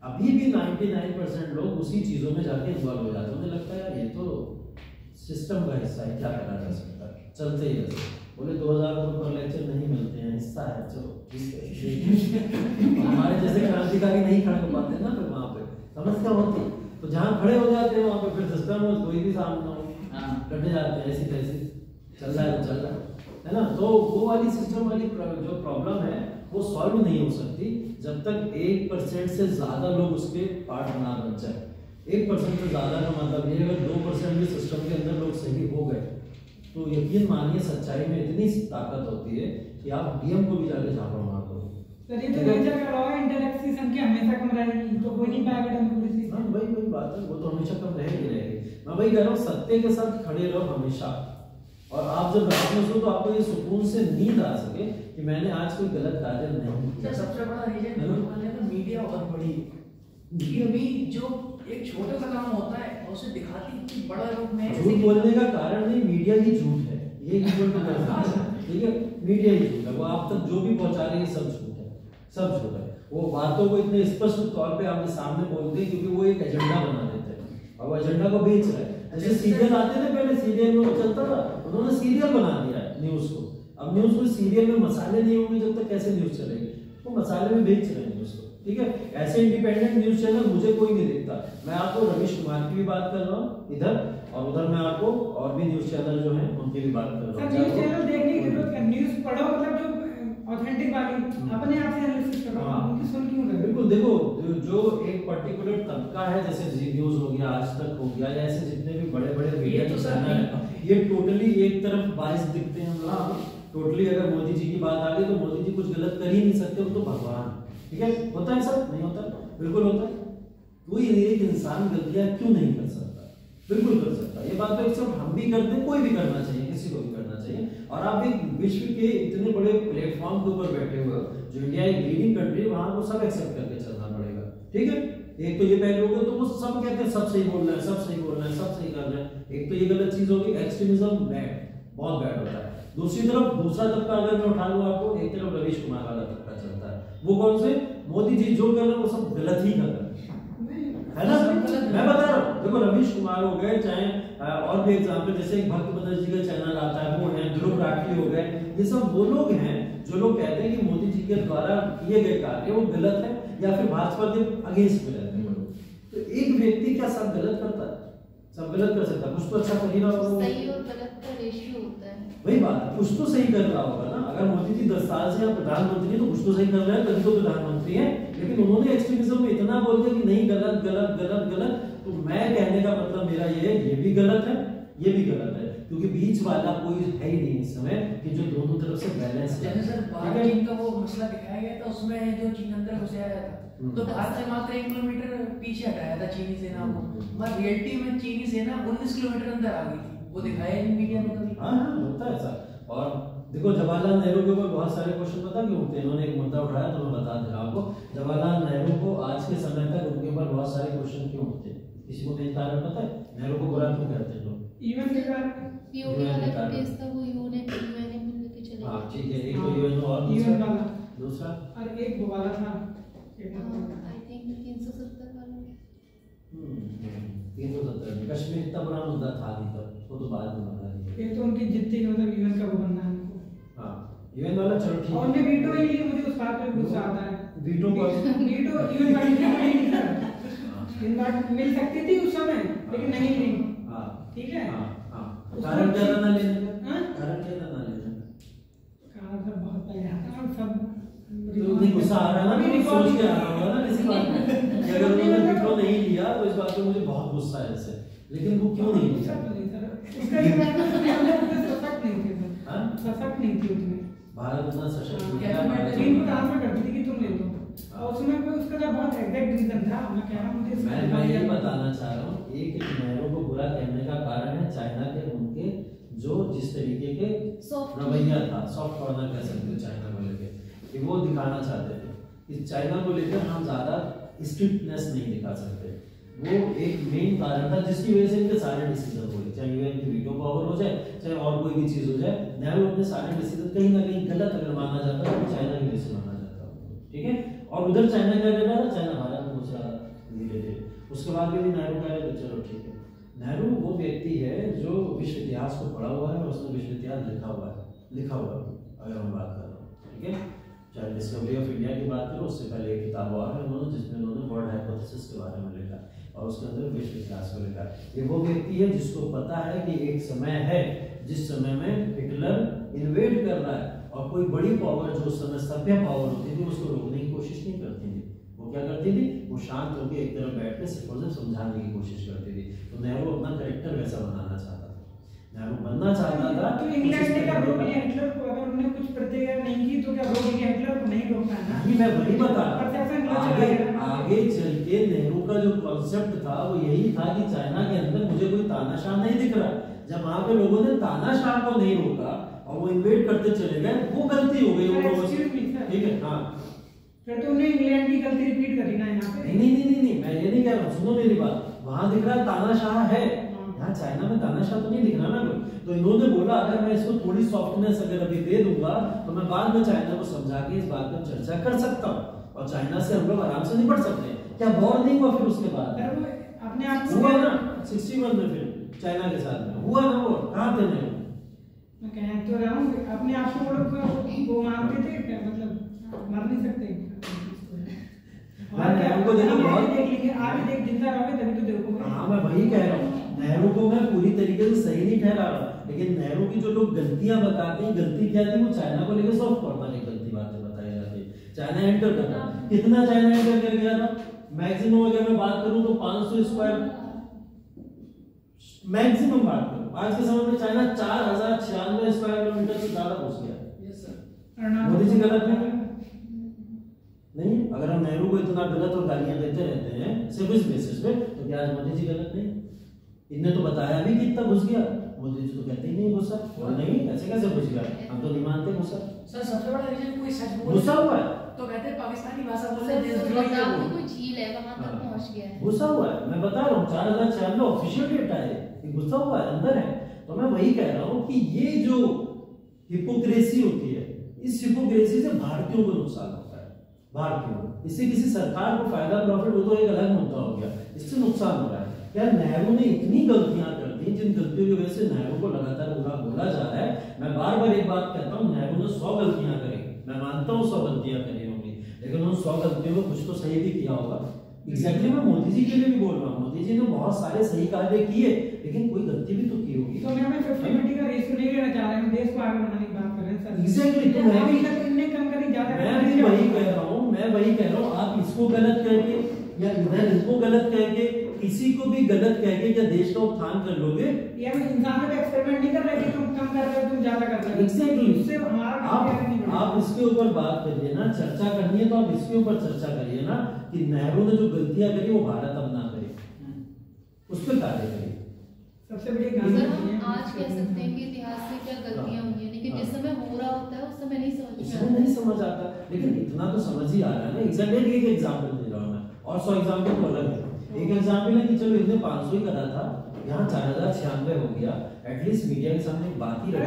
अभी भी 99% लोग उसी चीजों में जाके इन्वॉल्व हो जाते हैं। उन्हें लगता है यार ये तो सिस्टम का हिस्सा है, क्या करा जा सकता है, चलते ही ऐसे। बोले 2000 रुपये पर लेक्चर नहीं मिलते हैं, हिस्सा है, चलो हमारे जैसे क्रांतिकारी नहीं खड़े हो पाते ना फिर वहाँ पे समस्या होती, तो जहाँ खड़े हो जाते हैं वहाँ पे फिर सिस्टम में कोई भी सामने हो कटे जाते हैं, ऐसी तैसी चल रहा है तो चल रहा है ना। तो वो वाली सिस्टम वाली जो प्रॉब्लम है वो सॉल्व नहीं हो सकती जब तक 1% से ज्यादा लोग उसके पार्ट ना बन जाए। 1% से ज्यादा का मतलब ये, अगर 2% भी सिस्टम के अंदर लोग सही हो गए तो यकीन मानिए सच्चाई में इतनी ताकत होती है कि आप डीएम को भी जाके झापड़ मार दो। सर ये तो नेचर का लॉ है, इंटेलेक्ट की संख्या हमेशा कम रहेगी, तो कोई नहीं पाएगा डेमोक्रेसी। हां वही बात है, वो तो हमेशा कम रहेगी। मैं वही कह रहा हूँ, सत्य के साथ खड़े रहो हमेशा, और आप जब रात में सो तो आपको ये सुकून से नींद आ सके कि मैंने आज कोई गलत कार्य नहीं किया। सबसे बड़ा रीजन बोलने का मीडिया बहुत बड़ी, क्योंकि अभी जो एक छोटा सा काम होता है उसे दिखाती है बड़ा रूप में। झूठ बोलने का कारण नहीं, मीडिया ही झूठ है, ये इक्वल टू ठीक है, मीडिया ही झूठ है। वो आप तक जो भी पहुंचा रही है सब झूठ है, सब झूठ है। वो बातों को इतने स्पष्ट तौर पे आपके सामने बोलते हैं क्योंकि वो एक एजेंडा बना देते हैं और वो एजेंडा को बेच रहे हैं। जैसे सीरियल आते थे पहले, सीरियल में वो चलता था, उन्होंने सीरियल बना दिया है न्यूज को। अब न्यूज को सीरियल में मसाले नहीं होंगे जब तक कैसे न्यूज चलेगी, वो मसाले में बेच रहे हैं न्यूज को, ठीक है। ऐसे इंडिपेंडेंट न्यूज चैनल मुझे कोई नहीं देखता। मैं आपको रवीश कुमार की भी बात कर रहा हूँ इधर, और उधर मैं आपको और भी न्यूज चैनल जो हैं उनकी भी बात कर रहा हूँ। न्यूज चैनल देखने की जरूरत है, न्यूज पढ़ो, मतलब जो ऑथेंटिक वाली अपने आप से एनालिसिस करो, उनकी सुन क्यों रहे। बिल्कुल, देखो जो एक पर्टिकुलर तबका है, जैसे जी न्यूज हो गया, आज तक हो गया, या ऐसे जितने भी बड़े बड़े मीडिया के चैनल हैं, ये टोटली एक तरफ बाइस दिखते हैं हम लोग। टोटली अगर मोदी जी की बात आ गई तो मोदी जी कुछ गलत कर ही नहीं सकते, वो तो भगवान, ठीक है। होता है सर? नहीं होता, बिल्कुल होता है। कोई एक इंसान गलतियां क्यों नहीं कर सकता? बिल्कुल कर सकता है। ये बात तो सिर्फ हम भी करते, कोई भी करना चाहिए, किसी को भी करना चाहिए। और आप एक विश्व के इतने बड़े प्लेटफॉर्म के ऊपर बैठे हुए हो, जो इंडिया एक लीडिंग कंट्री है, वहां को सब एक्सेप्ट करके चलना पड़ेगा, ठीक है। एक तो ये पहलू हो गया, तो वो सब कहते हैं सब सही बोल रहे हैं, सब सही बोल रहे हैं, सब सही कर रहे हैं। एक तो ये गलत चीज होगी, एक्सट्रीमिज्म बैड, बहुत बैड होता है। दूसरी तरफ दूसरा तबका अगर मैं उठा लूं आपको, एक तरफ रवीश कुमार वाला तबका चलता है, वो कौन से? मोदी जी जो कर रहे हैं वो सब गलत ही कर रहे हैं, है ना। मैं बता रहा हूँ, देखो रवीश कुमार हो गए, चाहे और भी एग्जाम्पल, जैसे एक भक्त बदल जी का चैनल आता है, वो है ध्रुव राठी हो गए, ये सब वो लोग हैं जो लोग कहते हैं कि मोदी जी के द्वारा किए गए कार्य वो गलत है या फिर भाजपा के अगेंस्ट में रहते हैं। तो एक व्यक्ति क्या सब गलत करता है? सब गलत कर सकता है, कुछ तो अच्छा कर ही रहा होगा। सही और गलत का रेशियो होता है, वही बात है, कुछ तो सही कर रहा होगा ना। अगर मोदी जी 10 साल से प्रधानमंत्री है तो कुछ तो सही कर रहे हैं, तभी तो प्रधानमंत्री है। लेकिन उन्होंने एक्सट्रीमिज्म में इतना बोल दिया कि नहीं गलत गलत गलत गलत, तो मैं कहने का मतलब मेरा ये है, ये भी गलत है, ये भी गलत है, क्योंकि बीच वाला कोई है ही नहीं इस समय कि जो दोनों तरफ से बैलेंस है। जैसे सर चीन का वो मसला दिखाया गया था, उसमें जो चीन अंदर घुस आया था तो भारत से मात्र 1 किलोमीटर पीछे हटाया था चीनी सेना को, मगर रियलिटी में चीनी सेना 19 किलोमीटर अंदर आ गई थी, वो दिखाया नहीं मीडिया ने कभी। हाँ होता है सर। और देखो जवाहरलाल नेहरू के ऊपर बहुत सारे क्वेश्चन पता क्यों उठते हैं, इन्होंने एक मुद्दा उठाया तो मैं बता दे रहा हूं आपको। जवाहरलाल नेहरू को आज के समय तक उनके ऊपर बहुत सारे क्वेश्चन क्यों उठते हैं, किसी को मेन कारण पता है? नेहरू को बुरा क्यों कहते हैं लोग? ईवन के कारण पीओके वाला केस था, वो यूएन में लेके चले गए। हां ठीक है, एक तो यूएन और यूएन वाला, दूसरा और एक वो वाला था, आई थिंक 370 वाला। 370 कश्मीर इतना बड़ा मुद्दा था नहीं, तब वो तो बाद में बना दिया। एक तो उनकी जिद्दी के मतलब यूएन का वो बनना है उनको। हां यूएन वाला चलो ठीक है, और उन्हें वीटो ही लिए, मुझे उस बात पे गुस्सा आता है। वीटो को वीटो यूएन पार्टी नहीं था, इन बात मिल सकती थी उस समय, लेकिन नहीं ली। हां ठीक है। हां कारण क्या था ना लेने का? कारण क्या था ना लेने का? कारण सब बहुत पहले आता है, सब तो नहीं गुस्सा आ रहा है ना, अभी सोच के आ रहा होगा ना किसी बात में कि अगर उन्होंने वीटो नहीं लिया तो इस बात पे मुझे बहुत गुस्सा है ऐसे, लेकिन वो क्यों नहीं लिया? उसका ये सशक्त नहीं थे, हां सशक्त नहीं थी उतने। भारत उतना सशक्त नहीं क्या था, चीन को ट्रांसफर करती थी कि तुम ले लो, और उसमें कोई उसका तो बहुत एग्जैक्ट रीजन था। मैं कह रहा हूं मुझे मैं यही बताना चाह रहा हूँ, एक नेहरू को बुरा कहने का कारण है चाइना के उनके जो जिस तरीके के रवैया था, सॉफ्ट कॉर्नर कह सकते हो चाइना को लेके, कि वो दिखाना चाहते थे कि चाइना को लेकर हम ज्यादा स्ट्रिक्टनेस नहीं दिखा सकते। वो एक मेन कारण था जिसकी वजह से इनके सारे डिसीजन हुए, चाहे यूएन की वीटो पावर हो जाए, चाहे और कोई भी चीज हो जाए। नेहरू अपने सारे डिसीजन कहीं ना कहीं गलत अगर माना जाता है तो चाइना की वजह से माना जाता है, ठीक है। और उधर चाइना क्या कर रहा था, चाइना भारत में घुस रहा था धीरे धीरे, उसके बाद भी नेहरू कह रहे चलो ठीक है। नेहरू वो व्यक्ति है जो विश्व इतिहास को पढ़ा हुआ है और उसने विश्व इतिहास लिखा हुआ है, लिखा हुआ अगर हम बात कर रहे हो, ठीक है। चाहे डिस्कवरी ऑफ इंडिया की बात करो, उससे पहले एक किताब और है उन्होंने जिसमें उन्होंने वर्ल्ड हाइपोथेसिस के बारे में लिखा और उसके अंदर विश्व इतिहास को लिखा। ये वो व्यक्ति है जिसको पता है कि एक समय है जिस समय में हिटलर इन्वेड कर रहा है और कोई बड़ी पावर जो उस समय सभ्य पावर होती थी उसको रोकने की कोशिश नहीं करती थी। वो क्या करती थी, वो शांत होकर एक तरफ बैठ के सिर्फ और सिर्फ समझाने की कोशिश करती थी। तो नेहरू अपना कैरेक्टर वैसा बनाना चाहता था, नेहरू बनना चाहता था। तो इंग्लैंड ने क्या रोक लिया हिटलर को? अगर उन्होंने कुछ प्रतिक्रिया नहीं की तो क्या रोक लिया हिटलर को? नहीं रोकना है ना। नहीं, मैं वही बता रहा हूं। आगे चल के नेहरू का जो कॉन्सेप्ट था वो यही था कि चाइना के अंदर मुझे कोई तानाशाह नहीं दिख रहा। जब वहां पे लोगों ने तानाशाह को नहीं रोका और वो इन्वेड करते चले गए, वो गलती हो गई उन लोगों से, ठीक है। हाँ, फिर तो उन्हें इंग्लैंड की गलती रिपीट करी ना यहाँ पे। नहीं, मैं ये नहीं कह रहा हूँ, सुनो मेरी बात। वहां दिख रहा तानाशाह है, यहाँ चाइना में तानाशाह तो नहीं दिख रहा ना कोई। तो इन्होंने बोला अगर मैं इसको थोड़ी सॉफ्टनेस अगर अभी दे दूंगा तो मैं बाद में चाइना को समझा के इस बात पर चर्चा कर सकता हूँ और चाइना से हम लोग आराम से निपट सकते हैं। क्या वॉर नहीं हुआ फिर उसके बाद? अपने आप हुआ ना 61 में, फिर चाइना के साथ में हुआ ना वॉर। कहाँ थे नेहरू? मैं कह तो रहा हूँ अपने आप को वो मानते थे क्या, मतलब मर नहीं सकते। नेहरू को देखो बहुत देख लेंगे, आगे देख जिंदा रहोगे तभी तो देखोगे। हाँ, मैं वही कह रहा हूँ, नेहरू को मैं पूरी तरीके से सही नहीं ठहरा रहा, लेकिन नेहरू की जो लोग गलतियां बताते हैं, गलती क्या थी, वो चाइना को लेकर सॉफ्ट कॉर्नर एक गलती बातें बताई जाती है। चाइना एंटर करना, कितना चाइना एंटर कर गया था? मैक्सिमम अगर मैं बात करूं तो 500 स्क्वायर, मैक्सिमम बात करूं आज के समय में चाइना 4096 स्क्वायर किलोमीटर से ज्यादा पहुंच गया। Yes sir. मोदी जी गलत नहीं? अगर हम नेहरू को इतना गलत और गालियां देते रहते हैं सिर्फ इस बेसिस पे, तो क्या आज मोदी जी गलत नहीं? इनने तो बताया भी कि इतना घुस गया, मोदी जी तो कहते ही नहीं घुसा। और नहीं, ऐसे कैसे घुस गया? हम तो नहीं मानते घुसा। सर सबसे बड़ा रीजन कोई सच बोल घुसा हुआ है तो कहते हैं पाकिस्तानी भाषा बोल सर, रहे हैं, देशद्रोही है वो। कोई झील है वहां तक पहुंच गया है। घुसा हुआ है, मैं बता रहा हूँ 4096 ऑफिशियल डेटा है, ये घुसा हुआ है, अंदर है। तो मैं वही कह रहा हूँ कि ये जो हिपोक्रेसी होती है, इस हिपोक्रेसी से भारतीयों को नुकसान होता है। भारतीयों को, इससे किसी सरकार को फायदा प्रॉफिट हो तो एक अलग मुद्दा हो गया, इससे नुकसान हो रहा है। यार नेहरू ने इतनी गलतियां कर दी जिन गलतियों की वजह से नेहरू को लगातार बुरा बोला जा रहा है। मैं बार बार एक बात कहता हूँ, नेहरू ने 100 गलतियां करी, मैं मानता हूँ 100 गलतियां करी होंगी, लेकिन उन 100 गलतियों में कुछ तो सही भी किया होगा। एग्जैक्टली मैं मोदी जी के लिए भी बोल रहा हूँ, मोदी जी ने बहुत सारे सही कार्य किए, लेकिन कोई गलती भी तो की होगी। तो मैं 50-50 का रेशियो नहीं लेना चाह रहे हैं, देश को आगे बढ़ाने की बात कर रहे हैं सर। एग्जैक्टली, तो मैं भी इनने कम करी ज्यादा, मैं भी वही कह रहा हूँ, मैं वही कह रहा हूँ। आप इसको गलत करके या इधर इनको गलत करके, किसी को भी गलत कह के क्या देश का उत्थान कर लोगे? ये हम इंसानों पे एक्सपेरिमेंट नहीं कर रहे कि तुम कम कर रहे हो, तुम ज्यादा कर रहे हो। एग्जैक्टली, उससे हमारा आप इसके ऊपर बात करिए ना, चर्चा करनी है तो आप इसके ऊपर चर्चा करिए ना कि नेहरू ने जो गलतियां करी वो भारत अब ना करे, उस पर कार्य करिए। सबसे बड़ी सर, हम आज कह सकते हैं कि इतिहास में क्या गलतियां हुई हैं, लेकिन जिस समय हो रहा होता है उस समय नहीं समझ में आता। नहीं समझ आता, लेकिन इतना तो समझ ही आ रहा है ना। एग्जैक्टली एक एग्जांपल दे रहा हूं मैं, और 100 एग्जांपल तो अलग है। एक एग्जांपल है कि चलो इतने 500 ही करा था, यहाँ 4096 हो गया, एटलीस्ट मीडिया के सामने बात ही रखो।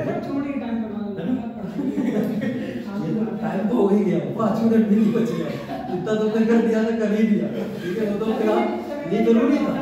टाइम तो हो ही गया, 5 मिनट भी नहीं बचे, इतना तो कर दिया ना, कर ही दिया, ठीक है। वो तो फिर ये जरूरी था,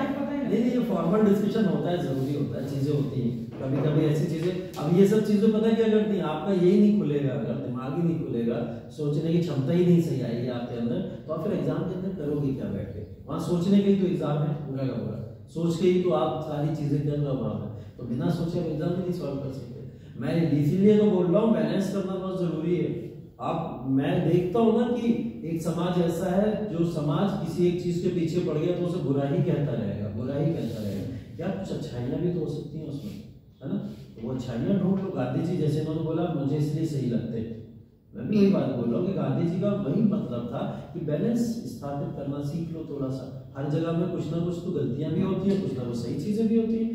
नहीं ये फॉर्मल डिस्कशन होता है, जरूरी होता है, चीजें होती हैं कभी कभी ऐसी चीजें। अब ये सब चीजें पता क्या करती हैं, आपका यही नहीं खुलेगा, अगर दिमाग ही नहीं खुलेगा, सोचने की क्षमता ही नहीं सही आएगी आपके अंदर, तो आप फिर एग्जाम के अंदर करोगे क्या बैठ के? वहाँ सोचने के ही तो एग्जाम है, पूरा का पूरा सोच के ही तो आप सारी चीजें कर रहे हो वहाँ पे, तो बिना सोचे आप एग्जाम नहीं सॉल्व कर सकते। मैं इसीलिए तो बोल रहा हूँ बैलेंस करना बहुत जरूरी है। आप, मैं देखता हूँ ना कि एक समाज ऐसा है जो समाज किसी एक चीज के पीछे पड़ गया तो उसे बुरा ही कहता रहेगा, बुरा ही कहता रहेगा। यार कुछ अच्छाइयाँ भी तो हो सकती हैं उसमें, है ना? तो वो अच्छाइयाँ ढूंढ लो। गांधी जी जैसे उन्होंने बोला मुझे इसलिए सही लगते, मैं भी वही बात बोल रहा हूँ कि गांधी जी का वही मतलब था कि बैलेंस स्थापित करना सीख लो थोड़ा सा। हर जगह में कुछ ना कुछ तो गलतियां भी होती हैं, कुछ ना कुछ सही चीजें भी होती हैं।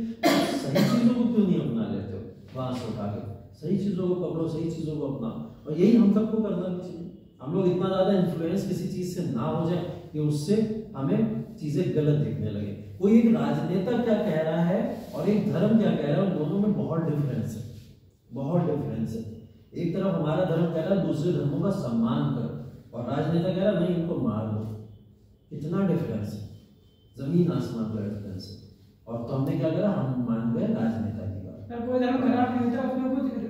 सही चीजों को क्यों नहीं अपना लेते हो? वहां से उठा के सही चीजों को पकड़ो, सही चीजों को अपनाओ, और यही हम सबको करना भी चाहिए। हम लोग इतना ज्यादा इन्फ्लुएंस किसी चीज से ना हो जाए कि उससे हमें चीजें गलत दिखने लगे। कोई एक राजनेता क्या कह रहा है और एक धर्म क्या कह रहा है, उन दोनों में बहुत डिफरेंस है, बहुत डिफरेंस है। एक तरफ हमारा धर्म कह रहा है दूसरे धर्मों का सम्मान करो, और राजनेता कह रहा है नहीं इनको मार दो। कितना डिफरेंस है, जमीन आसमान का डिफरेंस है। और तो हमने क्या करा, हम मान गए राजनेता की बात। कोई धर्म खराब नहीं होता, उसमें कुछ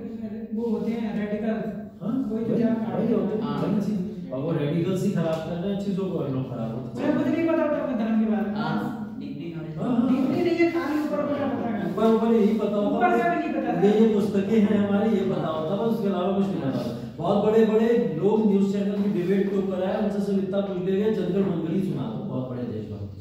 वो वो होते हैं रेडिकल। हाँ वही तो क्या वही होते हैं, और वो रेडिकल्स ही खराब कर रहे हैं चीजों को, और लोग खराब होते हैं। मुझे नहीं पता था धर्म के बारे में। हां डिग्री नॉलेज डिग्री नहीं है, खाली ऊपर ऊपर का पता है, ऊपर ऊपर यही पता होता ऊपर का भी नहीं पता था। ये पुस्तकें हैं हमारी, ये पता होता बस, उसके अलावा कुछ नहीं पता। बहुत बड़े बड़े लोग न्यूज़ चैनल की डिबेट के ऊपर आए, उनसे सिर्फ इतना पूछ लिया गया जनरल मंगली सुना दो, बहुत बड़े देशभक्त।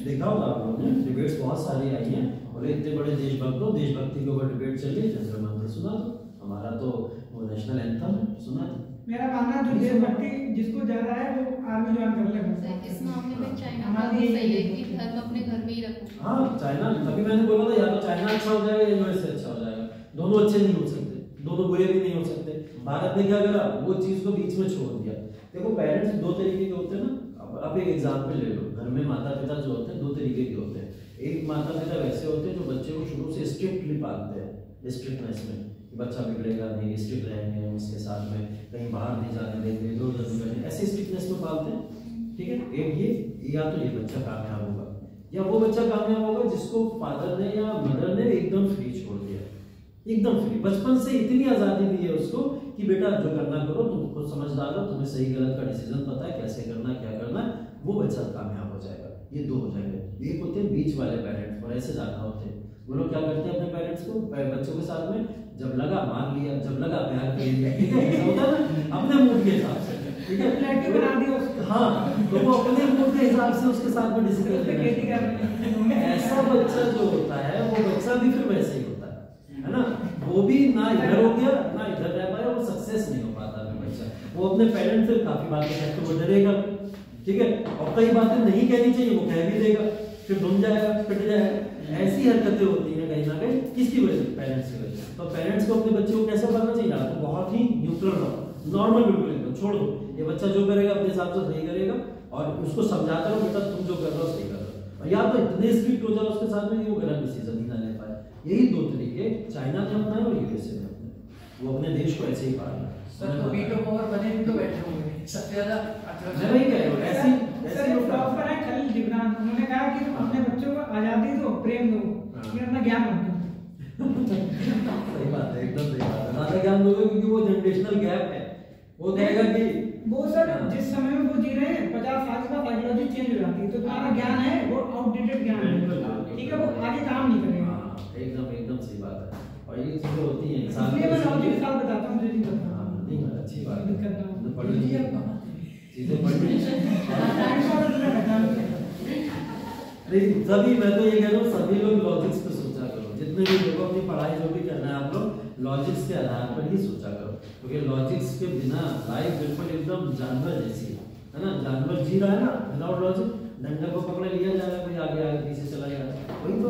देखा होगा आप लोगों ने, डिबेट्स बहुत सारी आई हैं, बोले इतने बड़े देशभक्त हो, देशभक्ति के ऊपर डिबेट चली, जनरल मंगली सुना दो, हमारा तो वो नेशनल एंथम है, सुना दो। मेरा मानना जो देशभक्ति जिसको ज्यादा है वो आर्मी ज्वाइन कर ले। सर इस मामले में चाइना का हमारी भी सही है कि धर्म अपने घर में ही रखो। हाँ चाइना, तभी मैंने बोला था या तो चाइना अच्छा हो जाएगा या यूएसए अच्छा हो जाएगा, दोनों अच्छे नहीं हो सकते, दोनों बुरे भी नहीं हो सकते। भारत ने क्या करा, वो चीज को बीच में छोड़ दिया। देखो पेरेंट्स दो तरीके के होते हैं ना, अब एक एग्जांपल ले लो, घर में माता पिता जो होते हैं दो तरीके के होते हैं। एक माता पिता वैसे होते हैं जो बच्चे को शुरू से स्ट्रिक्टली पालते हैं, स्ट्रिक्टनेस में, बच्चा बिगड़ेगा नहीं, स्ट्रिक्ट रहेंगे, उसके साथ में कहीं बाहर नहीं जाने देंगे, इधर उधर नहीं जाने, ऐसे स्ट्रिक्टनेस में पालते हैं, ठीक है। एक ये, या तो ये बच्चा कामयाब होगा, या वो बच्चा कामयाब होगा जिसको फादर ने या मदर ने एकदम फ्री छोड़ दिया, एकदम फ्री, बचपन से इतनी आजादी दी है उसको कि बेटा जो करना करो, तुम खुद समझदार हो, तुम्हें सही गलत का डिसीजन पता है, कैसे करना क्या करना है, वो बच्चा कामयाब हो जाएगा। ये दो हो जाएंगे। एक होते हैं बीच वाले पेरेंट्स, और ऐसे ज्यादा होते हैं, वो लोग क्या करते हैं अपने पेरेंट्स को, बच्चों के साथ में जब लगा मान लिया, जब लगा प्यार कर लिया, ठीक है, ऐसा होता है ना, अपने मूड के हिसाब से, ठीक है, फ्लैट बना दिया उसको। हाँ, तो वो अपने मूड के हिसाब से उसके साथ में डिसीजन लेते हैं। ऐसा बच्चा जो होता है वो बच्चा भी फिर वैसे ही होता है ना, वो भी ना इधर हो गया ना इधर रह पाया, वो सक्सेस नहीं हो पाता है बच्चा, वो अपने पेरेंट्स से काफी बातें कहते वो डरेगा, ठीक है, और कई बातें नहीं कहनी चाहिए वो कह भी देगा, फिर घूम जाएगा, पिट जाएगा। ऐसी हरकतें होती हैं कहीं ना कहीं, किसकी वजह से, पेरेंट्स की वजह से। तो पेरेंट्स को अपने बच्चे को कैसे पालना चाहिए, तो बहुत ही न्यूट्रल रहो, नॉर्मल बिल्कुल एकदम छोड़ दो, ये बच्चा जो करेगा अपने हिसाब से सही करेगा, और उसको समझाते रहो बेटा तुम जो कर रहे हो सही कर रहे हो, या तो इतने स्ट्रिक्ट हो जाओ उसके साथ में कि वो गलत डिसीजन ही ना ले पाए। यही दो तरीके चाइना ने अपनाए और यूएसए ने अपनाए, वो अपने देश को ऐसे ही पाला। सर तो वीटो पावर बने भी तो बैठे होंगे सबसे ज्यादा। मैं वही कह रहा हूँ, ऐसे लोग प्रॉपर है खलील जिब्रान, उन्होंने कहा कि अपने बच्चों को आजादी दो, प्रेम दो, ये अपना ज्ञान मत दो। सही बात है, एकदम सही बात है, ज्यादा ज्ञान दोगे क्योंकि वो जनरेशनल गैप है, वो कहेगा कि वो सर जिस समय में वो जी रहे हैं 50 साल का साइकोलॉजी चेंज हो जाती है, तो तुम्हारा ज्ञान है वो आउटडेटेड ज्ञान है, ठीक है, वो आगे काम नहीं करेगा। एकदम एकदम सही बात है, और ये चीजें होती हैं इंसान इसलिए मैं लॉजिक के साथ बताता हूं, मुझे नहीं पता। हां नहीं अच्छी बात है, दिक्कत ना हो, पढ़ लीजिए चीजें पढ़ लीजिए। लेकिन सभी, मैं तो ये कह रहा हूँ सभी लोग लॉजिक्स पे सोचा करो, जितने भी लोग अपनी पढ़ाई जो भी करना है आप लोग लॉजिक्स के आधार पर ही सोचा करो, क्योंकि लॉजिक्स के बिना लाइफ बिल्कुल एकदम जानवर जैसी है ना, जानवर जी रहा है ना विदाउट लॉजिक, डंडे को पकड़े लिया जा रहा है, कोई आगे आगे पीछे चला जा रहा है, वही तो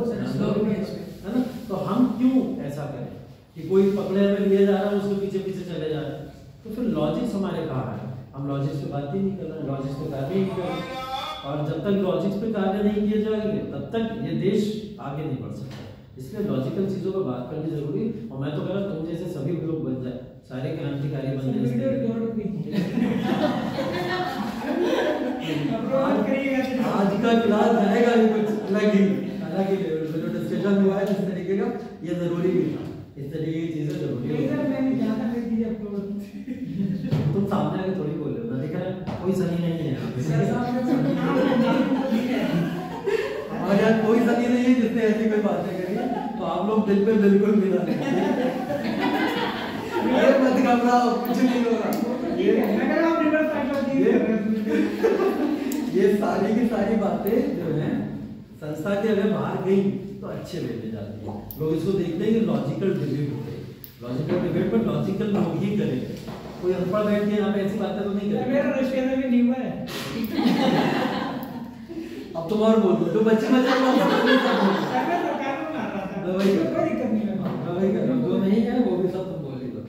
है ना। तो हम क्यों ऐसा करें कि कोई पकड़े में लिया जा रहा है उसके पीछे पीछे चले जा रहे हैं, तो फिर लॉजिक्स हमारे कहाँ है, हम लॉजिक्स पे बात ही नहीं कर रहे, लॉजिक्स पे कार्य ही नहीं कर रहे, और जब तक लॉजिक्स पे कार्य नहीं किए जाएंगे तब तक ये देश आगे नहीं बढ़ सकता। इसलिए लॉजिकल चीजों पर बात करनी जरूरी, और मैं तो कह रहा हूँ तुम जैसे सभी लोग बन जाए, सारे क्रांतिकारी बन जाए। आज का क्लास जाएगा ही कुछ अलग ही लेवल पे, जो डिस्कशन हुआ है जिस तरीके का, ये जरूरी भी था, इस तरीके की चीजें जरूरी है। तुम सामने आके थोड़ी बोल रहे हो ना, दिख रहा है कोई सही नहीं है और यार कोई सही नहीं है जिसने ऐसी कोई बातें करी, तो आप लोग दिल पे बिल्कुल मिला मत घबराओ, कुछ नहीं होगा, ये सारी की सारी बातें जो है संस्था के अगर बाहर गई तो अच्छे वे में जाती है, लोग इसको देखते हैं कि लॉजिकल डिबेट होते हैं, लॉजिकल डिबेट पर लॉजिकल लोग ही करेंगे, कोई अनपढ़ बैठ के यहाँ पे ऐसी बातें तो नहीं करेंगे। मेरा रशिया में भी नहीं हुआ है। अब तुम और बोल दो, जो बच्चे बच्चे जो नहीं है वो भी सब तुम बोल ही दो।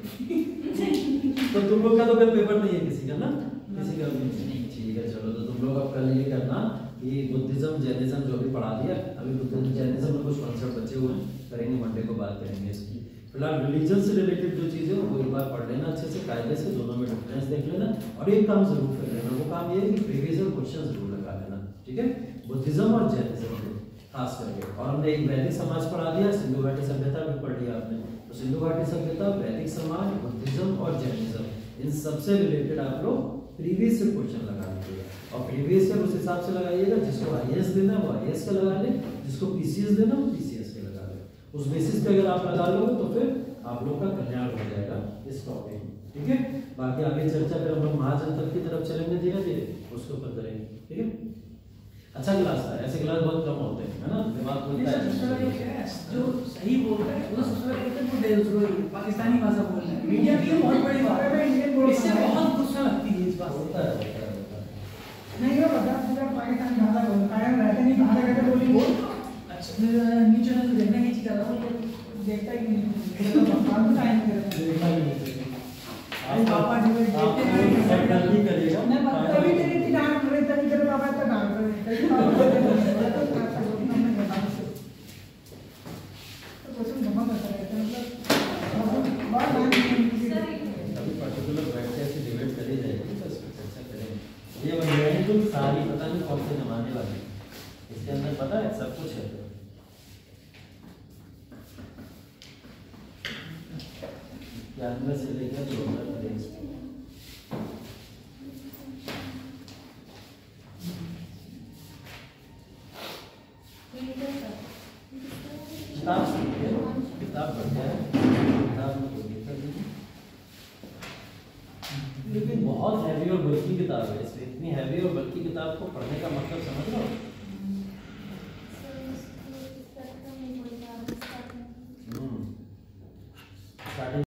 तो तुम लोग का तो कल पेपर नहीं है किसी का ना, किसी का नहीं, ठीक है चलो, तो तुम लोग अब कल ये करना कि बुद्धिज्म जैनिज्म जो भी पढ़ा दिया, अभी बुद्धिज्म जैनिज्म में कुछ कॉन्सेप्ट बचे हुए हैं, करेंगे मंडे को बात करेंगे इसकी। फिलहाल रिलीजन से रिलेटेड जो चीजें हैं वो एक बार पढ़ लेना अच्छे से, कायदे से, दोनों में डिफरेंस देख लेना, और एक काम जरूर कर लेना, वो काम ये है कि प्रीवियस ईयर क्वेश्चन जरूर लगा लेना, ठीक है, बुद्धिज्म और जैनिज्म में खास करके। और हमने एक वैदिक समाज पढ़ा दिया, सिंधु घाटी सभ्यता भी पढ़ लिया आपने, तो सिंधु घाटी सभ्यता, वैदिक समाज, बुद्धिज्म और जैनिज्म, इन सबसे रिलेटेड आप लोग प्रीवियस से क्वेश्चन लगा लीजिएगा और प्रीवियस से उस हिसाब से लगाइएगा। जिसको आईएएस देना वो आईएएस का लगा ले, जिसको पीसीएस देना वो पीसीएस के लगा ले। उस बेसिस पे अगर आप लगा लोगे तो फिर आप लोग का कल्याण हो जाएगा इस टॉपिक में, ठीक है। बाकी आगे चर्चा फिर हम लोग महाजनतक की तरफ चलेंगे धीरे धीरे, उसके ऊपर करेंगे, ठीक है। अच्छा क्लास था, ऐसे क्लास बहुत कम होते हैं, है ना, दिमाग खुलता है। जो सही बोल रहा है वो सबसे पहले कहते हैं वो देशद्रोही पाकिस्तानी भाषा बोल रहा है, मीडिया की बहुत बड़ी बात है, इससे बहुत गुस्सा लगती है इस बात से। होता है नहीं वो बता पूरा पाकिस्तानी भाषा बोलता है, रहते नहीं बाहर रहते बोली बोल। अच्छा न्यूज़ चैनल देखना ही चाहिए, देखता ही नहीं, फालतू टाइम देखना भी नहीं चाहिए। अरे पापा जी देखते हैं सब गलती करेगा मैं कभी तेरी इतनी डांट रही तभी तेरे पापा इतना डांट रहे कभी पापा हमने बता तो क्वेश्चन जमा करता रहता है, मतलब बात अभी पर्टिकुलर बैठ के ऐसे डिबेट करी जाएगी तो इस पर चर्चा करेंगे। ये वही तो सारी पता नहीं कौन से जमाने वाली, इसके अंदर पता है सब कुछ है। जानवर से लेकर डॉलर रेंज किताब सुनिए, किताब बढ़िया है, किताब में कोई दिक्कत नहीं, लेकिन बहुत हैवी और बल्कि किताब है। इसलिए इतनी हैवी और बल्कि किताब को पढ़ने का मतलब समझ लो। स्टार्टिंग